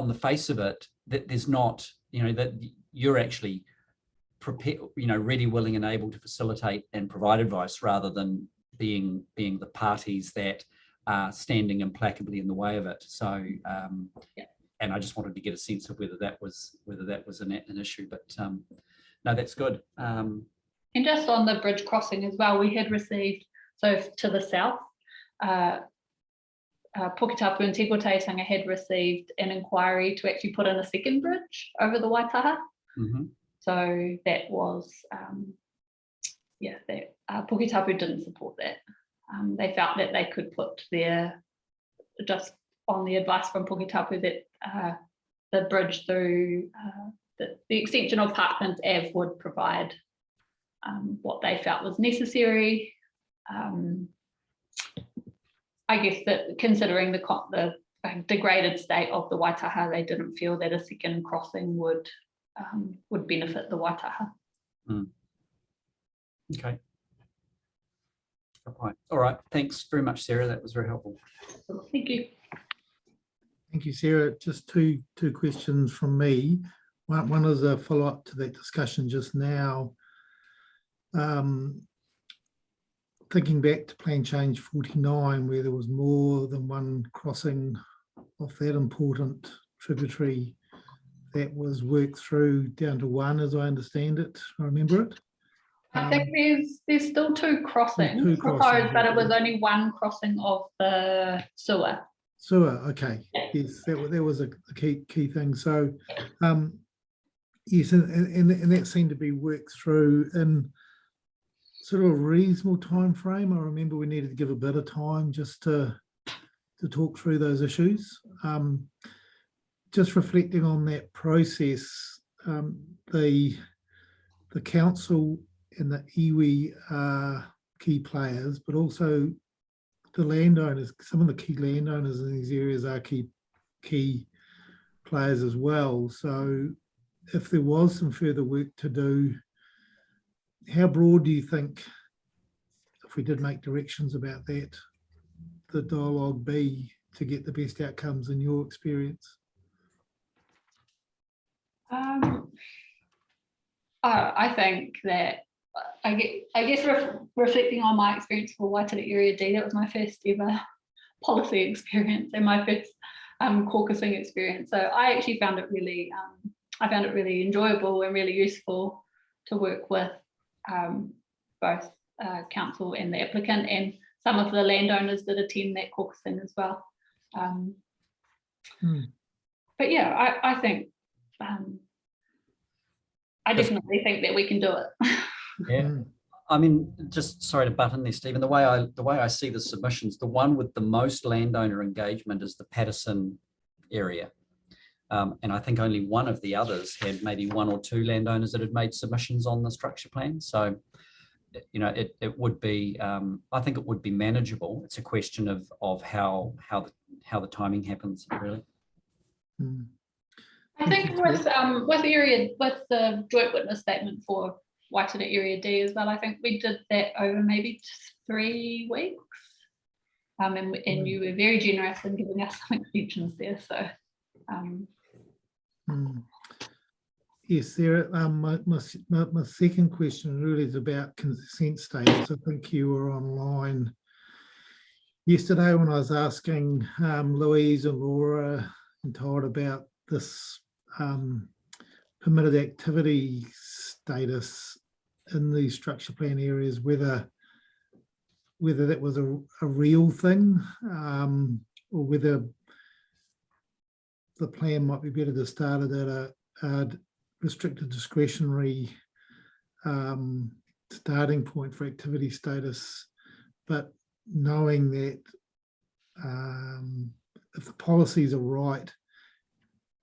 E: the face of it, that there's not, that you're actually prepared, ready, willing, and able to facilitate and provide advice rather than being the parties that are standing implacably in the way of it. So, and I just wanted to get a sense of whether that was an issue. But no, that's good.
D: And just on the bridge crossing as well, we had received, so to the south, Puketapu and Te Kotaitanga had received an inquiry to actually put in a second bridge over the Waitaha.
E: Mm-hmm.
D: So that was, Puketapu didn't support that. They felt that they could put just on the advice from Puketapu that the bridge through the extension of Parklands Ave would provide what they felt was necessary. I guess that considering the degraded state of the Waitaha, they didn't feel that a second crossing would benefit the Waitaha.
E: Okay. All right. Thanks very much, Sarah. That was very helpful.
D: Thank you.
A: Thank you, Sarah. Just two questions from me. One is a follow-up to that discussion just now. Thinking back to Plan Change 49, where there was more than one crossing of that important tributary that was worked through down to one, as I understand it. I remember it.
D: I think there's still two crossings proposed, but it was only one crossing of the sewer.
A: Okay. Yes, that was a key thing. So, yes, and that seemed to be worked through in sort of a reasonable time frame. I remember we needed to give a bit of time just to talk through those issues. Just reflecting on that process, the council and the iwi are key players, but also the landowners, some of the key landowners in these areas are key players as well. So if there was some further work to do, how broad do you think, if we did make directions about that, the dialogue be to get the best outcomes in your experience?
D: I think that, I guess reflecting on my experience for Waitara Area D, that was my first ever policy experience and my first caucusing experience. So I actually found it really, enjoyable and really useful to work with both council and the applicant and some of the landowners that attend that caucusing as well. But yeah, I think I definitely think that we can do it.
E: Yeah, I mean, just sorry to butt in there, Stephen. The way I see the submissions, the one with the most landowner engagement is the Patterson area, and I think only one of the others had maybe one or two landowners that had made submissions on the structure plan. So, it would be, I think it would be manageable. It's a question of how the timing happens, really.
D: I think with the joint witness statement for Waitara Area D as well, I think we did that over maybe 3 weeks. And you were very generous in giving us some extensions there. So
A: Yes, Sarah, my second question really is about consent status. I think you were online yesterday when I was asking Louise and Laura and Todd about this permitted activity status in the structure plan areas, whether that was a real thing or whether the plan might be better to start it at a restricted discretionary starting point for activity status, but knowing that if the policies are right,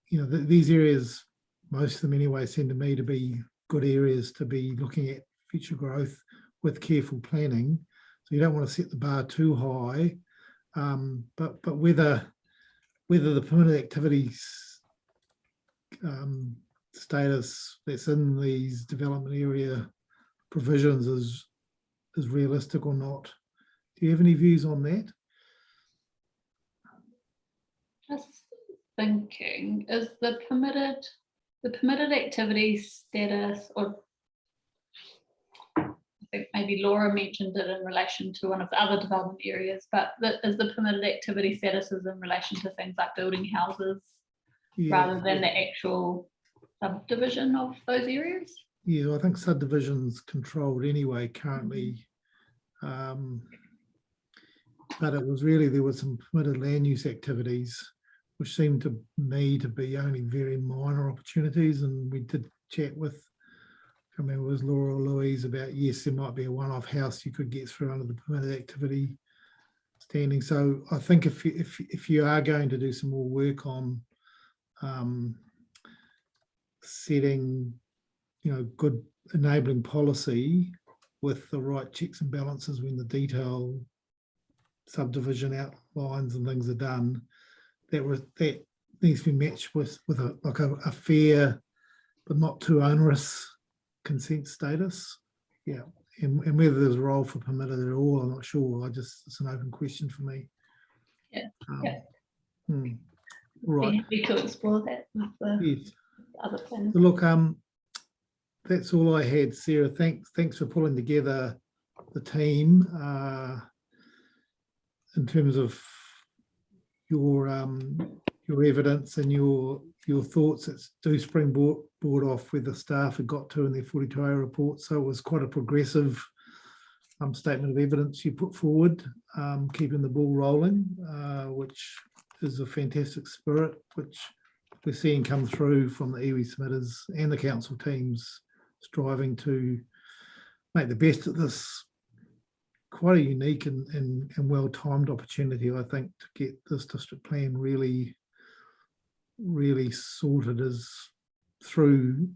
A: you know, these areas, most of them anyway, seem to me to be good areas to be looking at future growth with careful planning. So you don't want to set the bar too high, but whether the permitted activities status that's in these development area provisions is realistic or not. Do you have any views on that?
D: Just thinking, is the permitted activity status, or I think maybe Laura mentioned it in relation to one of the other development areas, but is the permitted activity statuses in relation to things like building houses rather than the actual subdivision of those areas?
A: Yeah, I think subdivision's controlled anyway currently. But it was really, there were some permitted land use activities, which seemed to me to be only very minor opportunities. And we did chat with, I mean, it was Laura or Louise about, yes, there might be a one-off house you could get through under the permitted activity standing. So I think if you are going to do some more work on setting, you know, good enabling policy with the right checks and balances when the detail subdivision outlines and things are done, that needs to be matched with a fair but not too onerous consent status. Yeah, and whether there's a role for permitted at all, I'm not sure. It's an open question for me.
D: Yeah.
A: Right.
D: Be happy to explore that with the other planners.
A: So look, that's all I had, Sarah. Thanks for pulling together the team in terms of your evidence and your thoughts that do springboard off where the staff had got to in their 42-hour report. So it was quite a progressive statement of evidence you put forward, keeping the ball rolling, which is a fantastic spirit, which we're seeing come through from the iwi submitters and the council teams striving to make the best of this quite a unique and well-timed opportunity, I think, to get this district plan really sorted as through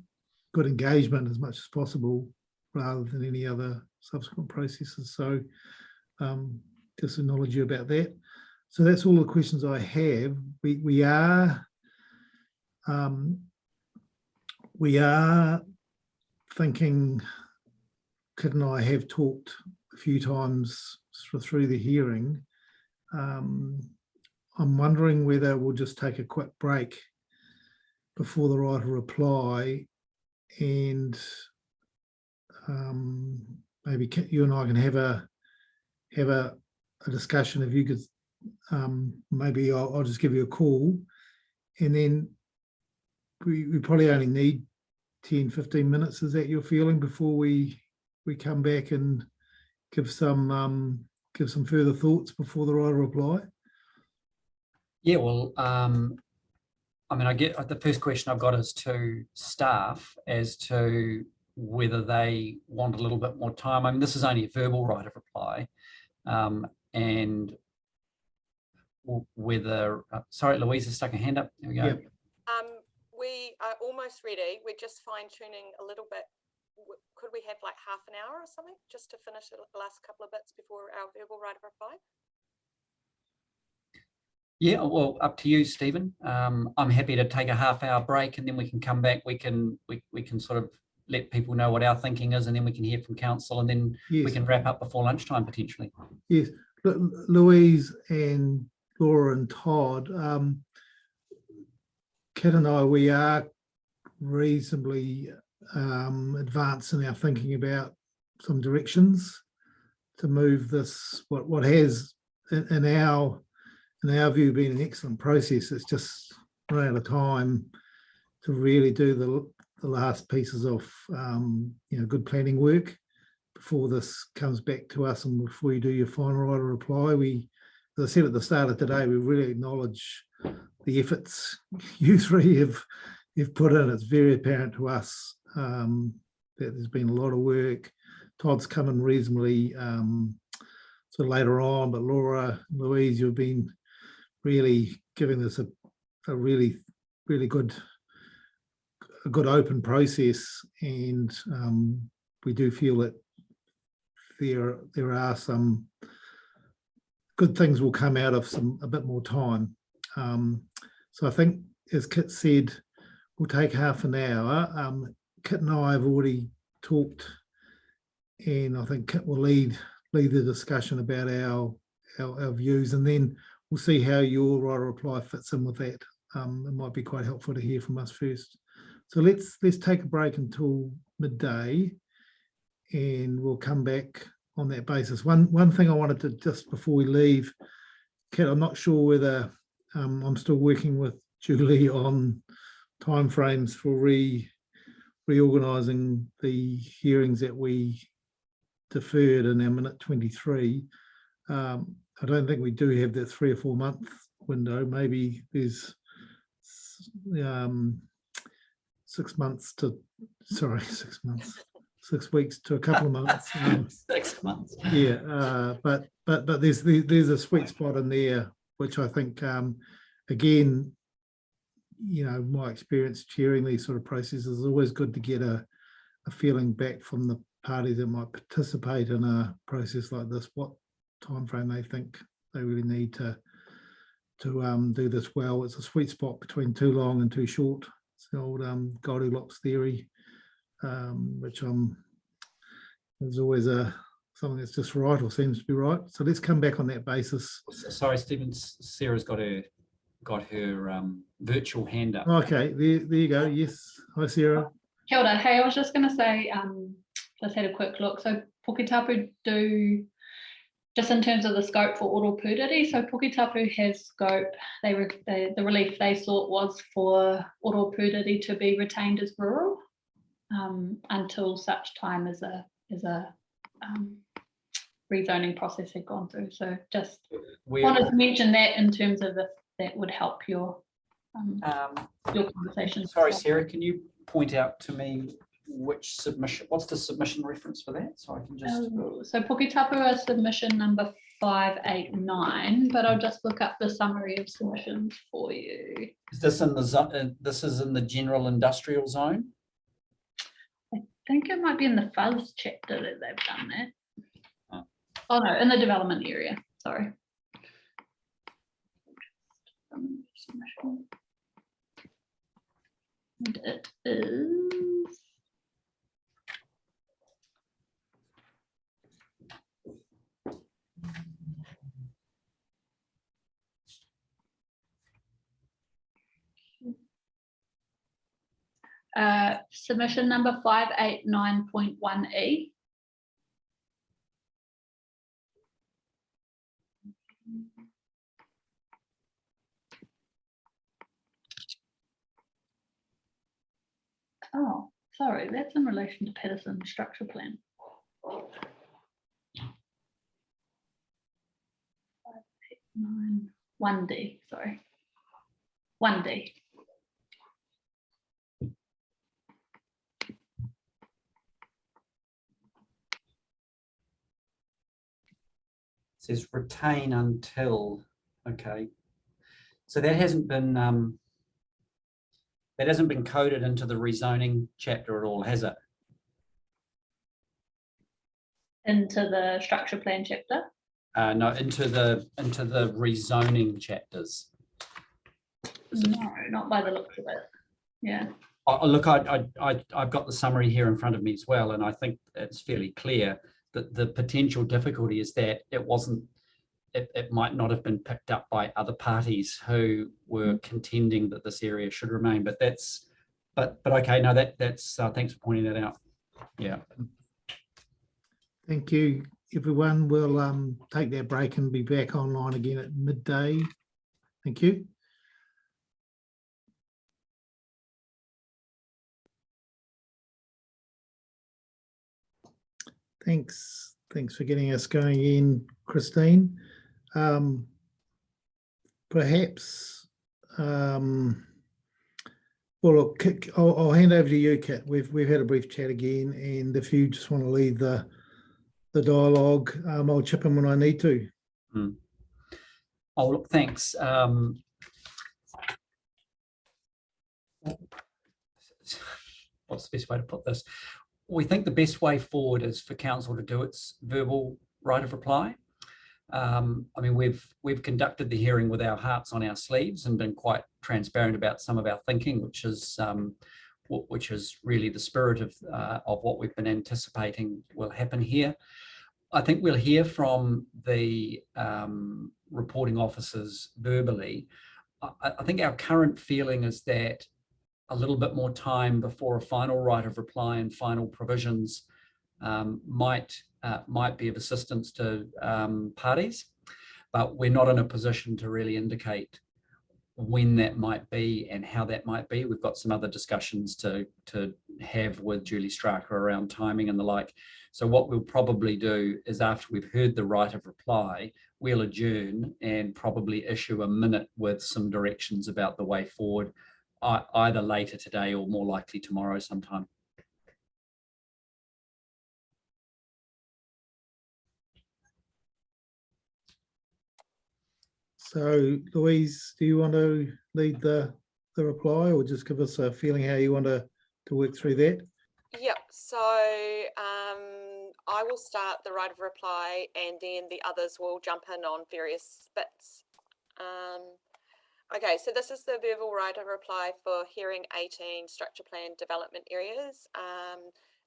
A: good engagement as much as possible rather than any other subsequent processes. So just acknowledge you about that. So that's all the questions I have. We are thinking, Kit and I have talked a few times through the hearing. I'm wondering whether we'll just take a quick break before the right of reply, and maybe Kit, you and I can have a discussion. If you could, maybe I'll just give you a call, and then we probably only need 10-15 minutes. Is that your feeling before we come back and give some further thoughts before the right of reply?
E: Yeah, well, I mean, I get the first question I've got is to staff as to whether they want a little bit more time. I mean, this is only a verbal right of reply, and whether, sorry, Louise has stuck her hand up. There we go.
A: Yep.
K: We are almost ready. We're just fine tuning a little bit. Could we have like half an hour or something just to finish the last couple of bits before our verbal right of reply?
E: Yeah, well, up to you, Stephen. I'm happy to take a half-hour break, and then we can come back. We can sort of let people know what our thinking is, and then we can hear from council, and then we can wrap up before lunchtime potentially.
A: Yes, Louise and Laura and Todd, Kit and I, we are reasonably advanced in our thinking about some directions to move this, what has in our view been an excellent process. It's just run out of time to really do the last pieces of good planning work before this comes back to us and before you do your final right of reply. As I said at the start of today, we really acknowledge the efforts you three have put in. It's very apparent to us that there's been a lot of work. Todd's come in reasonably sort of later on, but Laura, Louise, you've been really giving this a really good open process, and we do feel that there are some good things will come out of a bit more time. So I think, as Kit said, we'll take half an hour. Kit and I have already talked, and I think Kit will lead the discussion about our views, and then we'll see how your right of reply fits in with that. It might be quite helpful to hear from us first. So let's take a break until midday, and we'll come back on that basis. One thing I wanted to, just before we leave, Kit, I'm not sure whether I'm still working with Julie on timeframes for reorganising the hearings that we deferred in our minute 23. I don't think we do have that 3 or 4 month window. Maybe there's 6 months to, sorry, 6 months, 6 weeks to a couple of months.
E: 6 months.
A: Yeah, but there's a sweet spot in there, which I think, again, you know, my experience chairing these sort of processes is always good to get a feeling back from the parties that might participate in a process like this, what timeframe they think they really need to do this well. It's a sweet spot between too long and too short. It's the old Goldilocks theory, which there's always something that's just right or seems to be right. So let's come back on that basis.
E: Sorry, Stephen, Sarah's got her virtual hand up.
A: Okay, there you go. Yes, hi Sarah.
D: Kia ora. Hey, I was just going to say, just had a quick look. So Puketapu do, just in terms of the scope for Oro Pūrere, so Puketapu has scope. The relief they sought was for Oro Pūrere to be retained as rural until such time as a rezoning process had gone through. So just wanted to mention that in terms of if that would help your conversation.
E: Sorry, Sarah, can you point out to me which submission, what's the submission reference for that? So I can just...
D: So Puketapu is submission number 589, but I'll just look up the summary of submissions for you.
E: Is this in the this is in the general industrial zone?
D: I think it might be in the fuzz chapter that they've done that. Oh no, in the development area, sorry. Submission. And it is submission number 589.1E. Oh, sorry, that's in relation to Patterson structure plan. 589, 1D, sorry. 1D.
E: It says retain until, okay. So that hasn't been coded into the rezoning chapter at all, has it?
D: Into the structure plan chapter?
E: No, into the rezoning chapters.
D: No, not by the looks of it. Yeah.
E: Look, I've got the summary here in front of me as well, and I think it's fairly clear that the potential difficulty is that it might not have been picked up by other parties who were contending that this area should remain. But okay, no, that's thanks for pointing that out. Yeah.
A: Thank you, everyone. We'll take that break and be back online again at midday. Thank you. Thanks for getting us going in, Christine. Perhaps, well, look, I'll hand over to you, Kit. We've had a brief chat again, and if you just want to lead the discussion, that'd be great.
E: Sure.
A: Thank you.
E: So, so Sarah, can you point out to me which submission reference for that? So I can just...
A: Well, look, I'll hand over to you, Kit. We've had a brief chat again, and if you just want to lead the the dialogue. I'll chip in when I need to.
E: Oh, look, thanks. What's the best way to put this? We think the best way forward is for council to do its verbal right of reply. I mean, we've conducted the hearing with our hearts on our sleeves and been quite transparent about some of our thinking, which is really the spirit of what we've been anticipating will happen here. I think we'll hear from the reporting officers verbally. I think our current feeling is that a little bit more time before a final right of reply and final provisions might be of assistance to parties, but we're not in a position to really indicate when that might be and how that might be. We've got some other discussions to have with Julie Straka around timing and the like. So what we'll probably do is, after we've heard the right of reply, we'll adjourn and probably issue a minute with some directions about the way forward, either later today or more likely tomorrow sometime.
A: So, Louise, do you want to lead the reply, or just give us a feeling how you want to work through that?
K: Yep, so I will start the right of reply and then the others will jump in on various bits. Okay, so this is the verbal right of reply for hearing 18 structure plan development areas.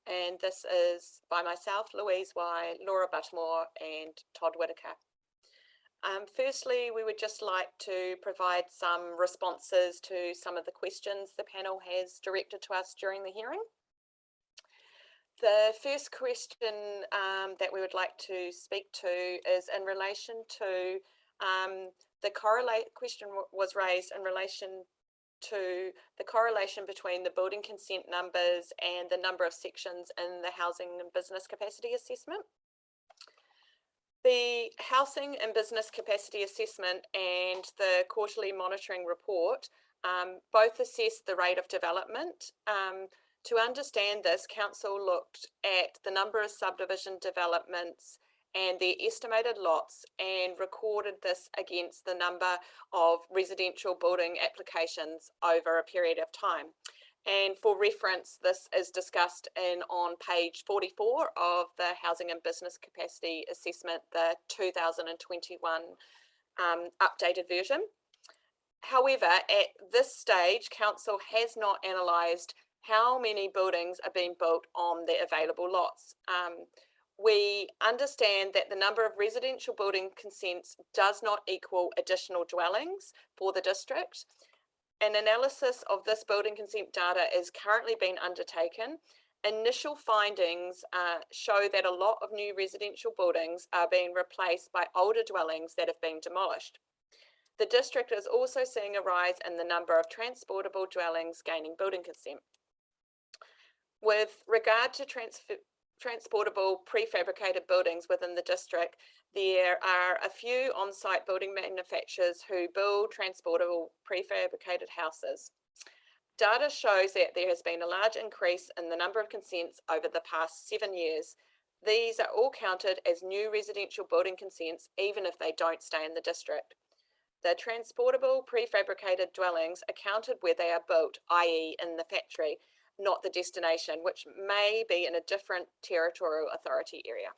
K: And this is by myself, Louise Y, Laura Buttermore and Todd Whitaker. Firstly, we would just like to provide some responses to some of the questions the panel has directed to us during the hearing. The first question that we would like to speak to is in relation to the question was raised in relation to the correlation between the building consent numbers and the number of sections in the housing and business capacity assessment. The Housing and Business Capacity Assessment and the Quarterly Monitoring Report both assess the rate of development. To understand this, Council looked at the number of subdivision developments and their estimated lots and recorded this against the number of residential building applications over a period of time. And for reference, this is discussed on page 44 of the Housing and Business Capacity Assessment, the 2021 updated version. However, at this stage, Council has not analysed how many buildings are being built on the available lots. We understand that the number of residential building consents does not equal additional dwellings for the district. An analysis of this building consent data is currently being undertaken. Initial findings show that a lot of new residential buildings are being replaced by older dwellings that have been demolished. The district is also seeing a rise in the number of transportable dwellings gaining building consent. With regard to transportable prefabricated buildings within the district, there are a few on-site building manufacturers who build transportable prefabricated houses. Data shows that there has been a large increase in the number of consents over the past 7 years. These are all counted as new residential building consents, even if they don't stay in the district. The transportable prefabricated dwellings are counted where they are built, i.e. in the factory, not the destination, which may be in a different territorial authority area.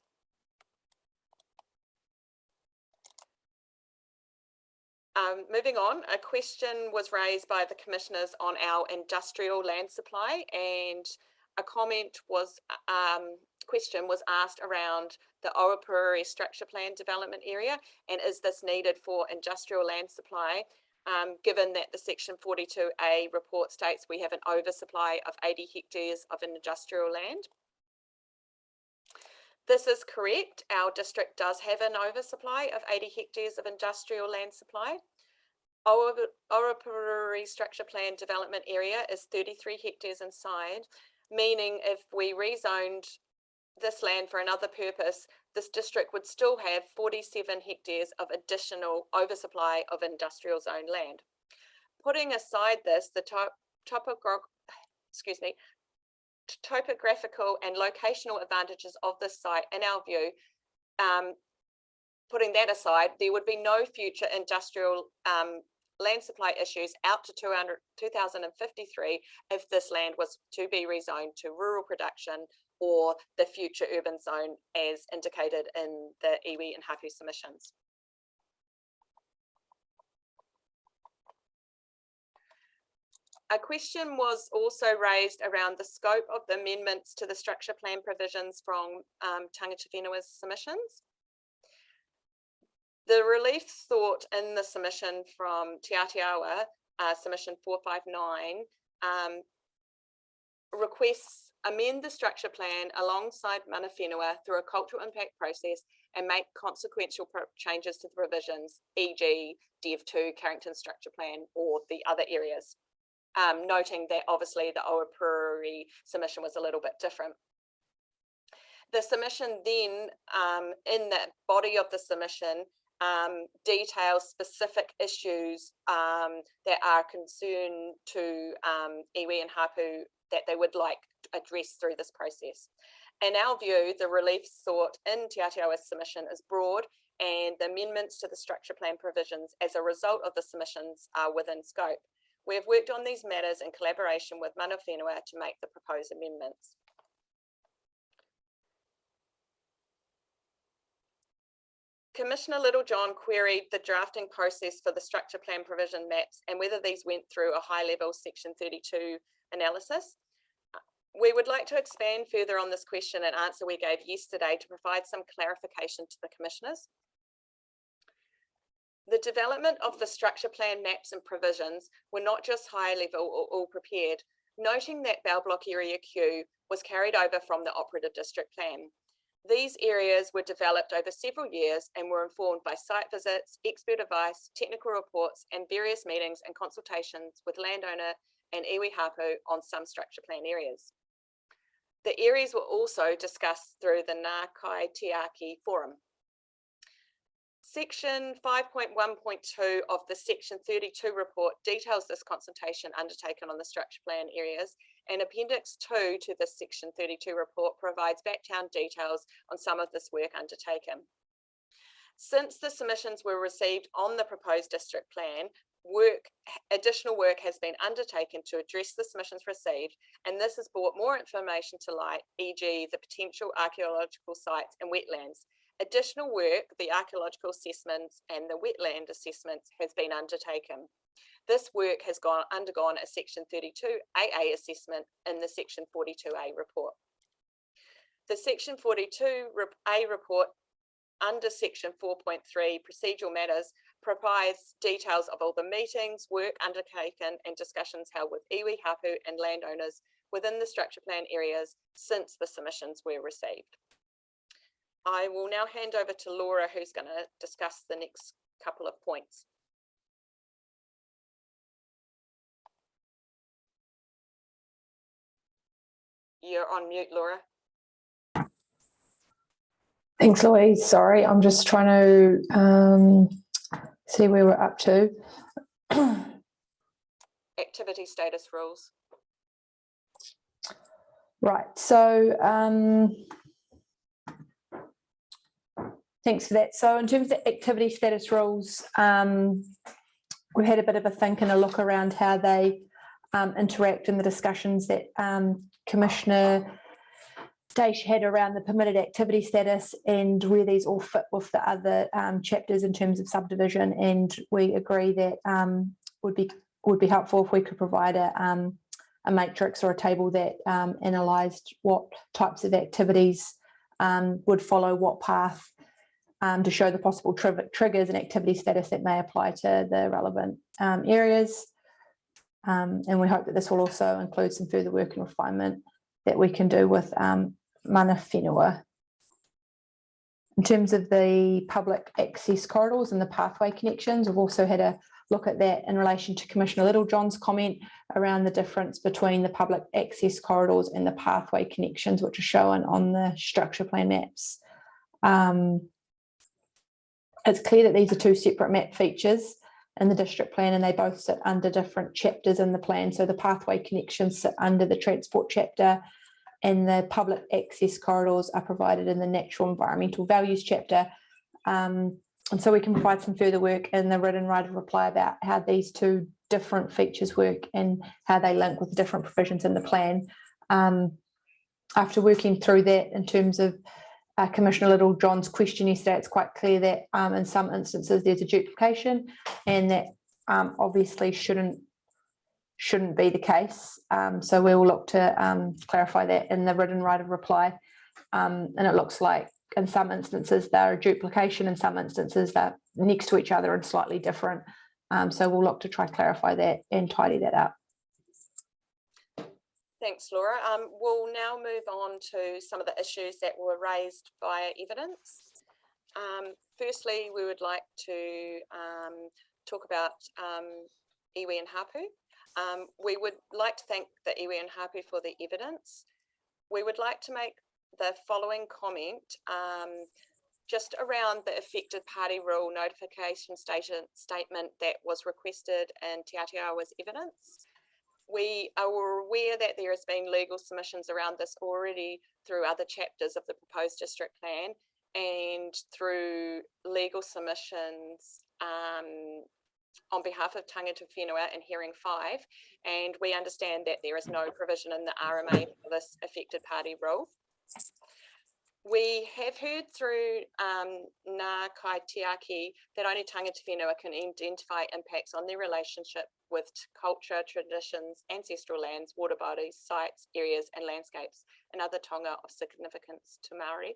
K: Moving on, a question was raised by the commissioners on our industrial land supply, and a question was asked around the Orapururi structure plan development area, and is this needed for industrial land supply? Given that the Section 42A report states we have an oversupply of 80 hectares of industrial land. This is correct. Our district does have an oversupply of 80 hectares of industrial land supply. Orapururi structure plan development area is 33 hectares in size, meaning if we rezoned this land for another purpose, this district would still have 47 hectares of additional oversupply of industrial zone land. Putting aside this, the topographical and locational advantages of this site, in our view, putting that aside, there would be no future industrial land supply issues out to 2053 if this land was to be rezoned to rural production or the future urban zone as indicated in the iwi and Hapu submissions. A question was also raised around the scope of the amendments to the structure plan provisions from Tangata Whenua's submissions. The relief sought in the submission from Te Atiawa, submission 459, requests amend the structure plan alongside Mana Whenua through a cultural impact process and make consequential changes to the provisions, e.g. DEV2, Carrington structure plan, or the other areas. Noting that obviously the Oapuri submission was a little bit different. The submission then, in the body of the submission, details specific issues that are concern to iwi and Hapu that they would like addressed through this process. In our view, the relief sought in Te Atiawa's submission is broad, and the amendments to the structure plan provisions as a result of the submissions are within scope. We have worked on these matters in collaboration with Mana Whenua to make the proposed amendments. Commissioner Littlejohn queried the drafting process for the structure plan provision maps and whether these went through a high-level Section 32 analysis. We would like to expand further on this question and answer we gave yesterday to provide some clarification to the commissioners. The development of the structure plan maps and provisions were not just high level or all prepared, noting that Bell Block Area Q was carried over from the operative district plan. These areas were developed over several years and were informed by site visits, expert advice, technical reports, and various meetings and consultations with landowner and iwi Hapu on some structure plan areas. The areas were also discussed through the Ngā Kai Te Aki Forum. Section 5.1.2 of the Section 32 report details this consultation undertaken on the structure plan areas, and Appendix 2 to the Section 32 report provides background details on some of this work undertaken. Since the submissions were received on the proposed district plan, additional work has been undertaken to address the submissions received, and this has brought more information to light, e.g. the potential archaeological sites and wetlands. Additional work, the archaeological assessments and the wetland assessments, has been undertaken. This work has undergone a Section 32AA assessment in the Section 42A report. The Section 42A report under Section 4.3 procedural matters provides details of all the meetings, work undertaken and discussions held with iwi, Hapu and landowners within the structure plan areas since the submissions were received. I will now hand over to Laura, who's going to discuss the next couple of points. You're on mute, Laura.
L: Thanks, Louise. Sorry, I'm just trying to see where we're up to.
K: Activity status rules.
L: Right, so thanks for that. So in terms of the activity status rules, we've had a bit of a think and a look around how they interact in the discussions that Commissioner Daish had around the permitted activity status and where these all fit with the other chapters in terms of subdivision. And we agree that would be helpful if we could provide a matrix or a table that analysed what types of activities would follow what path to show the possible triggers and activity status that may apply to the relevant areas. And we hope that this will also include some further work and refinement that we can do with Mana Whenua. In terms of the public access corridors and the pathway connections, we've also had a look at that in relation to Commissioner Littlejohn's comment around the difference between the public access corridors and the pathway connections, which are shown on the structure plan maps. It's clear that these are two separate map features in the district plan, and they both sit under different chapters in the plan. So the pathway connections sit under the transport chapter, and the public access corridors are provided in the natural environmental values chapter. And so we can provide some further work in the written right of reply about how these two different features work and how they link with the different provisions in the plan. After working through that in terms of Commissioner Littlejohn's question yesterday, it's quite clear that in some instances there's a duplication, and that obviously shouldn't be the case. So we will look to clarify that in the written right of reply. And it looks like in some instances they're a duplication, in some instances they're next to each other and slightly different. So we'll look to try to clarify that and tidy that up.
K: Thanks, Laura. We'll now move on to some of the issues that were raised via evidence. Firstly, we would like to talk about iwi and hapu. We would like to thank the iwi and hapu for the evidence. We would like to make the following comment just around the affected party rule notification statement that was requested in Te Atiawa's evidence. We are aware that there has been legal submissions around this already through other chapters of the proposed district plan and through legal submissions on behalf of Tangata Whenua in hearing 5, and we understand that there is no provision in the RMA for this affected party rule. We have heard through Ngā Kaitiaki that only Tangata Whenua can identify impacts on their relationship with culture, traditions, ancestral lands, water bodies, sites, areas and landscapes and other tonga of significance to Māori.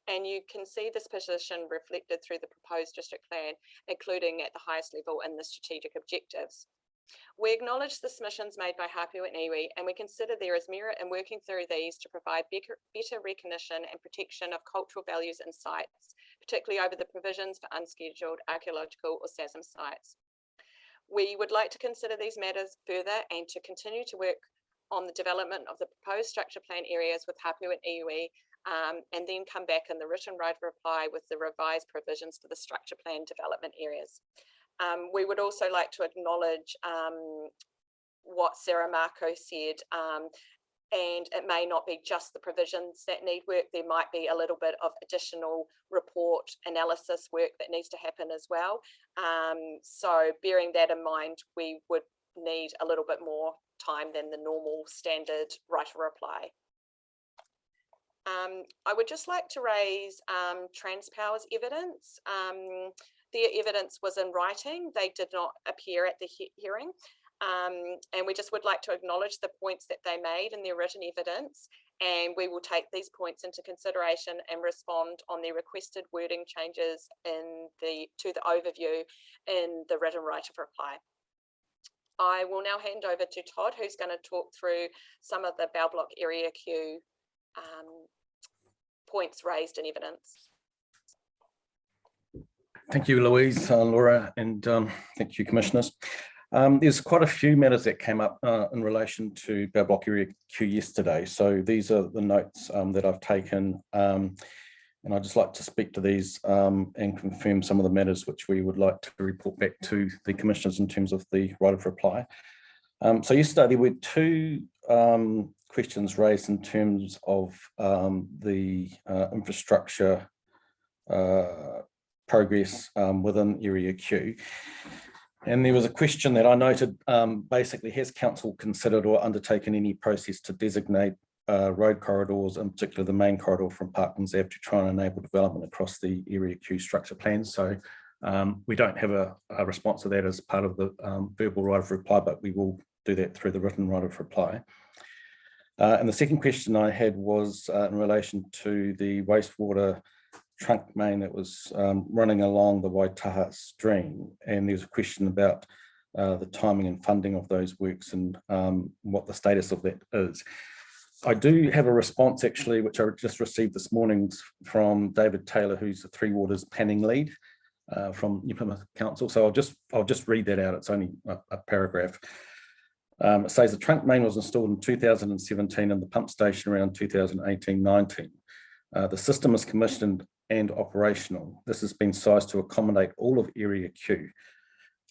K: And you can see this position reflected through the proposed district plan, including at the highest level in the strategic objectives. We acknowledge the submissions made by Hapu and iwi, and we consider there is merit in working through these to provide better recognition and protection of cultural values and sites, particularly over the provisions for unscheduled archaeological or SASM sites. We would like to consider these matters further and to continue to work on the development of the proposed structure plan areas with Hapu and iwi, and then come back in the written right of reply with the revised provisions for the structure plan development areas. We would also like to acknowledge what Sarah Marco said, and it may not be just the provisions that need work. There might be a little bit of additional report analysis work that needs to happen as well. So bearing that in mind, we would need a little bit more time than the normal standard right of reply. I would just like to raise Transpower's evidence. Their evidence was in writing. They did not appear at the hearing. And we just would like to acknowledge the points that they made in their written evidence. And we will take these points into consideration and respond on their requested wording changes to the overview in the written right of reply. I will now hand over to Todd, who's going to talk through some of the Bow Block Area Q points raised in evidence.
M: Thank you, Louise, Laura, and thank you, Commissioners. There's quite a few matters that came up in relation to Bow Block Area Q yesterday. So these are the notes that I've taken, and I'd just like to speak to these and confirm some of the matters which we would like to report back to the Commissioners in terms of the right of reply. So yesterday there were two questions raised in terms of the infrastructure progress within Area Q. And there was a question that I noted, basically, has Council considered or undertaken any process to designate road corridors, in particular the main corridor from Parklands Ave, to try and enable development across the Area Q structure plan? So we don't have a response to that as part of the verbal right of reply, but we will do that through the written right of reply. And the second question I had was in relation to the wastewater trunk main that was running along the Waitaha stream, and there's a question about the timing and funding of those works and what the status of that is. I do have a response actually, which I just received this morning from David Taylor, who's the Three Waters planning lead from New Plymouth Council. So I'll just read that out. It's only a paragraph. It says the trunk main was installed in 2017 and the pump station around 2018-19. The system is commissioned and operational. This has been sized to accommodate all of Area Q.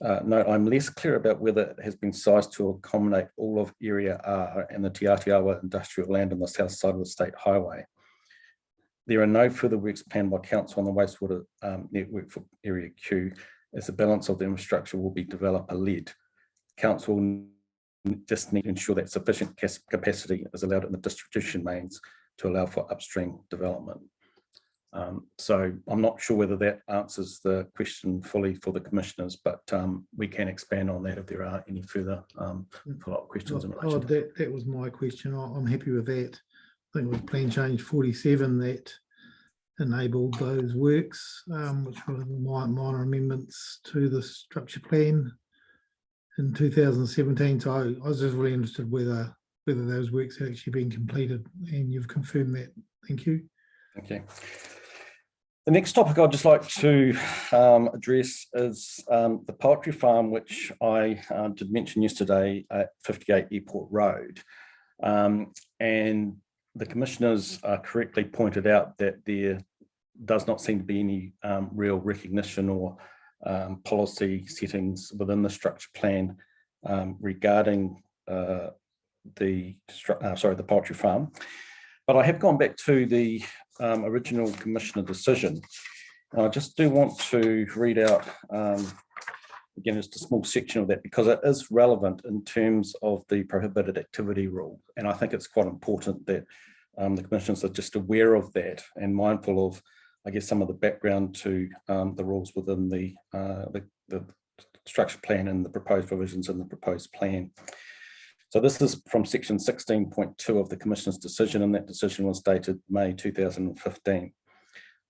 M: note, I'm less clear about whether it has been sized to accommodate all of Area R and the Te Atiawa industrial land on the south side of the state highway. There are no further works planned by council on the wastewater network for Area Q, as the balance of the infrastructure will be developer-led. Council just need to ensure that sufficient capacity is allowed in the distribution mains to allow for upstream development. So I'm not sure whether that answers the question fully for the commissioners, but we can expand on that if there are any further follow-up questions in relation to that.
A: That was my question. I'm happy with that. I think it was plan change 47 that enabled those works, which were minor amendments to the structure plan in 2017. So I was just really interested whether those works had actually been completed, and you've confirmed that. Thank you.
M: Okay. The next topic I'd just like to address is the poultry farm, which I did mention yesterday at 58 Airport Road. And the commissioners correctly pointed out that there does not seem to be any real recognition or policy settings within the structure plan regarding the poultry farm. But I have gone back to the original commissioner decision. And I just do want to read out, again, just a small section of that, because it is relevant in terms of the prohibited activity rule. And I think it's quite important that the commissioners are just aware of that and mindful of, I guess, some of the background to the rules within the structure plan and the proposed provisions in the proposed plan. So this is from section 16.2 of the Commissioner's decision, and that decision was dated May 2015.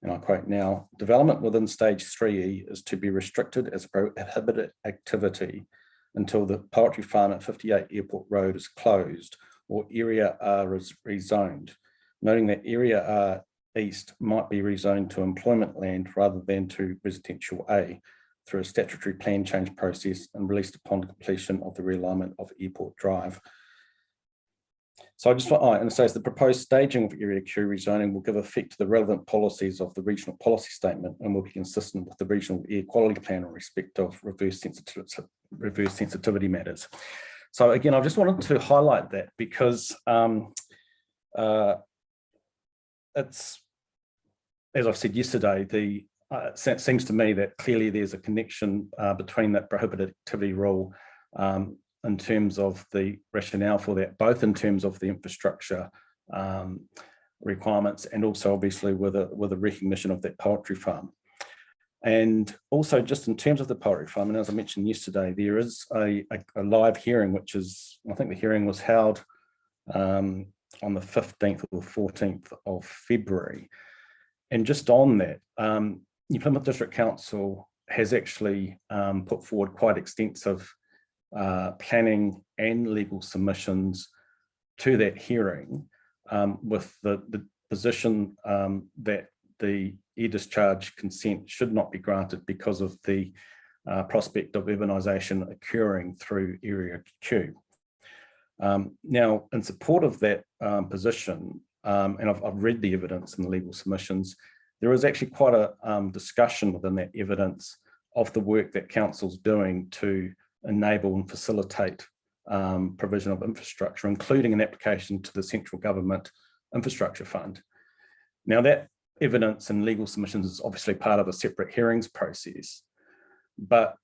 M: And I quote now, development within stage 3E is to be restricted as a prohibited activity until the poultry farm at 58 Airport Road is closed or Area R is rezoned, noting that Area R East might be rezoned to employment land rather than to residential A, through a statutory plan change process and released upon completion of the realignment of Airport Drive. So I just want, and it says the proposed staging of Area Q rezoning will give effect to the relevant policies of the regional policy statement and will be consistent with the regional air quality plan in respect of reverse sensitivity matters. So again, I just wanted to highlight that because it's, as I've said yesterday, it seems to me that clearly there's a connection between that prohibited activity rule in terms of the rationale for that, both in terms of the infrastructure requirements and also obviously with a recognition of that poultry farm. And also just in terms of the poultry farm, and as I mentioned yesterday, there is a live hearing, which is, I think the hearing was held on the 15th or 14th of February. And just on that, New Plymouth District Council has actually put forward quite extensive planning and legal submissions to that hearing with the position that the air discharge consent should not be granted because of the prospect of urbanisation occurring through Area Q. Now, in support of that position, and I've read the evidence in the legal submissions, there is actually quite a discussion within that evidence of the work that council's doing to enable and facilitate provision of infrastructure, including an application to the central government infrastructure fund. Now that evidence and legal submissions is obviously part of a separate hearings process, but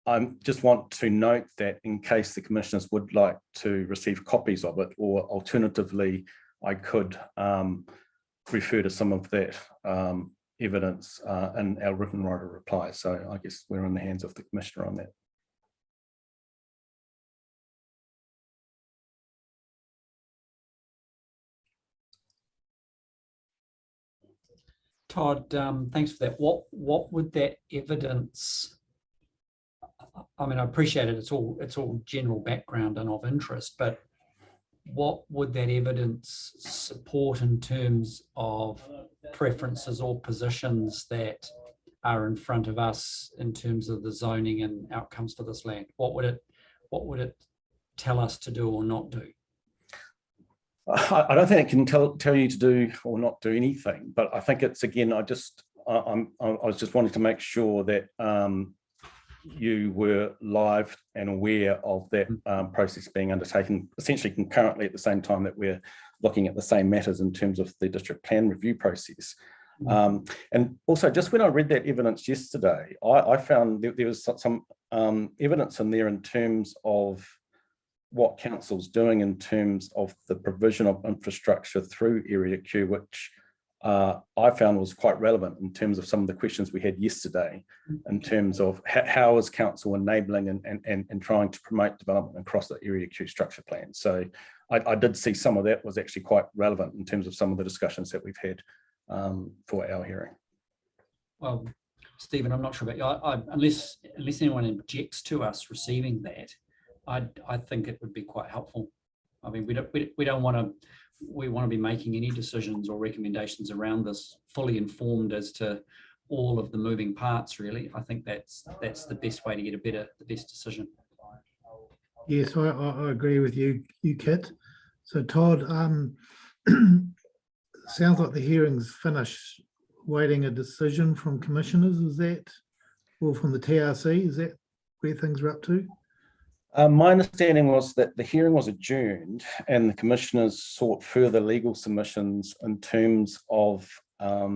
M: I just want to note that in case the commissioners would like to receive copies of it, or alternatively, I could refer to some of that evidence in our written writer reply. So I guess we're in the hands of the commissioner on that.
E: Todd, thanks for that. What would that evidence? I mean, I appreciate it. It's all general background and of interest, but what would that evidence support in terms of preferences or positions that are in front of us in terms of the zoning and outcomes for this land? What would it tell us to do or not do?
M: I don't think it can tell you to do or not do anything, but I think it's, again, I was just wanting to make sure that you were live and aware of that process being undertaken essentially concurrently at the same time that we're looking at the same matters in terms of the district plan review process. And also, just when I read that evidence yesterday, I found there was some evidence in there in terms of what council's doing in terms of the provision of infrastructure through Area Q, which I found was quite relevant in terms of some of the questions we had yesterday, in terms of how is council enabling and trying to promote development across the Area Q structure plan. So I did see some of that was actually quite relevant in terms of some of the discussions that we've had for our hearing.
E: Well, Stephen, I'm not sure about you. Unless anyone objects to us receiving that, I think it would be quite helpful. I mean, we want to be making any decisions or recommendations around this fully informed as to all of the moving parts. Really, I think that's the best way to get the best decision.
A: Yes, I agree with you, Kit. So Todd, sounds like the hearing's finished. Waiting a decision from commissioners, is that, or from the TRC? Is that where things are up to?
M: My understanding was that the hearing was adjourned and the commissioners sought further legal submissions in terms of, I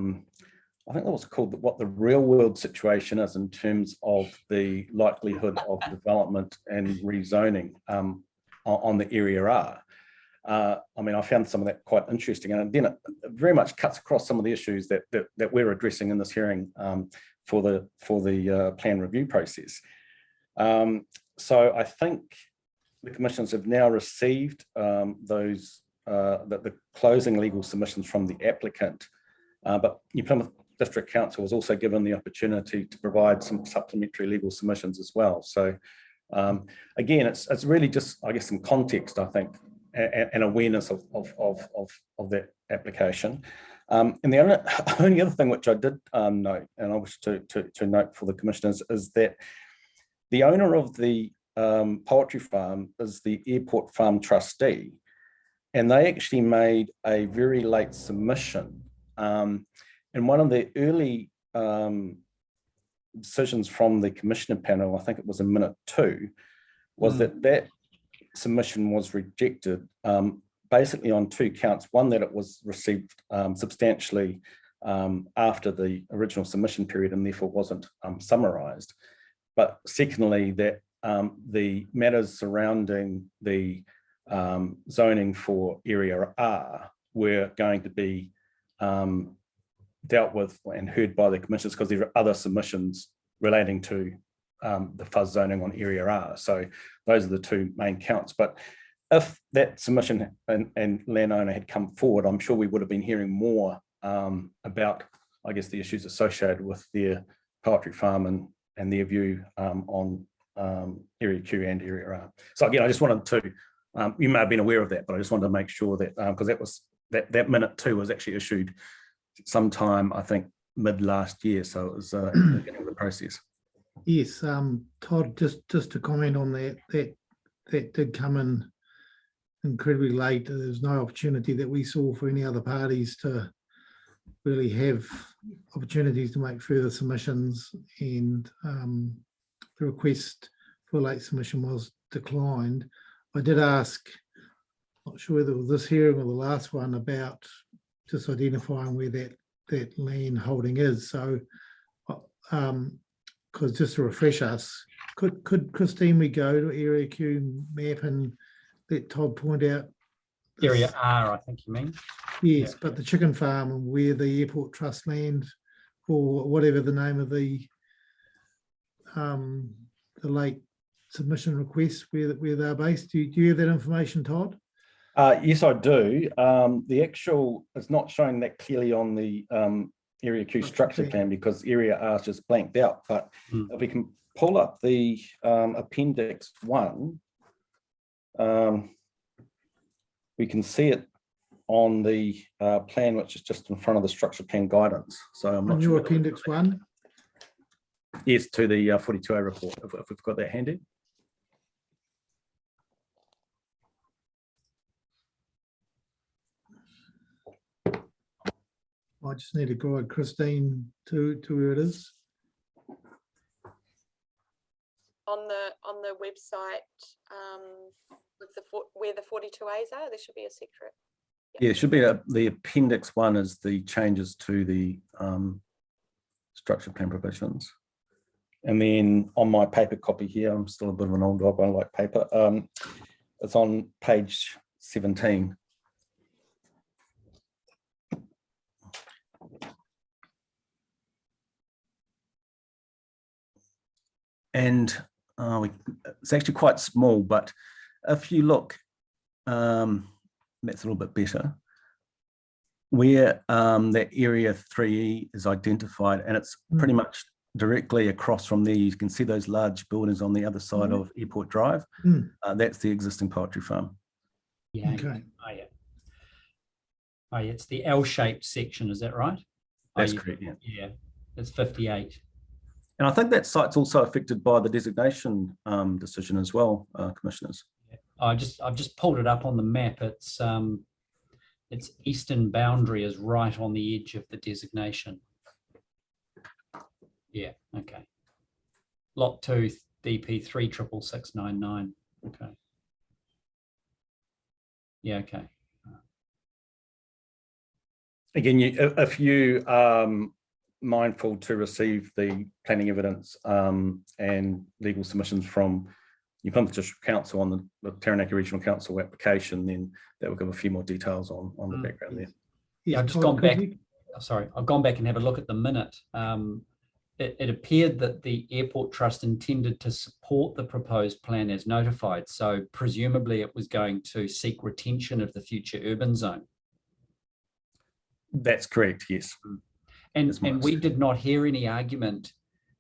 M: think that was called what the real world situation is in terms of the likelihood of development and rezoning on the Area R. I mean, I found some of that quite interesting, and then it very much cuts across some of the issues that we're addressing in this hearing for the plan review process. So I think the commissioners have now received the closing legal submissions from the applicant, but New Plymouth District Council was also given the opportunity to provide some supplementary legal submissions as well. So again, it's really just, I guess, some context, I think, and awareness of that application. And the only other thing which I did note, and I wish to note for the commissioners, is that the owner of the poultry farm is the Airport Farm trustee, and they actually made a very late submission. And one of the early decisions from the commissioner panel, I think it was in minute 2, was that submission was rejected basically on 2 counts. One, that it was received substantially after the original submission period and therefore wasn't summarised. But secondly, that the matters surrounding the zoning for Area R were going to be dealt with and heard by the commissioners because there are other submissions relating to the fuzz zoning on Area R. So those are the 2 main counts. But if that submission and landowner had come forward, I'm sure we would have been hearing more about, I guess, the issues associated with their poultry farm and their view on Area Q and Area R. So again, I just wanted to, you may have been aware of that, but I just wanted to make sure that, because that minute 2 was actually issued sometime, I think, mid last year. So it was the beginning of the process.
A: Yes, Todd, just to comment on that did come in incredibly late. There's no opportunity that we saw for any other parties to really have opportunities to make further submissions, and the request for late submission was declined. I did ask, not sure whether it was this hearing or the last one, about just identifying where that land holding is. So, because just to refresh us, could Christine, we go to Area Q map and let Todd point out this?
E: Area R, I think you mean.
A: Yes,
E: Yeah.
A: but the chicken farm and where the Airport Trust land, or whatever the name of the late submission request, where they're based. Do you have that information, Todd?
M: Yes, I do. The actual, it's not showing that clearly on the Area Q structure plan because Area R is just blanked out. But if we can pull up the Appendix 1, we can see it on the plan, which is just in front of the structure plan guidance. So I'm not sure.
A: Appendix 1?
M: Yes, to the 42A report, if we've got that handy.
A: I just need to guide Christine to where it is.
K: on the website with where the 42As are. There should be a secret.
M: Yeah, it should be the appendix 1 is the changes to the structure plan provisions. And then on my paper copy here, I'm still a bit of an old dog, I like paper. It's on page 17. And it's actually quite small, but if you look, that's a little bit better, where that area 3E is identified, and it's pretty much directly across from there. You can see those large buildings on the other side of Airport Drive. That's the existing poultry farm.
E: Yeah.
A: Okay.
E: Oh, yeah, it's the L-shaped section, is that right?
M: That's correct, yeah.
E: Yeah, it's 58.
M: And I think that site's also affected by the designation decision as well, commissioners.
E: I've just pulled it up on the map. Its eastern boundary is right on the edge of the designation. Yeah, okay. Lot 2, DP 36669. Okay. Yeah, okay.
M: Again, if you mindful to receive the planning evidence and legal submissions from New Plymouth District Council on the Taranaki Regional Council application, then that will give a few more details on the background there.
E: Yeah, I've just gone back. Sorry, I've gone back and have a look at the minute. It appeared that the Airport Trust intended to support the proposed plan as notified. So presumably it was going to seek retention of the future urban zone.
M: That's correct, yes.
E: And we did not hear any argument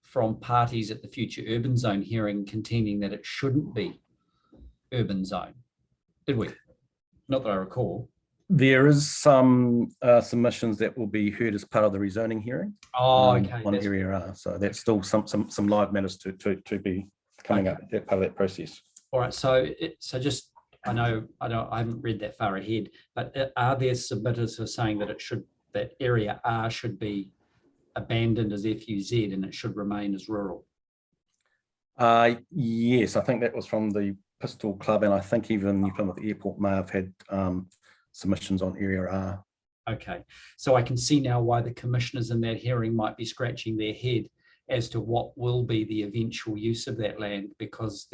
E: from parties at the future urban zone hearing contending that it shouldn't be urban zone, did we? Not that I recall.
M: There is some submissions that will be heard as part of the rezoning hearing.
E: Oh, okay.
M: On Area R, so that's still some live matters to be coming up as part of that process.
E: All right, so just I haven't read that far ahead, but are there submitters who are saying that that Area R should be abandoned as FUZ and it should remain as rural?
M: Yes, I think that was from the Pistol Club, and I think even New Plymouth Airport may have had submissions on Area R.
E: Okay, so I can see now why the commissioners in that hearing might be scratching their head as to what will be the eventual use of that land, because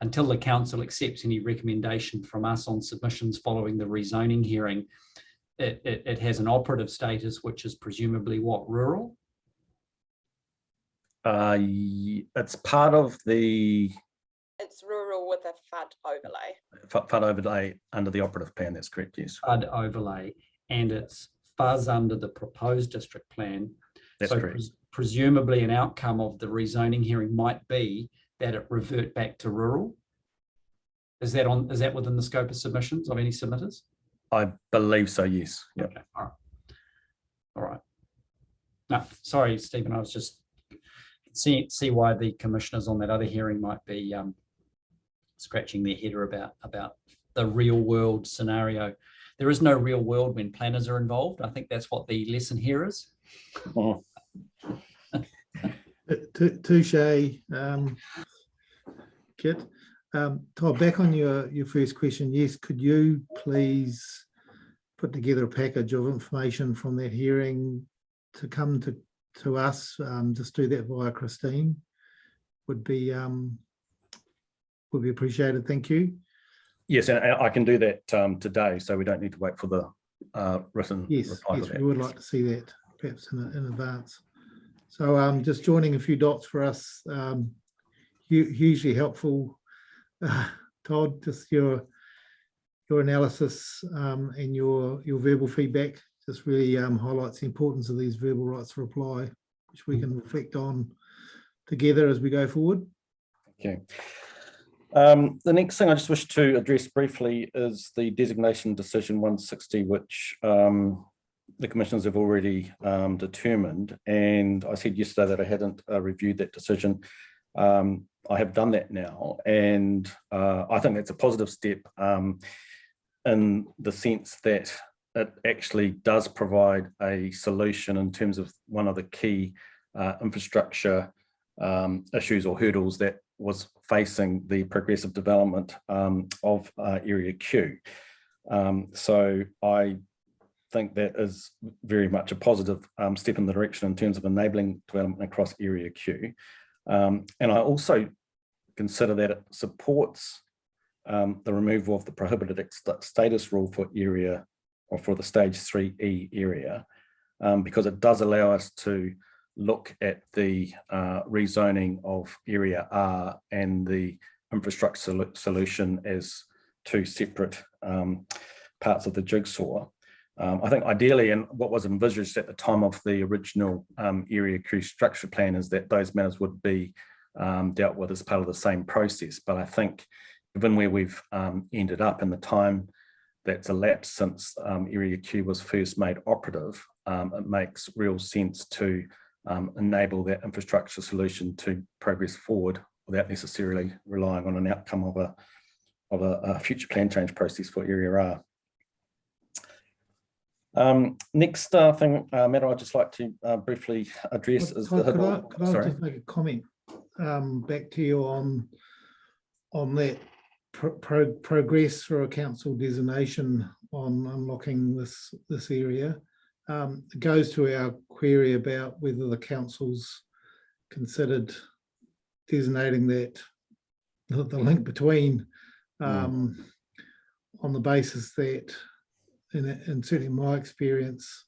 E: until the council accepts any recommendation from us on submissions following the rezoning hearing, it has an operative status, which is presumably what, rural?
M: It's part of the...
K: It's rural with a FUD overlay.
M: FUD overlay under the operative plan, that's correct, yes.
E: FUD overlay, and it's FUZ under the proposed district plan.
M: That's
E: so
M: correct.
E: Presumably an outcome of the rezoning hearing might be that it revert back to rural. Is that within the scope of submissions of any submitters?
M: I believe so, yes. Yep.
E: Okay, all right. No, sorry, Stephen, I was just see why the commissioners on that other hearing might be scratching their head about the real world scenario. There is no real world when planners are involved. I think that's what the lesson here is.
A: Touche, Kit. Todd, back on your first question, yes, could you please put together a package of information from that hearing to come to us? Just do that via Christine. Would be appreciated. Thank you.
M: Yes, and I can do that today, so we don't need to wait for the written reply.
A: Yes, we would like to see that perhaps in advance. So just joining a few dots for us, hugely helpful. Todd, just your analysis and your verbal feedback just really highlights the importance of these verbal rights to reply, which we can reflect on together as we go forward.
M: Okay. The next thing I just wish to address briefly is the designation decision 160, which the commissioners have already determined. And I said yesterday that I hadn't reviewed that decision. I have done that now, and I think that's a positive step in the sense that it actually does provide a solution in terms of one of the key infrastructure issues or hurdles that was facing the progressive development of Area Q. So I think that is very much a positive step in the direction in terms of enabling development across Area Q. And I also consider that it supports the removal of the prohibited status rule for area or for the stage 3E area, because it does allow us to look at the rezoning of area R and the infrastructure solution as two separate parts of the jigsaw. I think ideally, and what was envisaged at the time of the original Area Q structure plan, is that those matters would be dealt with as part of the same process. But I think given where we've ended up in the time that's elapsed since Area Q was first made operative, it makes real sense to enable that infrastructure solution to progress forward without necessarily relying on an outcome of a future plan change process for Area R. Next thing, matter I'd just like to briefly address is the
A: Could I just make a comment back to you on that progress for a council designation on unlocking this area? It goes to our query about whether the council's considered designating that the link between on the basis that, and certainly in my experience,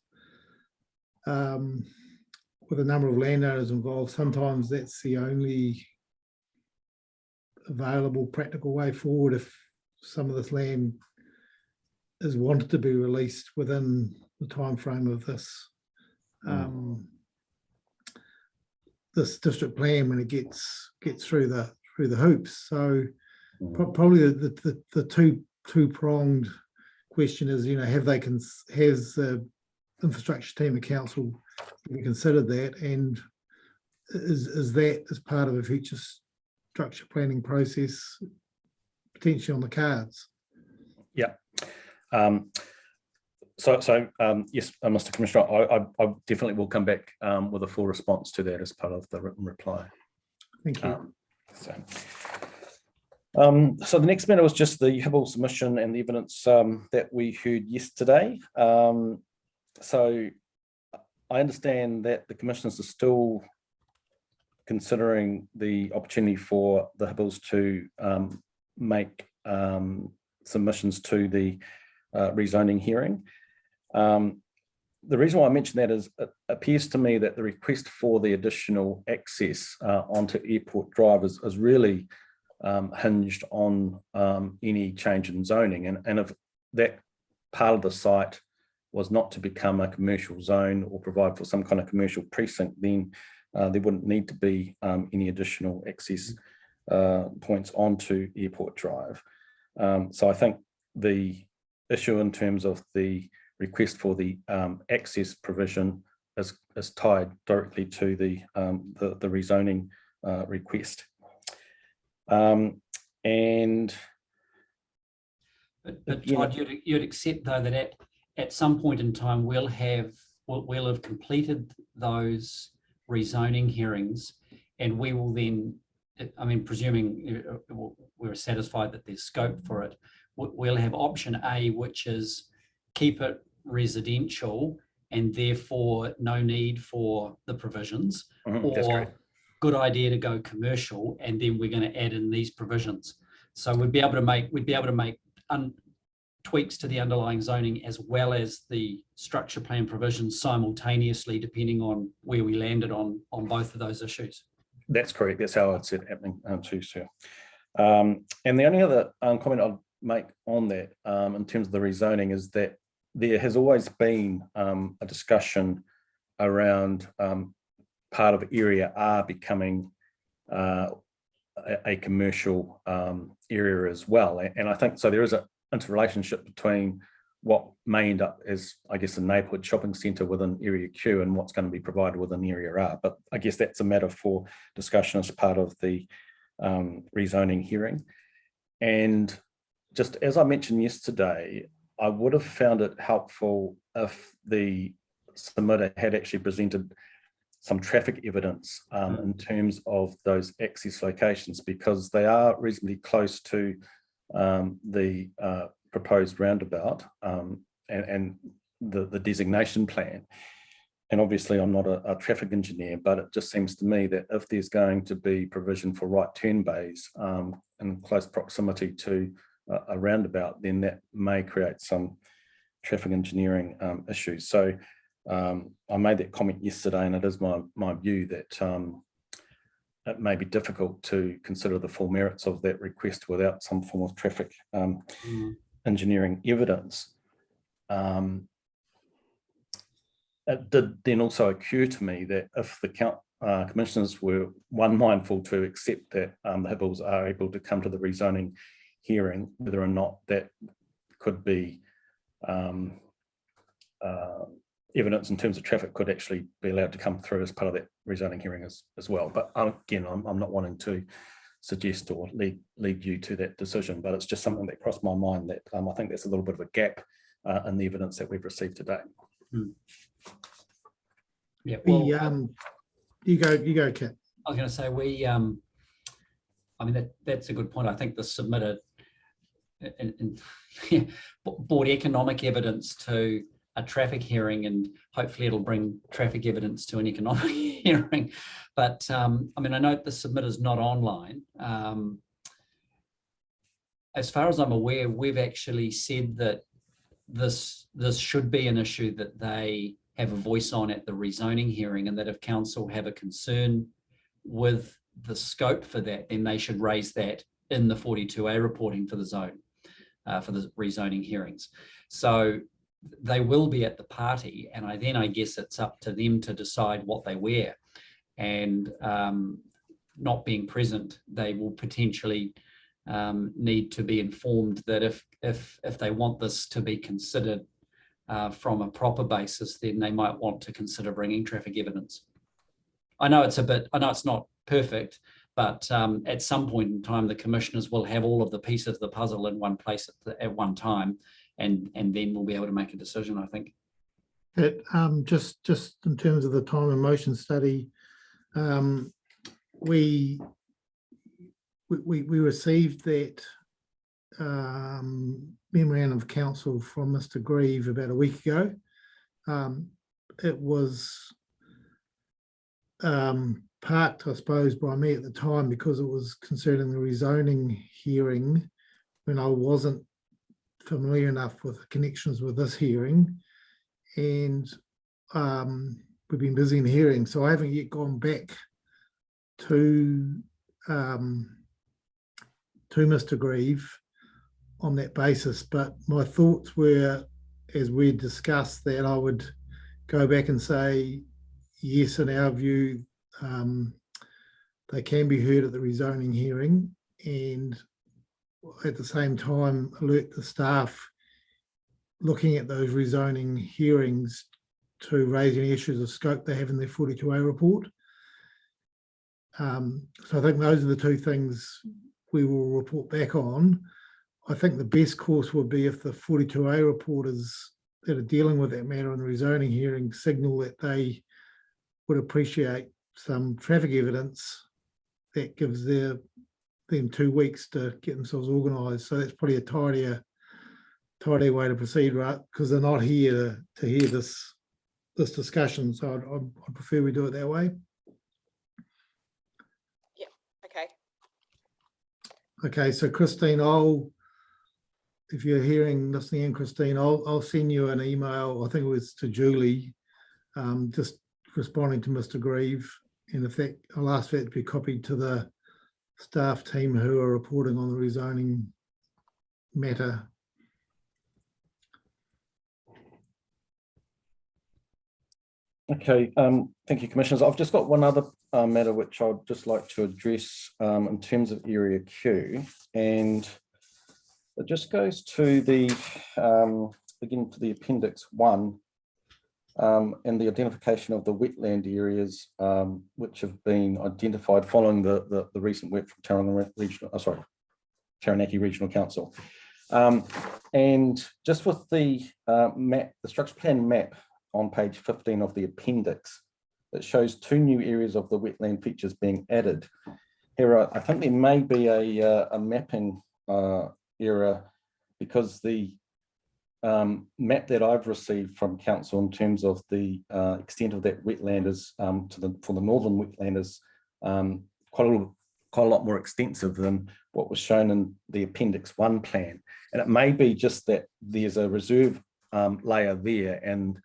A: with a number of landowners involved, sometimes that's the only available practical way forward if some of this land is wanted to be released within the time frame of this this district plan when it gets through the hoops. So probably the two-pronged question is, has the infrastructure team of council considered that, and is that as part of a future structure planning process potentially on the cards?
M: Yeah. So yes, Mr. Commissioner, I definitely will come back with a full response to that as part of the written reply.
A: Thank you.
M: So the next matter was just the Hibble submission and the evidence that we heard yesterday. So I understand that the commissioners are still considering the opportunity for the Hibbles to make submissions to the rezoning hearing. The reason why I mention that is it appears to me that the request for the additional access onto Airport Drive is really hinged on any change in zoning, and if that part of the site was not to become a commercial zone or provide for some kind of commercial precinct, then there wouldn't need to be any additional access points onto Airport Drive. So I think the issue in terms of the request for the access provision is tied directly to the rezoning request.
E: But Todd, you'd accept though that at some point in time we'll have completed those rezoning hearings, and we will then, I mean, presuming we're satisfied that there's scope for it, we'll have option A, which is keep it residential and therefore no need for the provisions, or good idea to go commercial and then we're going to add in these provisions. So we'd be able to make tweaks to the underlying zoning as well as the structure plan provisions simultaneously, depending on where we landed on both of those issues.
M: That's correct. That's how I'd see it happening too, sir. And the only other comment I'd make on that in terms of the rezoning is that there has always been a discussion around part of Area R becoming a commercial area as well. And I think so there is an interrelationship between what may end up as, I guess, a neighbourhood shopping centre within Area Q and what's going to be provided within Area R. But I guess that's a matter for discussion as part of the rezoning hearing. And just as I mentioned yesterday, I would have found it helpful if the submitter had actually presented some traffic evidence in terms of those access locations, because they are reasonably close to the proposed roundabout and the designation plan. And obviously I'm not a traffic engineer, but it just seems to me that if there's going to be provision for right turn bays in close proximity to a roundabout, then that may create some traffic engineering issues. So I made that comment yesterday, and it is my view that it may be difficult to consider the full merits of that request without some form of traffic engineering evidence. It did then also occur to me that if the commissioners were mindful to accept that the Hibbles are able to come to the rezoning hearing, whether or not that could be evidence in terms of traffic could actually be allowed to come through as part of that rezoning hearing as well. But again, I'm not wanting to suggest or lead you to that decision, but it's just something that crossed my mind that I think there's a little bit of a gap in the evidence that we've received today.
E: Yeah, well,
A: you go, Kit.
E: I was going to say I mean that's a good point. I think the submitted brought economic evidence to a traffic hearing, and hopefully it'll bring traffic evidence to an economic hearing. But I mean, I know the submitter's not online. As far as I'm aware, we've actually said that this should be an issue that they have a voice on at the rezoning hearing, and that if council have a concern with the scope for that, then they should raise that in the 42A reporting for the zone, for the rezoning hearings. So they will be at the party, and I guess it's up to them to decide what they wear. And not being present, they will potentially need to be informed that if they want this to be considered from a proper basis, then they might want to consider bringing traffic evidence. I know it's not perfect, but at some point in time, the commissioners will have all of the pieces of the puzzle in one place at one time, and then we'll be able to make a decision, I think.
A: Just in terms of the time and motion study, we received that memorandum of council from Mr. Grieve about a week ago. It was parked, I suppose, by me at the time because it was concerning the rezoning hearing when I wasn't familiar enough with the connections with this hearing, and we've been busy in the hearing, so I haven't yet gone back to Mr. Grieve on that basis. But my thoughts were, as we discussed, that I would go back and say, yes, in our view, they can be heard at the rezoning hearing, and at the same time alert the staff looking at those rezoning hearings to raise any issues of scope they have in their 42A report. So I think those are the two things we will report back on. I think the best course would be if the 42A reporters that are dealing with that matter in the rezoning hearing signal that they would appreciate some traffic evidence that gives them 2 weeks to get themselves organised. So that's probably a tidier way to proceed, right? Because they're not here to hear this discussion. So I'd prefer we do it that way.
K: Yeah, okay.
A: Okay, so Christine, if you're listening in, Christine, I'll send you an email. I think it was to Julie, just responding to Mr. Grieve, and in fact, I'll ask that to be copied to the staff team who are reporting on the rezoning matter.
M: Okay, thank you, Commissioners. I've just got one other matter which I'd just like to address in terms of Area Q, and it just goes to the again to the Appendix 1 and the identification of the wetland areas which have been identified following the recent work from Taranaki Regional Council. And just with the map, the structure plan map on page 15 of the appendix, that shows 2 new areas of the wetland features being added. Here, I think there may be a mapping error, because the map that I've received from council in terms of the extent of that wetland is for the northern wetland is quite a lot more extensive than what was shown in the Appendix 1 plan. And it may be just that there's a reserve layer there, and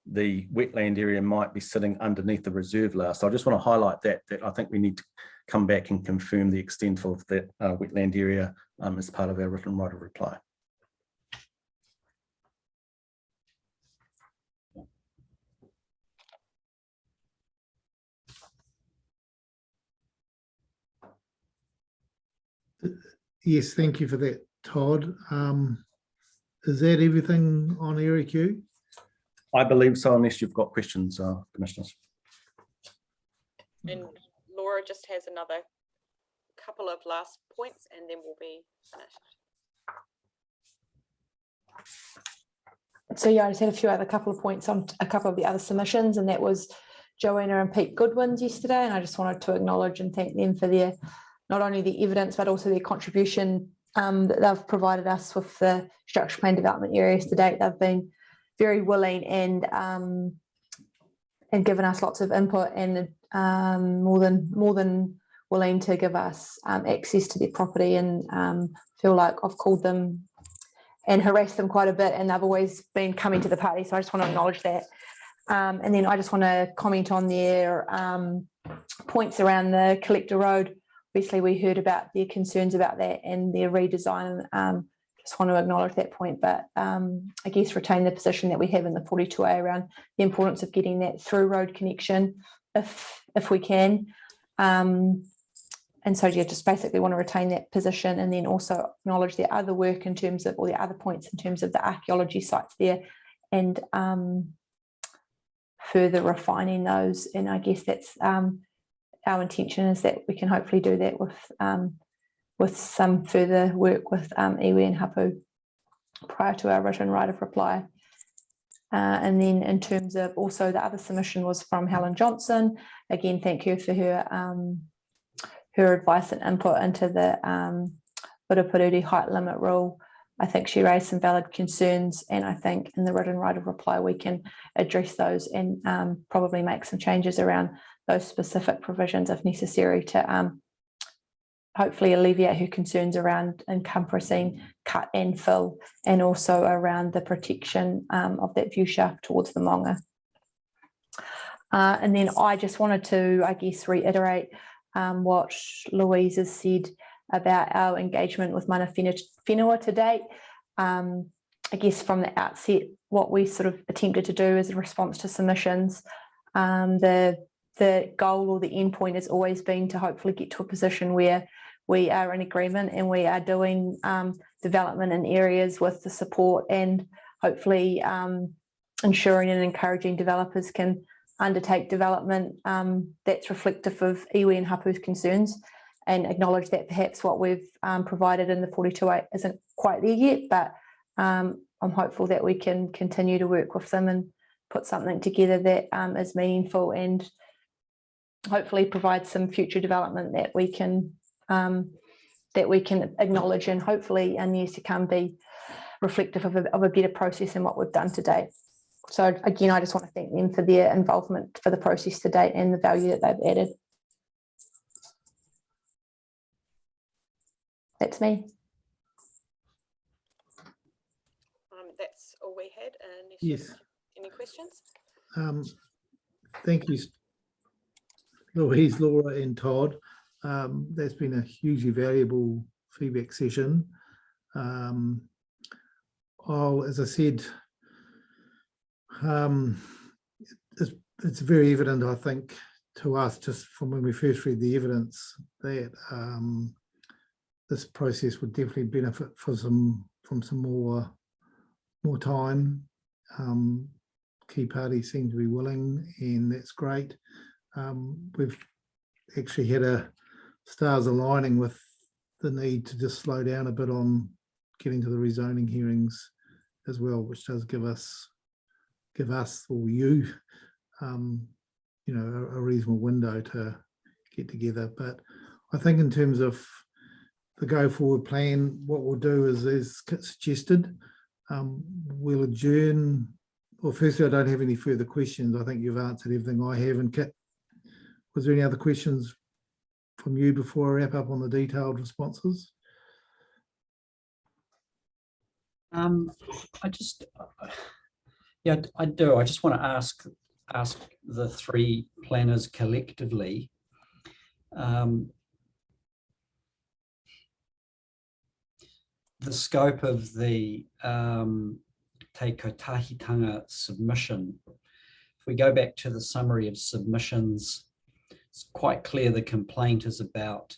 M: the wetland area might be sitting underneath the reserve layer. So I just want to highlight that I think we need to come back and confirm the extent of that wetland area as part of our written right of reply.
A: Yes, thank you for that, Todd. Is that everything on Area Q?
M: I believe so, unless you've got questions, Commissioners.
K: And Laura just has another couple of last points and then we'll be finished.
L: So yeah, I just had a couple of points on a couple of the other submissions, and that was Joanna and Pete Goodwin's yesterday, and I just wanted to acknowledge and thank them for their not only the evidence but also their contribution that they've provided us with the structure plan development areas to date. They've been very willing and given us lots of input, and more than willing to give us access to their property, and feel like I've called them and harassed them quite a bit, and they've always been coming to the party. So I just want to acknowledge that. And then I just want to comment on their points around the Collector Road. Obviously, we heard about their concerns about that and their redesign. Just want to acknowledge that point, but I guess retain the position that we have in the 42A around the importance of getting that through road connection if we can. And so yeah, just basically want to retain that position, and then also acknowledge the other work in terms of, or the other points in terms of the archaeology sites there, and further refining those. And I guess that's our intention, is that we can hopefully do that with some further work with iwi and Hapu prior to our written right of reply. And then in terms of also the other submission was from Helen Johnson. Again, thank her for her advice and input into the Uraparuri height limit rule. I think she raised some valid concerns, and I think in the written right of reply we can address those and probably make some changes around those specific provisions if necessary to hopefully alleviate her concerns around encompassing cut and fill, and also around the protection of that view shaft towards the Maunga. And then I just wanted to, I guess, reiterate what Louise has said about our engagement with Mana Whenua to date. I guess from the outset, what we sort of attempted to do as a response to submissions, the goal or the end point has always been to hopefully get to a position where we are in agreement and we are doing development in areas with the support, and hopefully ensuring and encouraging developers can undertake development that's reflective of iwi and Hapu's concerns, and acknowledge that perhaps what we've provided in the 42A isn't quite there yet, but I'm hopeful that we can continue to work with them and put something together that is meaningful, and hopefully provide some future development that we can acknowledge, and hopefully in years to come be reflective of a better process than what we've done to date. So again, I just want to thank them for their involvement for the process to date and the value that they've added. That's me.
K: That's all we had. Unless
A: Yes.
K: Any questions?
A: Thank you, Louise, Laura and Todd. That's been a hugely valuable feedback session. As I said, it's very evident, I think, to us, just from when we first read the evidence, that this process would definitely benefit from some more time. Key parties seem to be willing, and that's great. We've actually had a stars aligning with the need to just slow down a bit on getting to the rezoning hearings as well, which does give us or you a reasonable window to get together. But I think in terms of the go forward plan, what we'll do is Kit suggested, we'll adjourn. Well, firstly, I don't have any further questions. I think you've answered everything I have. And Kit, was there any other questions from you before I wrap up on the detailed responses?
E: Yeah, I do. I just want to ask the three planners collectively. The scope of the Te Kotahitanga submission. If we go back to the summary of submissions, it's quite clear the complaint is about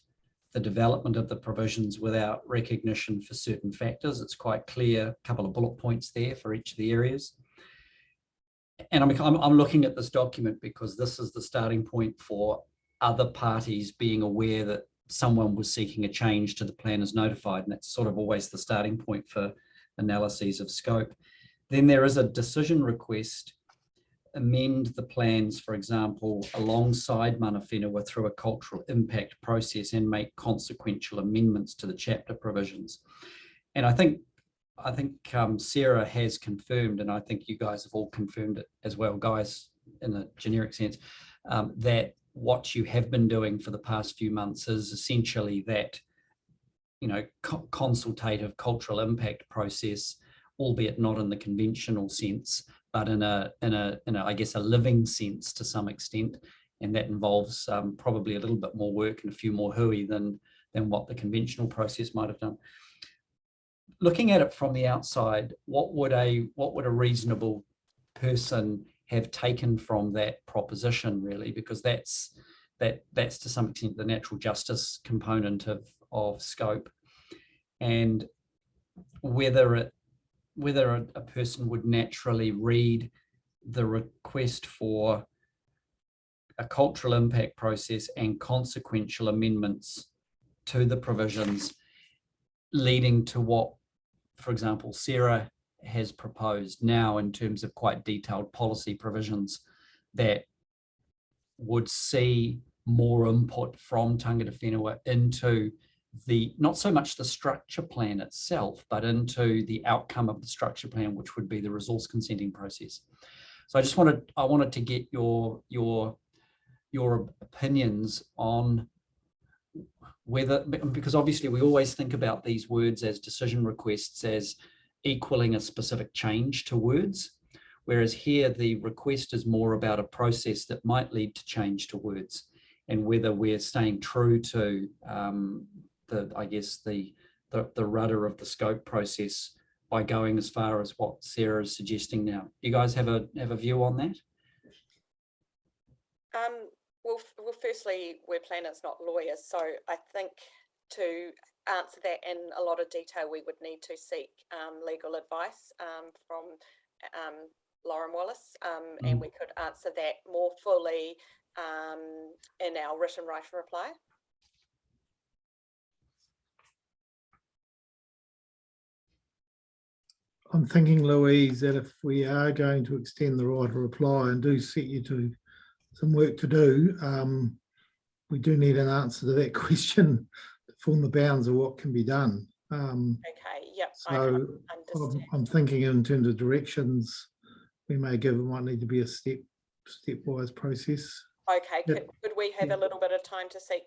E: the development of the provisions without recognition for certain factors. It's quite clear, a couple of bullet points there for each of the areas. And I'm looking at this document because this is the starting point for other parties being aware that someone was seeking a change to the plan as notified, and that's sort of always the starting point for analyses of scope. Then there is a decision request, amend the plans, for example, alongside Mana Whenua through a cultural impact process and make consequential amendments to the chapter provisions. And I think Sarah has confirmed, and I think you guys have all confirmed it as well, guys, in a generic sense, that what you have been doing for the past few months is essentially that, consultative cultural impact process, albeit not in the conventional sense, but in a I guess a living sense to some extent, and that involves probably a little bit more work and a few more hui than what the conventional process might have done. Looking at it from the outside, what would a reasonable person have taken from that proposition, really? Because that's to some extent the natural justice component of scope, and whether a person would naturally read the request for a cultural impact process and consequential amendments to the provisions, leading to what, for example, Sarah has proposed now in terms of quite detailed policy provisions that would see more input from Tangata Whenua into the, not so much the structure plan itself, but into the outcome of the structure plan, which would be the resource consenting process. So I wanted to get your opinions on whether, because obviously we always think about these words as decision requests as equaling a specific change to words, whereas here the request is more about a process that might lead to change to words, and whether we're staying true to the rudder of the scope process by going as far as what Sarah is suggesting now. You guys have a view on that?
K: Well, firstly, we're planners, not lawyers, so I think to answer that in a lot of detail, we would need to seek legal advice from Lauren Wallace, and we could answer that more fully in our written reply.
A: I'm thinking, Louise, that if we are going to extend the right of reply and do set you to some work to do, we do need an answer to that question to form the bounds of what can be done.
K: Okay, yep.
A: So I'm thinking in terms of directions, we may give, it might need to be a stepwise process.
K: Okay,
A: Yep.
K: could we have a little bit of time to seek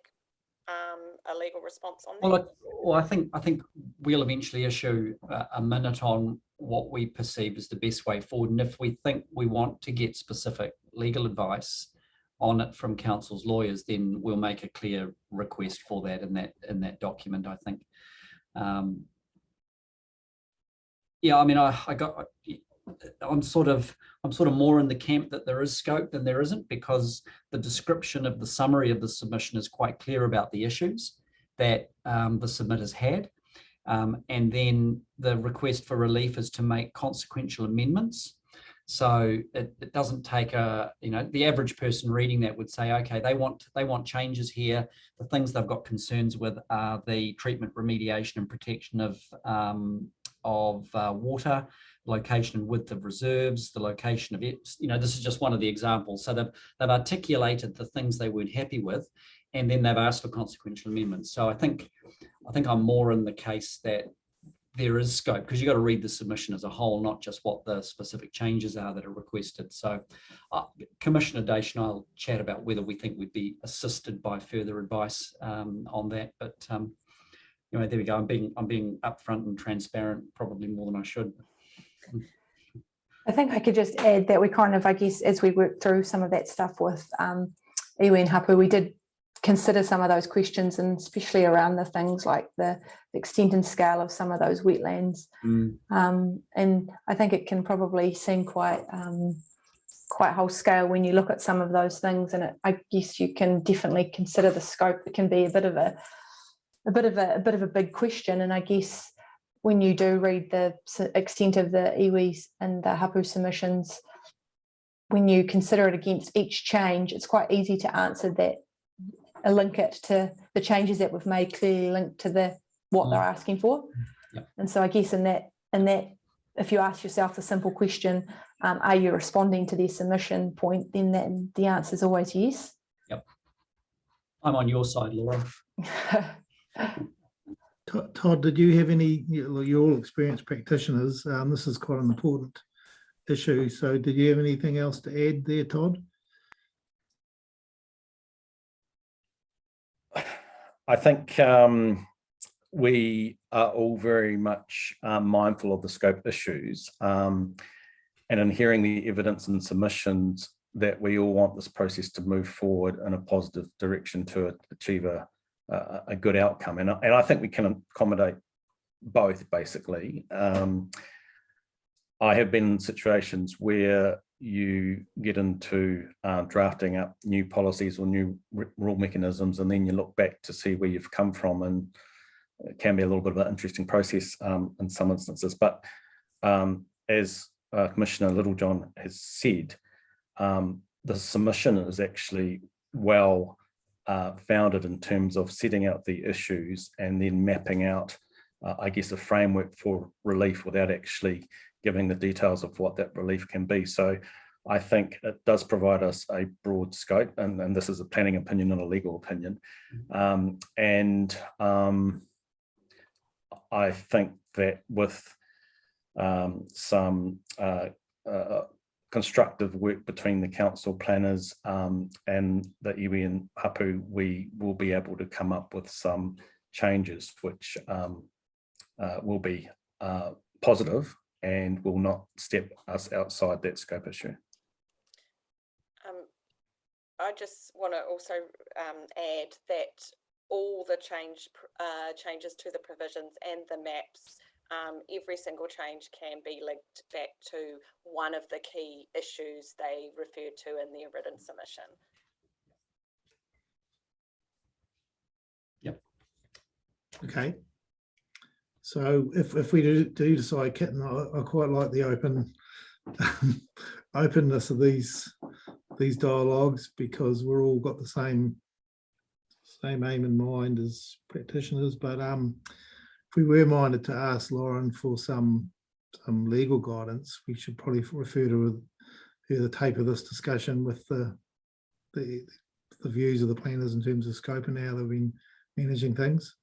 K: a legal response on that?
E: Well, I think we'll eventually issue a minute on what we perceive as the best way forward, and if we think we want to get specific legal advice on it from council's lawyers, then we'll make a clear request for that in that document, I think. Yeah, I mean, I'm sort of more in the camp that there is scope than there isn't, because the description of the summary of the submission is quite clear about the issues that the submitters had. And then the request for relief is to make consequential amendments. So it doesn't take the average person reading that would say, okay, they want changes here. The things they've got concerns with are the treatment, remediation and protection of of water, location and width of reserves, the location of it. This is just one of the examples. So they've articulated the things they weren't happy with, and then they've asked for consequential amendments. So I think I'm more in the case that there is scope, because you've got to read the submission as a whole, not just what the specific changes are that are requested. So Commissioner Daish and I'll chat about whether we think we'd be assisted by further advice on that. But there we go. I'm being upfront and transparent, probably more than I should.
L: I think I could just add that we kind of, I guess, as we worked through some of that stuff with iwi and hapu, we did consider some of those questions, and especially around the things like the extent and scale of some of those wetlands. And I think it can probably seem quite whole scale when you look at some of those things, and I guess you can definitely consider the scope. It can be a bit of a big question, and I guess when you do read the extent of the iwis and the hapu submissions, when you consider it against each change, it's quite easy to answer that, link it to the changes that we've made, clearly linked to what they're asking for.
E: Yep.
L: And so I guess in that, if you ask yourself the simple question, are you responding to their submission point, then the answer is always yes.
E: Yep. I'm on your side, Laura.
A: Todd, did you have any, you're all experienced practitioners, this is quite an important issue, so did you have anything else to add there, Todd?
M: I think we are all very much mindful of the scope issues, and in hearing the evidence and submissions, that we all want this process to move forward in a positive direction to achieve a good outcome. And I think we can accommodate both, basically. I have been in situations where you get into drafting up new policies or new rule mechanisms, and then you look back to see where you've come from, and it can be a little bit of an interesting process in some instances. But as Commissioner Littlejohn has said, the submission is actually well founded in terms of setting out the issues and then mapping out, I guess, a framework for relief without actually giving the details of what that relief can be. So I think it does provide us a broad scope, and this is a planning opinion, not a legal opinion. I think that with some constructive work between the council planners and the iwi and hapu, we will be able to come up with some changes which will be positive and will not step us outside that scope issue.
K: I just want to also add that all the changes to the provisions and the maps, every single change can be linked back to one of the key issues they referred to in their written submission.
E: Yep.
A: Okay. So if we do decide, Kitten, I quite like the openness of these dialogues, because we're all got the same aim in mind as practitioners. But if we were minded to ask Lauren for some legal guidance, we should probably refer to the tape of this discussion with the views of the planners in terms of scope and how they've been managing things.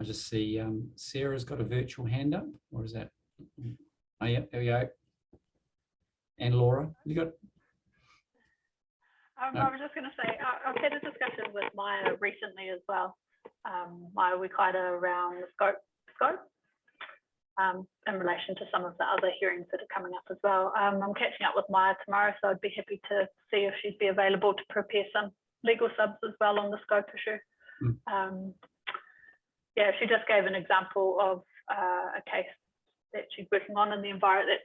E: I just see Sarah's got a virtual hand up, or is that? Oh yeah, there we go. And Laura, you got?
N: I was just going to say, I've had a discussion with Maya recently as well. Maya Wikaida around the scope in relation to some of the other hearings that are coming up as well. I'm catching up with Maya tomorrow, so I'd be happy to see if she'd be available to prepare some legal subs as well on the scope issue. Yeah, she just gave an example of a case that she's working on in the environment,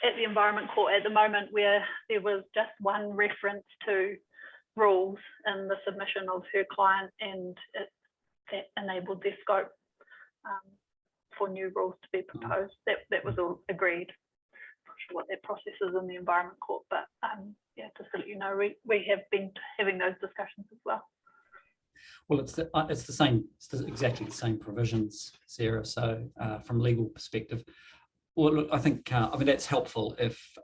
N: at the Environment Court at the moment, where there was just one reference to rules in the submission of her client, and that enabled their scope for new rules to be proposed. That was all agreed. Not sure what that process is in the Environment Court, but yeah, just to let you know, we have been having those discussions as well.
E: Well, it's the same, exactly the same provisions, Sarah. So from legal perspective, well, look, I think I mean that's helpful if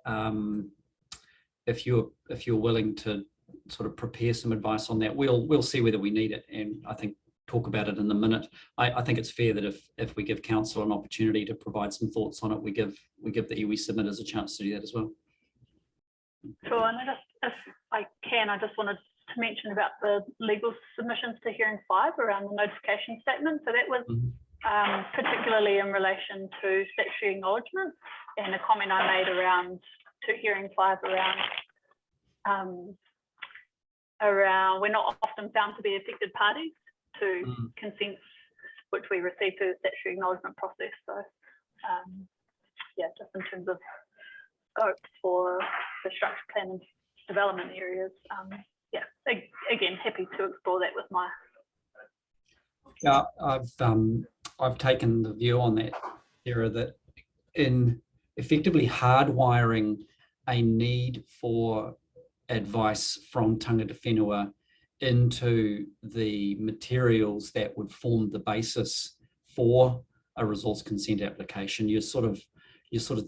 E: you're willing to sort of prepare some advice on that. We'll see whether we need it, and I think talk about it in a minute. I think it's fair that if we give council an opportunity to provide some thoughts on it, we give the iwi submitters a chance to do that as well.
N: Sure, and if I can, I just wanted to mention about the legal submissions to hearing 5 around the notification statement. So that was particularly in relation to statutory acknowledgement, and a comment I made around to hearing 5 around we're not often found to be affected parties to consents which we receive through the statutory acknowledgement process. So yeah, just in terms of scope for the structure plan and development areas, yeah, again, happy to explore that with Maya.
E: Yeah, I've taken the view on that, Sarah, that in effectively hardwiring a need for advice from tangata whenua into the materials that would form the basis for a resource consent application, you're sort of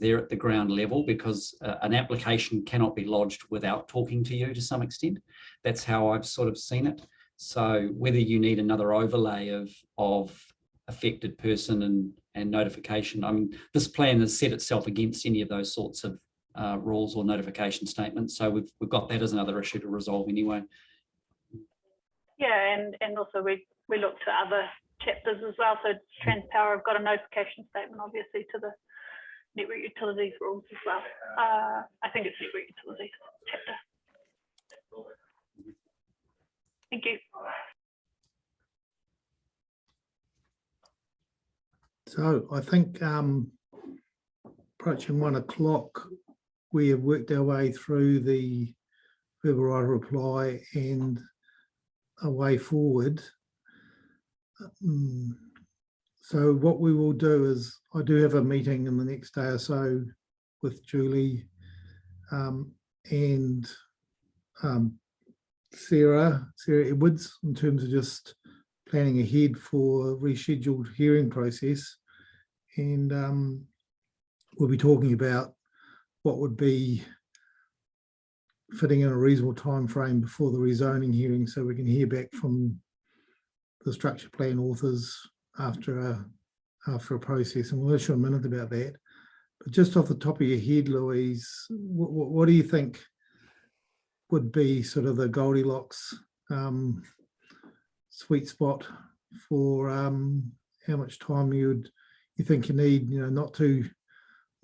E: there at the ground level, because an application cannot be lodged without talking to you to some extent. That's how I've sort of seen it. So whether you need another overlay of affected person and notification, I mean, this plan has set itself against any of those sorts of rules or notification statements. So we've got that as another issue to resolve anyway.
N: Yeah, and also we look to other chapters as well. So Transpower have got a notification statement, obviously, to the network utilities rules as well. I think it's network utilities chapter. Thank you.
A: So I think approaching 1 o'clock, we have worked our way through the verbal right of reply and a way forward. So what we will do is, I do have a meeting in the next day or so with Julie and Sarah Edwards, in terms of just planning ahead for rescheduled hearing process. And we'll be talking about what would be fitting in a reasonable time frame before the rezoning hearing, so we can hear back from the structure plan authors after a process. And we'll issue a minute about that. But just off the top of your head, Louise, what do you think would be sort of the Goldilocks sweet spot for how much time you think you need? You know, not too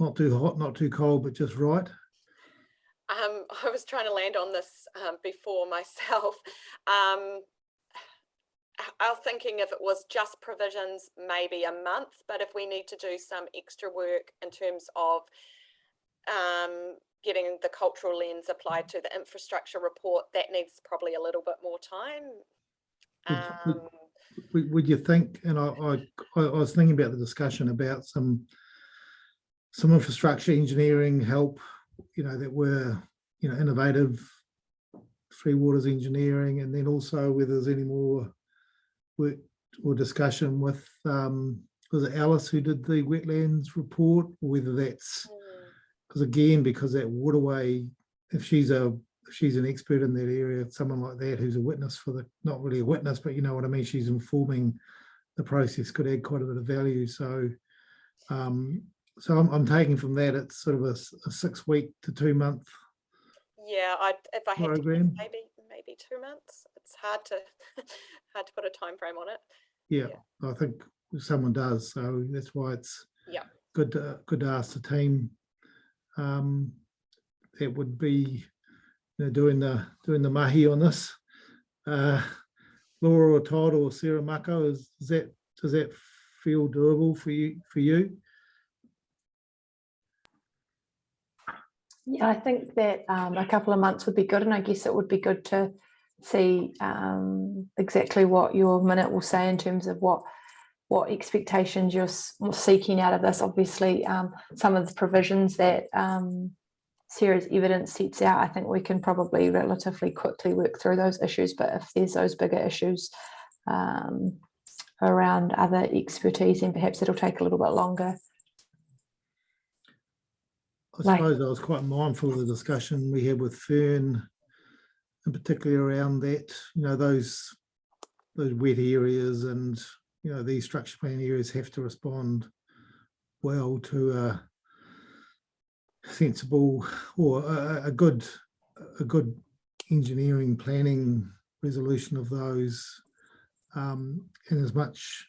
A: hot, not too cold, but just right.
K: I was trying to land on this before myself. Our thinking, if it was just provisions, maybe a month, but if we need to do some extra work in terms of getting the cultural lens applied to the infrastructure report, that needs probably a little bit more time.
A: Would you think, and I was thinking about the discussion about some infrastructure engineering help, you know, that were, you know, innovative, Free Waters engineering, and then also whether there's any more work or discussion with, was it Alice who did the wetlands report, or whether that's, because that waterway, if she's an expert in that area, someone like that who's a witness for the, not really a witness, but you know what I mean, she's informing the process, could add quite a bit of value. So so I'm taking from that it's sort of a 6-week to 2-month.
K: Yeah, if I had
A: program.
K: to guess, maybe 2 months. It's hard to put a time frame on it.
A: Yeah, I think someone does. So that's why it's good to ask the team that would be, you know, doing the mahi on this. Laura or Todd or Sarah Mako, does that feel doable for you?
L: Yeah, I think that a couple of months would be good, and I guess it would be good to see exactly what your minute will say in terms of what expectations you're seeking out of this. Obviously, some of the provisions that Sarah's evidence sets out, I think we can probably relatively quickly work through those issues, but if there's those bigger issues around other expertise, and perhaps it'll take a little bit longer.
A: I suppose I was quite mindful of the discussion we had with Fern, and particularly around that, those wet areas, and these structure plan areas have to respond well to a sensible or a good engineering planning resolution of those, and as much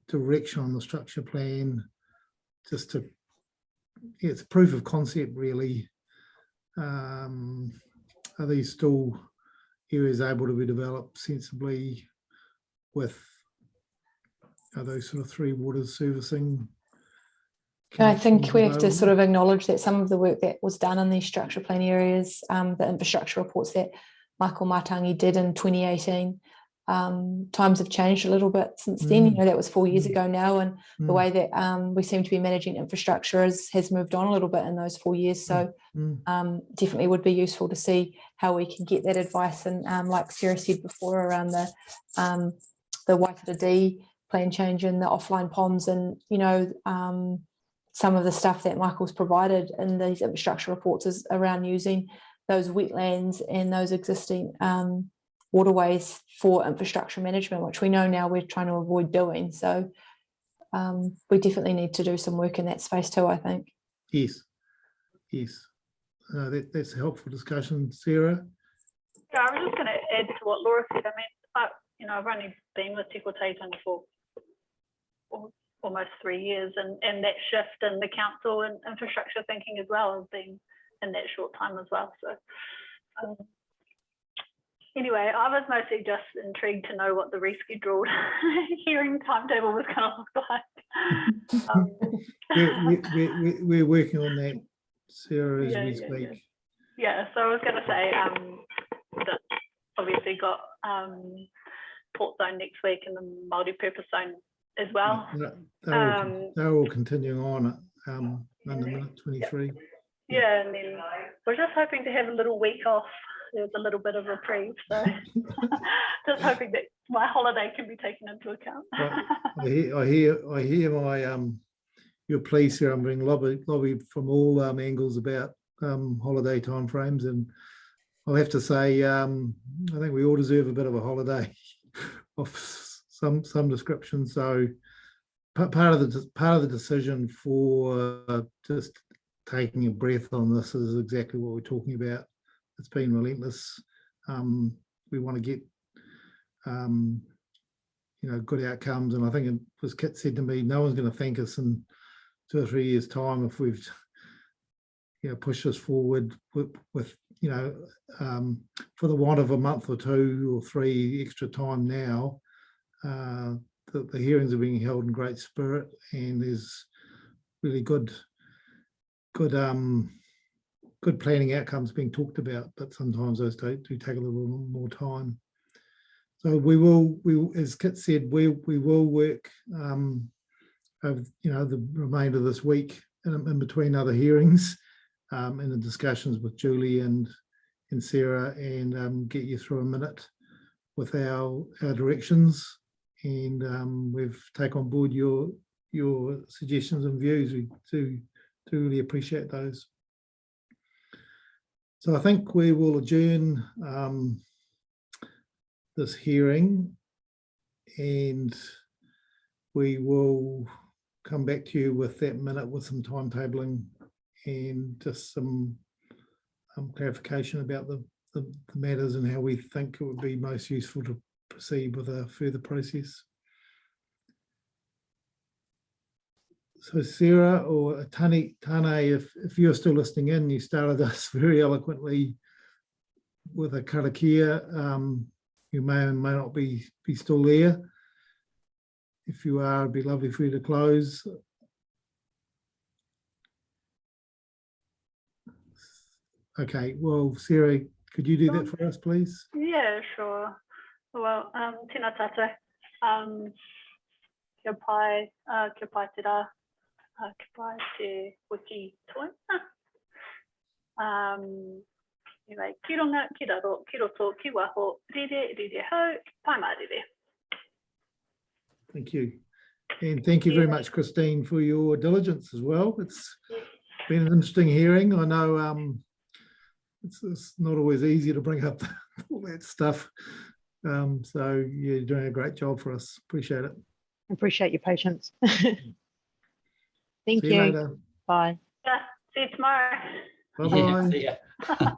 A: direction on the structure plan, just to, it's a proof of concept really. Are these still areas able to be developed sensibly with those sort of 3 waters servicing?
L: I think we have to sort of acknowledge that some of the work that was done in these structure plan areas, the infrastructure reports that Michael Matangi did in 2018, times have changed a little bit since then. That was 4 years ago now, and the way that we seem to be managing infrastructure has moved on a little bit in those 4 years. So definitely would be useful to see how we can get that advice. And like Sarah said before, around the Waitara D plan change and the offline ponds, and some of the stuff that Michael's provided in these infrastructure reports is around using those wetlands and those existing waterways for infrastructure management, which we know now we're trying to avoid doing. So we definitely need to do some work in that space too, I think.
A: Yes. That's a helpful discussion, Sarah.
N: Yeah, I was just going to add to what Laura said. I mean, I've only been with Te Ko Teitanga for almost 3 years, and that shift in the council and infrastructure thinking as well has been in that short time as well. So anyway, I was mostly just intrigued to know what the rescheduled hearing timetable was going to look like.
A: We're working on that, Sarah, as we speak.
N: Yeah, so I was going to say that obviously got Port Zone next week and the multi-purpose zone as well.
A: They're all continuing on under minute 23.
N: Yeah, and then we're just hoping to have a little week off. There was a little bit of reprieve, so just hoping that my holiday can be taken into account.
A: I hear my your pleas here. I'm being lobbied from all angles about holiday timeframes, and I'll have to say I think we all deserve a bit of a holiday of some description. So part of the decision for just taking a breath on this is exactly what we're talking about. It's been relentless. We want to get good outcomes, and I think it was Kit said to me, no one's going to thank us in 2 or 3 years' time if we've pushed us forward with for the want of a month or 2 or 3 extra time now. The hearings are being held in great spirit, and there's really good planning outcomes being talked about, but sometimes those do take a little more time. So we will, as Kit said, we will work over the remainder of this week in between other hearings, in the discussions with Julie and Sarah, and get you through a minute with our directions. And we've taken on board your suggestions and views. We do really appreciate those. So I think we will adjourn this hearing, and we will come back to you with that minute with some timetabling and just some clarification about the matters and how we think it would be most useful to proceed with a further process. So Sarah or Tane, if you're still listening in, you started us very eloquently with a karakia. You may or may not be still there. If you are, it'd be lovely for you to close. Okay, well, Sarah, could you do that for us, please?
N: Yeah, sure. Well, tēnā tātou. Kia pai te rā, kia pai te wiki toina. Anyway, ki runga, ki raro, ki roto, ki waho, rere, rere hau, pai mā rere.
A: Thank you. And thank you very much, Christine, for your diligence as well. It's been an interesting hearing. I know it's not always easy to bring up all that stuff. So you're doing a great job for us. Appreciate it.
H: Appreciate your patience. Thank
A: See you
H: you.
A: later.
H: Bye.
N: Yeah, see you tomorrow.
A: Bye-bye.
E: Yeah, see ya.